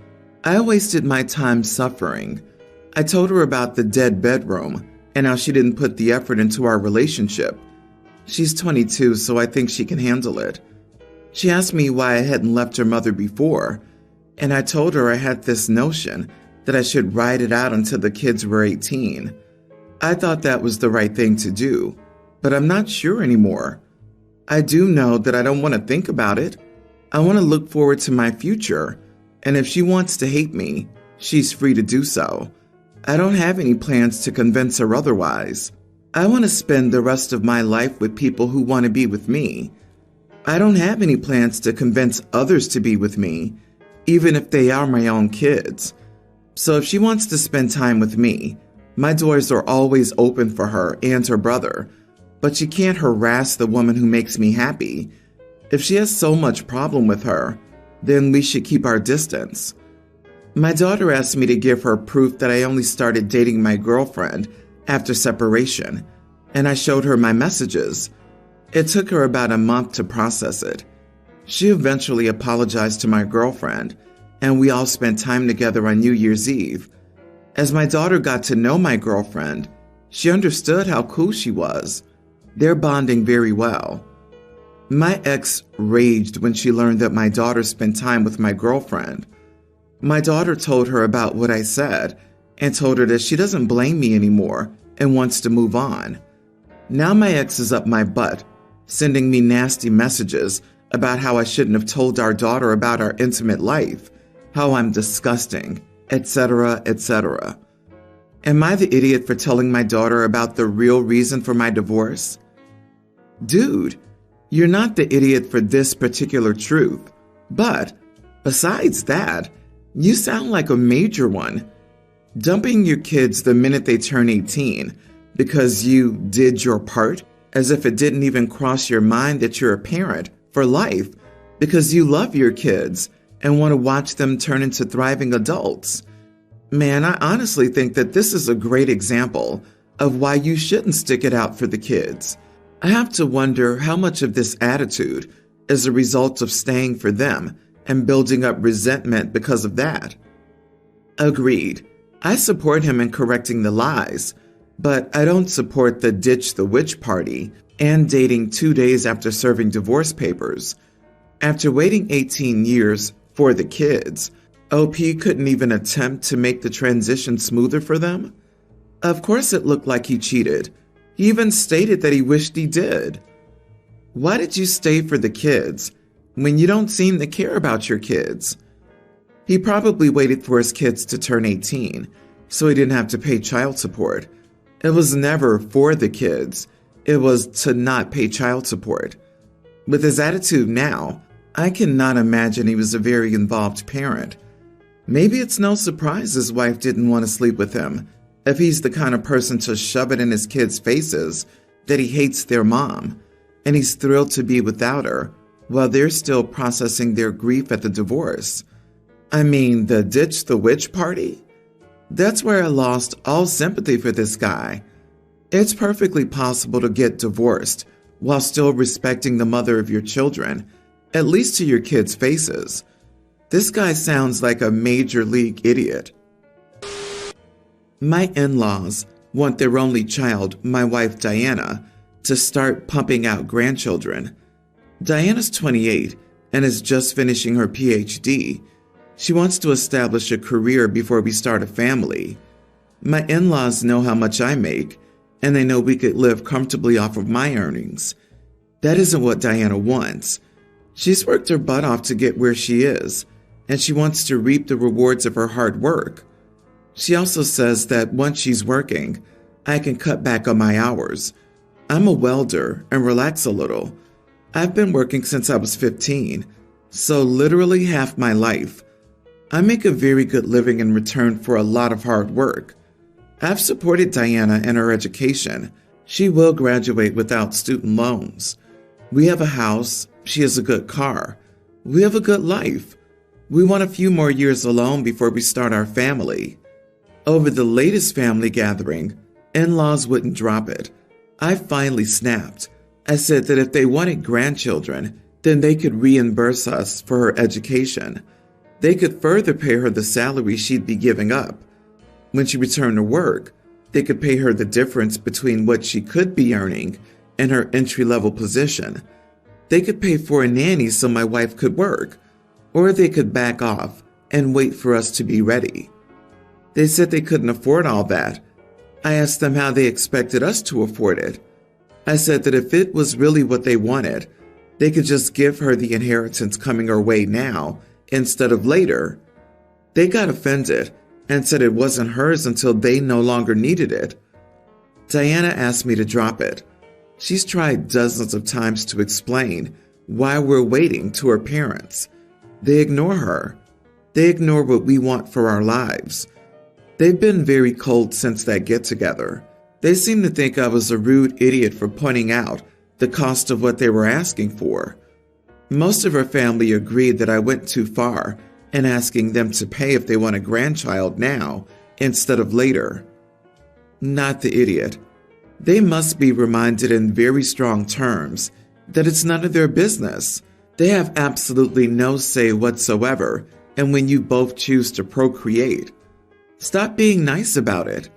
I wasted my time suffering. I told her about the dead bedroom and how she didn't put the effort into our relationship. She's 22, so I think she can handle it. She asked me why I hadn't left her mother before, and I told her I had this notion that I should ride it out until the kids were 18. I thought that was the right thing to do, but I'm not sure anymore. I do know that I don't want to think about it. I want to look forward to my future, and if she wants to hate me, she's free to do so. I don't have any plans to convince her otherwise. I want to spend the rest of my life with people who want to be with me. I don't have any plans to convince others to be with me, even if they are my own kids. So if she wants to spend time with me, my doors are always open for her and her brother, but she can't harass the woman who makes me happy. If she has so much problem with her, then we should keep our distance. My daughter asked me to give her proof that I only started dating my girlfriend after separation, and I showed her my messages. It took her about a month to process it. She eventually apologized to my girlfriend, and we all spent time together on New Year's Eve. As my daughter got to know my girlfriend, she understood how cool she was. They're bonding very well. My ex raged when she learned that my daughter spent time with my girlfriend. My daughter told her about what I said and told her that she doesn't blame me anymore and wants to move on. Now my ex is up my butt, sending me nasty messages about how I shouldn't have told our daughter about our intimate life, how I'm disgusting, etc., etc. Am I the idiot for telling my daughter about the real reason for my divorce? Dude, you're not the idiot for this particular truth, but besides that, you sound like a major one. Dumping your kids the minute they turn 18 because you did your part, as if it didn't even cross your mind that you're a parent for life because you love your kids and want to watch them turn into thriving adults. Man, I honestly think that this is a great example of why you shouldn't stick it out for the kids. I have to wonder how much of this attitude is a result of staying for them and building up resentment because of that. Agreed. I support him in correcting the lies, but I don't support the ditch the witch party and dating 2 days after serving divorce papers. After waiting 18 years for the kids, OP couldn't even attempt to make the transition smoother for them? Of course it looked like he cheated. He even stated that he wished he did. Why did you stay for the kids when you don't seem to care about your kids? He probably waited for his kids to turn 18 so he didn't have to pay child support. It was never for the kids. It was to not pay child support. With his attitude now, I cannot imagine he was a very involved parent. Maybe it's no surprise his wife didn't want to sleep with him, if he's the kind of person to shove it in his kids' faces that he hates their mom, and he's thrilled to be without her while they're still processing their grief at the divorce. I mean, the ditch the witch party? That's where I lost all sympathy for this guy. It's perfectly possible to get divorced while still respecting the mother of your children, at least to your kids' faces. This guy sounds like a major league idiot. My in-laws want their only child, my wife Diana, to start pumping out grandchildren. Diana's 28 and is just finishing her PhD. She wants to establish a career before we start a family. My in-laws know how much I make, and they know we could live comfortably off of my earnings. That isn't what Diana wants. She's worked her butt off to get where she is, and she wants to reap the rewards of her hard work. She also says that once she's working, I can cut back on my hours. I'm a welder and relax a little. I've been working since I was 15, so literally half my life. I make a very good living in return for a lot of hard work. I've supported Diana in her education. She will graduate without student loans. We have a house. She has a good car. We have a good life. We want a few more years alone before we start our family. Over the latest family gathering, in-laws wouldn't drop it. I finally snapped. I said that if they wanted grandchildren, then they could reimburse us for her education. They could further pay her the salary she'd be giving up. When she returned to work, they could pay her the difference between what she could be earning and her entry-level position. They could pay for a nanny so my wife could work, or they could back off and wait for us to be ready. They said they couldn't afford all that. I asked them how they expected us to afford it. I said that if it was really what they wanted, they could just give her the inheritance coming her way now instead of later. They got offended and said it wasn't hers until they no longer needed it. Diana asked me to drop it. She's tried dozens of times to explain why we're waiting to her parents. They ignore her. They ignore what we want for our lives. They've been very cold since that get-together. They seem to think I was a rude idiot for pointing out the cost of what they were asking for. Most of her family agreed that I went too far in asking them to pay if they want a grandchild now instead of later. Not the idiot. They must be reminded in very strong terms that it's none of their business. They have absolutely no say whatsoever, and when you both choose to procreate, stop being nice about it.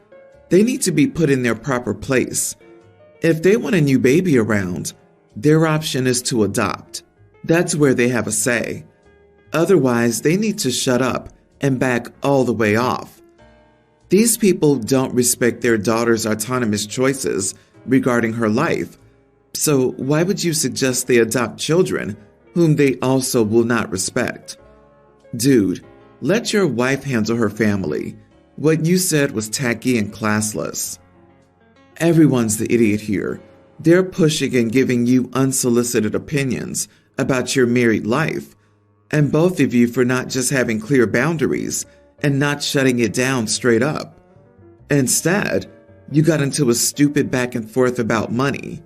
They need to be put in their proper place. If they want a new baby around, their option is to adopt. That's where they have a say. Otherwise, they need to shut up and back all the way off. These people don't respect their daughter's autonomous choices regarding her life. So why would you suggest they adopt children whom they also will not respect? Dude, let your wife handle her family. What you said was tacky and classless. Everyone's the idiot here. They're pushing and giving you unsolicited opinions about your married life, and both of you for not just having clear boundaries and not shutting it down straight up. Instead, you got into a stupid back and forth about money.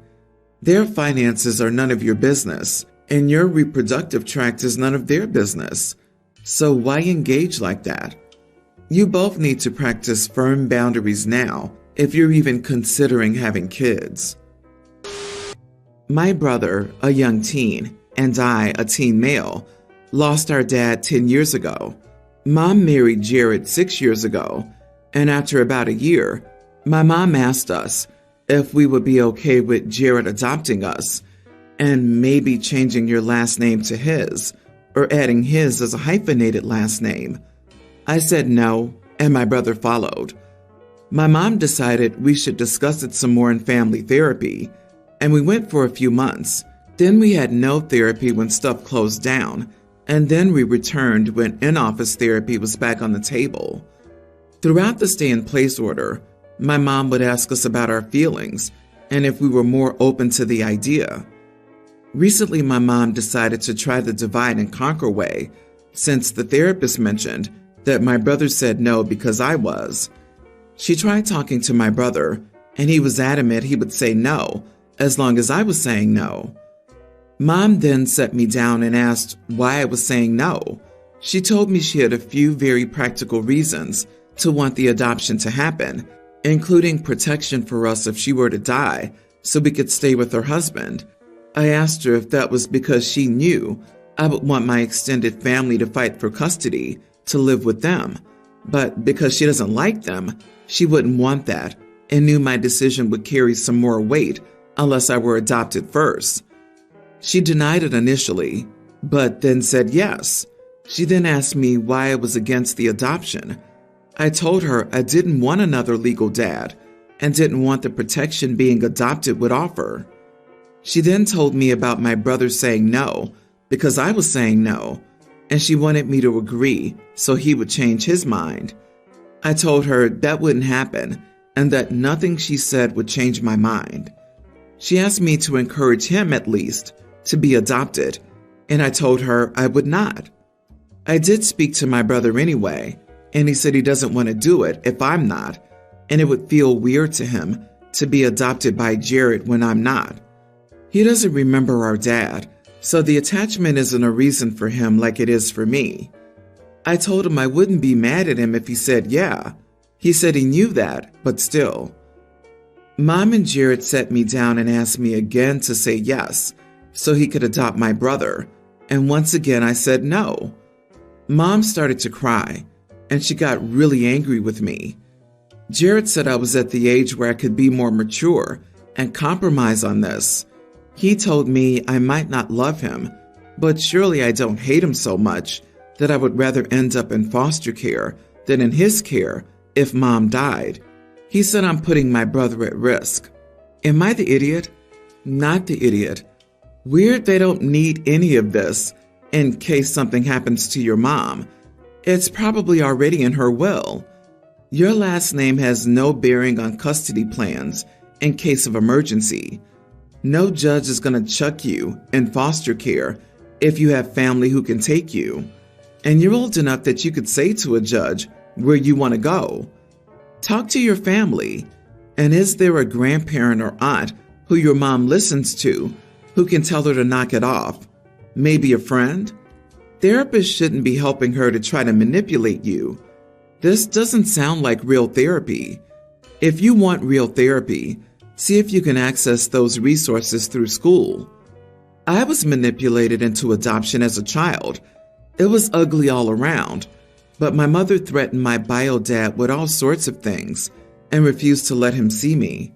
Their finances are none of your business, and your reproductive tract is none of their business. So why engage like that? You both need to practice firm boundaries now if you're even considering having kids. My brother, a young teen, and I, a teen male, lost our dad 10 years ago. Mom married Jared 6 years ago, and after about a year, my mom asked us if we would be okay with Jared adopting us and maybe changing your last name to his or adding his as a hyphenated last name. I said no, and my brother followed. My mom decided we should discuss it some more in family therapy, and we went for a few months. Then we had no therapy when stuff closed down, and then we returned when in-office therapy was back on the table. Throughout the stay-in-place order, my mom would ask us about our feelings and if we were more open to the idea. Recently, my mom decided to try the divide and conquer way, since the therapist mentioned that my brother said no because I was. She tried talking to my brother, and he was adamant he would say no as long as I was saying no. Mom then sat me down and asked why I was saying no. She told me she had a few very practical reasons to want the adoption to happen, including protection for us if she were to die, so we could stay with her husband. I asked her if that was because she knew I would want my extended family to fight for custody to live with them, but because she doesn't like them, she wouldn't want that and knew my decision would carry some more weight unless I were adopted first. She denied it initially, but then said yes. She then asked me why I was against the adoption. I told her I didn't want another legal dad and didn't want the protection being adopted would offer. She then told me about my brother saying no because I was saying no, and she wanted me to agree so he would change his mind. I told her that wouldn't happen and that nothing she said would change my mind. She asked me to encourage him at least to be adopted, and I told her I would not. I did speak to my brother anyway, and he said he doesn't want to do it if I'm not, and it would feel weird to him to be adopted by Jared when I'm not. He doesn't remember our dad, so the attachment isn't a reason for him like it is for me. I told him I wouldn't be mad at him if he said yeah. He said he knew that, but still. Mom and Jared sat me down and asked me again to say yes, so he could adopt my brother, and once again I said no. Mom started to cry, and she got really angry with me. Jared said I was at the age where I could be more mature and compromise on this. He told me I might not love him, but surely I don't hate him so much that I would rather end up in foster care than in his care if Mom died. He said I'm putting my brother at risk. Am I the idiot? Not the idiot. Weird they don't need any of this in case something happens to your mom. It's probably already in her will. Your last name has no bearing on custody plans in case of emergency. No judge is going to chuck you in foster care if you have family who can take you. And you're old enough that you could say to a judge where you want to go. Talk to your family. And is there a grandparent or aunt who your mom listens to who can tell her to knock it off? Maybe a friend? Therapists shouldn't be helping her to try to manipulate you. This doesn't sound like real therapy. If you want real therapy, see if you can access those resources through school. I was manipulated into adoption as a child. It was ugly all around, but my mother threatened my bio dad with all sorts of things and refused to let him see me.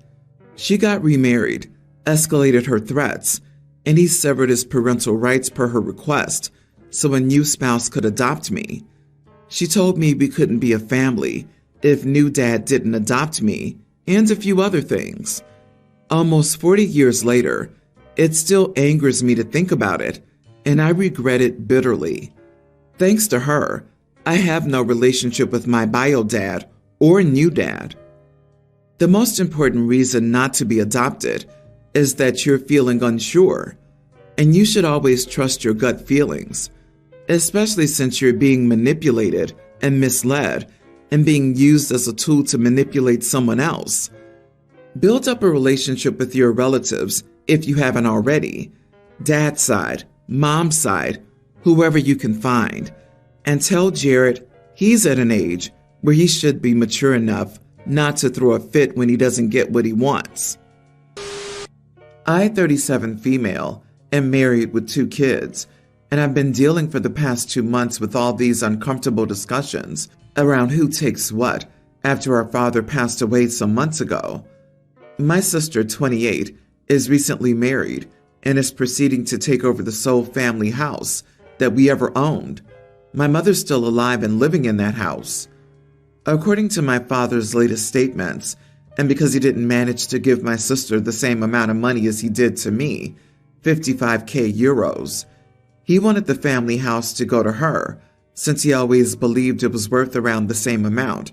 She got remarried, escalated her threats, and he severed his parental rights per her request so a new spouse could adopt me. She told me we couldn't be a family if new dad didn't adopt me, and a few other things. Almost 40 years later, it still angers me to think about it, and I regret it bitterly. Thanks to her, I have no relationship with my bio dad or new dad. The most important reason not to be adopted is that you're feeling unsure, and you should always trust your gut feelings, especially since you're being manipulated and misled and being used as a tool to manipulate someone else. Build up a relationship with your relatives if you haven't already, dad's side, mom's side, whoever you can find, and tell Jared he's at an age where he should be mature enough not to throw a fit when he doesn't get what he wants. I, 37 female, am married with 2 kids, and I've been dealing for the past 2 months with all these uncomfortable discussions around who takes what after our father passed away some months ago. My sister, 28, is recently married and is proceeding to take over the sole family house that we ever owned. My mother's still alive and living in that house. According to my father's latest statements, and because he didn't manage to give my sister the same amount of money as he did to me, 55k euros, he wanted the family house to go to her, since he always believed it was worth around the same amount.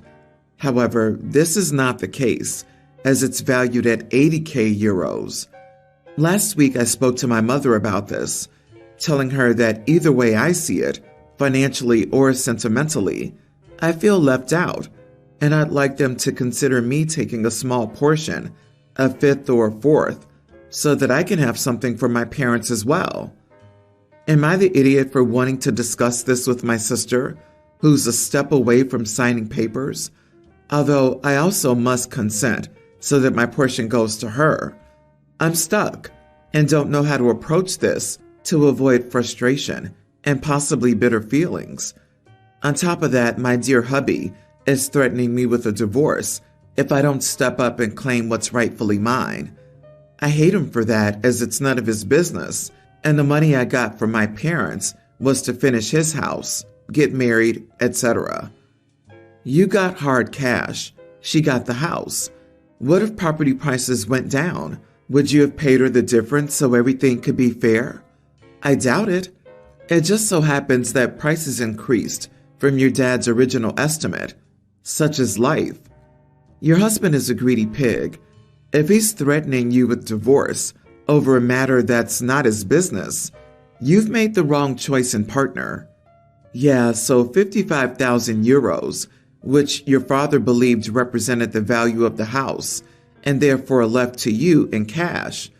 However, this is not the case, as it's valued at 80k euros. Last week I spoke to my mother about this, telling her that either way I see it, financially or sentimentally, I feel left out, and I'd like them to consider me taking a small portion, a fifth or a fourth, so that I can have something for my parents as well. Am I the idiot for wanting to discuss this with my sister, who's a step away from signing papers, Although I also must consent so that my portion goes to her. I'm stuck and don't know how to approach this to avoid frustration and possibly bitter feelings. On top of that, my dear hubby is threatening me with a divorce if I don't step up and claim what's rightfully mine. I hate him for that, as it's none of his business, and the money I got from my parents was to finish his house, get married, etc. You got hard cash. She got the house. What if property prices went down? Would you have paid her the difference so everything could be fair? I doubt it. It just so happens that prices increased from your dad's original estimate. Such is life. Your husband is a greedy pig. If he's threatening you with divorce over a matter that's not his business, you've made the wrong choice in partner. Yeah, so 55,000 euros, which your father believed represented the value of the house and therefore left to you in cash,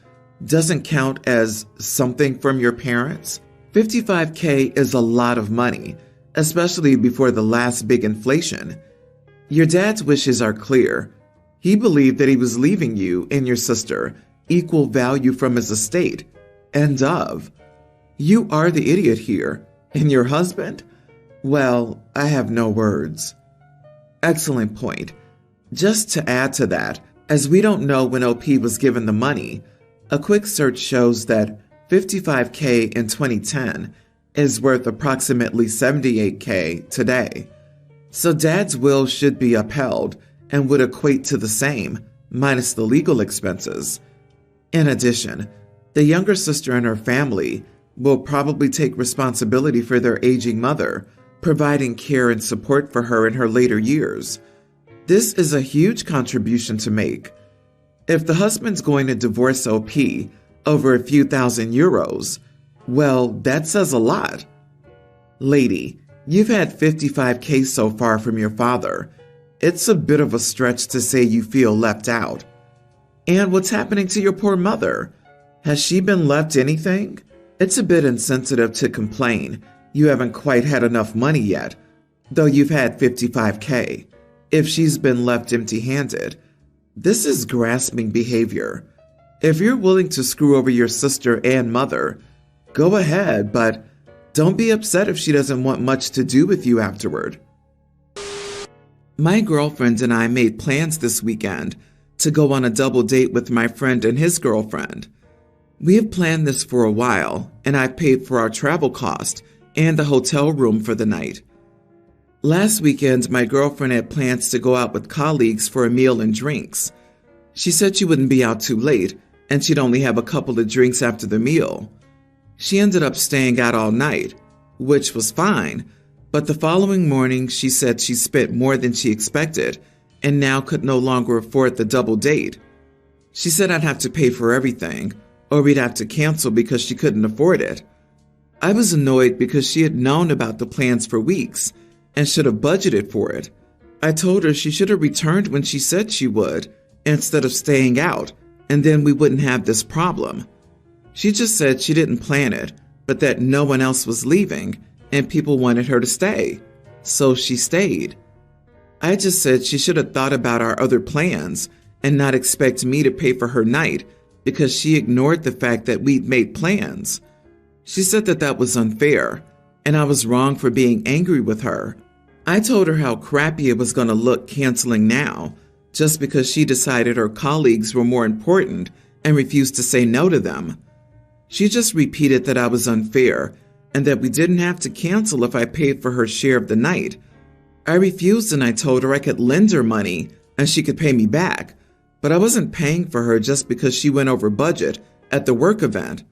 doesn't count as something from your parents. 55K is a lot of money, especially before the last big inflation. Your dad's wishes are clear. He believed that he was leaving you and your sister equal value from his estate. End of. You are the idiot here. And your husband? Well, I have no words. Excellent point. Just to add to that, as we don't know when OP was given the money, a quick search shows that 55K in 2010 is worth approximately 78K today. So Dad's will should be upheld and would equate to the same, minus the legal expenses. In addition, the younger sister and her family will probably take responsibility for their aging mother, providing care and support for her in her later years. This is a huge contribution to make. If the husband's going to divorce OP over a few thousand euros, well, that says a lot. Lady, you've had 55K so far from your father. It's a bit of a stretch to say you feel left out. And what's happening to your poor mother? Has she been left anything? It's a bit insensitive to complain you haven't quite had enough money yet, though you've had 55K, if she's been left empty-handed. This is grasping behavior. If you're willing to screw over your sister and mother, go ahead, but don't be upset if she doesn't want much to do with you afterward. My girlfriend and I made plans this weekend to go on a double date with my friend and his girlfriend. We have planned this for a while, and I paid for our travel cost and the hotel room for the night. Last weekend, my girlfriend had plans to go out with colleagues for a meal and drinks. She said she wouldn't be out too late, and she'd only have a couple of drinks after the meal. She ended up staying out all night, which was fine, but the following morning she said she spent more than she expected and now could no longer afford the double date. She said I'd have to pay for everything, or we'd have to cancel because she couldn't afford it. I was annoyed because she had known about the plans for weeks and should have budgeted for it. I told her she should have returned when she said she would, instead of staying out, and then we wouldn't have this problem. She just said she didn't plan it, but that no one else was leaving and people wanted her to stay. So she stayed. I just said she should have thought about our other plans and not expect me to pay for her night because she ignored the fact that we'd made plans. She said that that was unfair, and I was wrong for being angry with her. I told her how crappy it was going to look canceling now, just because she decided her colleagues were more important and refused to say no to them. She just repeated that I was unfair and that we didn't have to cancel if I paid for her share of the night. I refused and I told her I could lend her money and she could pay me back, but I wasn't paying for her just because she went over budget at the work event.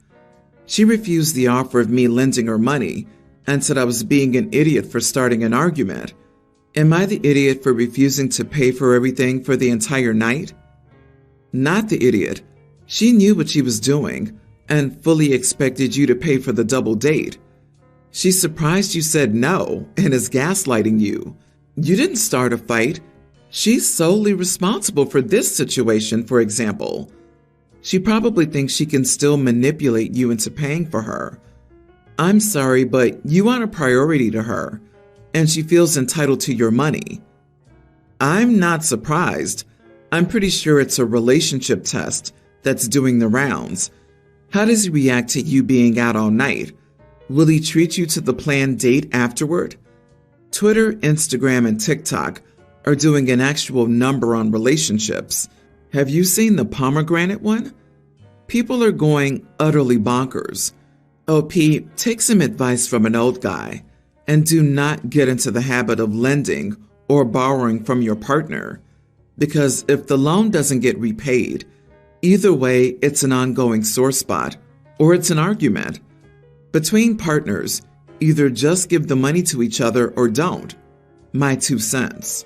She refused the offer of me lending her money and said I was being an idiot for starting an argument. Am I the idiot for refusing to pay for everything for the entire night? Not the idiot. She knew what she was doing and fully expected you to pay for the double date. She's surprised you said no and is gaslighting you. You didn't start a fight. She's solely responsible for this situation, for example. She probably thinks she can still manipulate you into paying for her. I'm sorry, but you aren't a priority to her, and she feels entitled to your money. I'm not surprised. I'm pretty sure it's a relationship test that's doing the rounds. How does he react to you being out all night? Will he treat you to the planned date afterward? Twitter, Instagram, and TikTok are doing an actual number on relationships. Have you seen the pomegranate one? People are going utterly bonkers. OP, take some advice from an old guy and do not get into the habit of lending or borrowing from your partner, because if the loan doesn't get repaid, either way, it's an ongoing sore spot or it's an argument. Between partners, either just give the money to each other or don't. My 2 cents.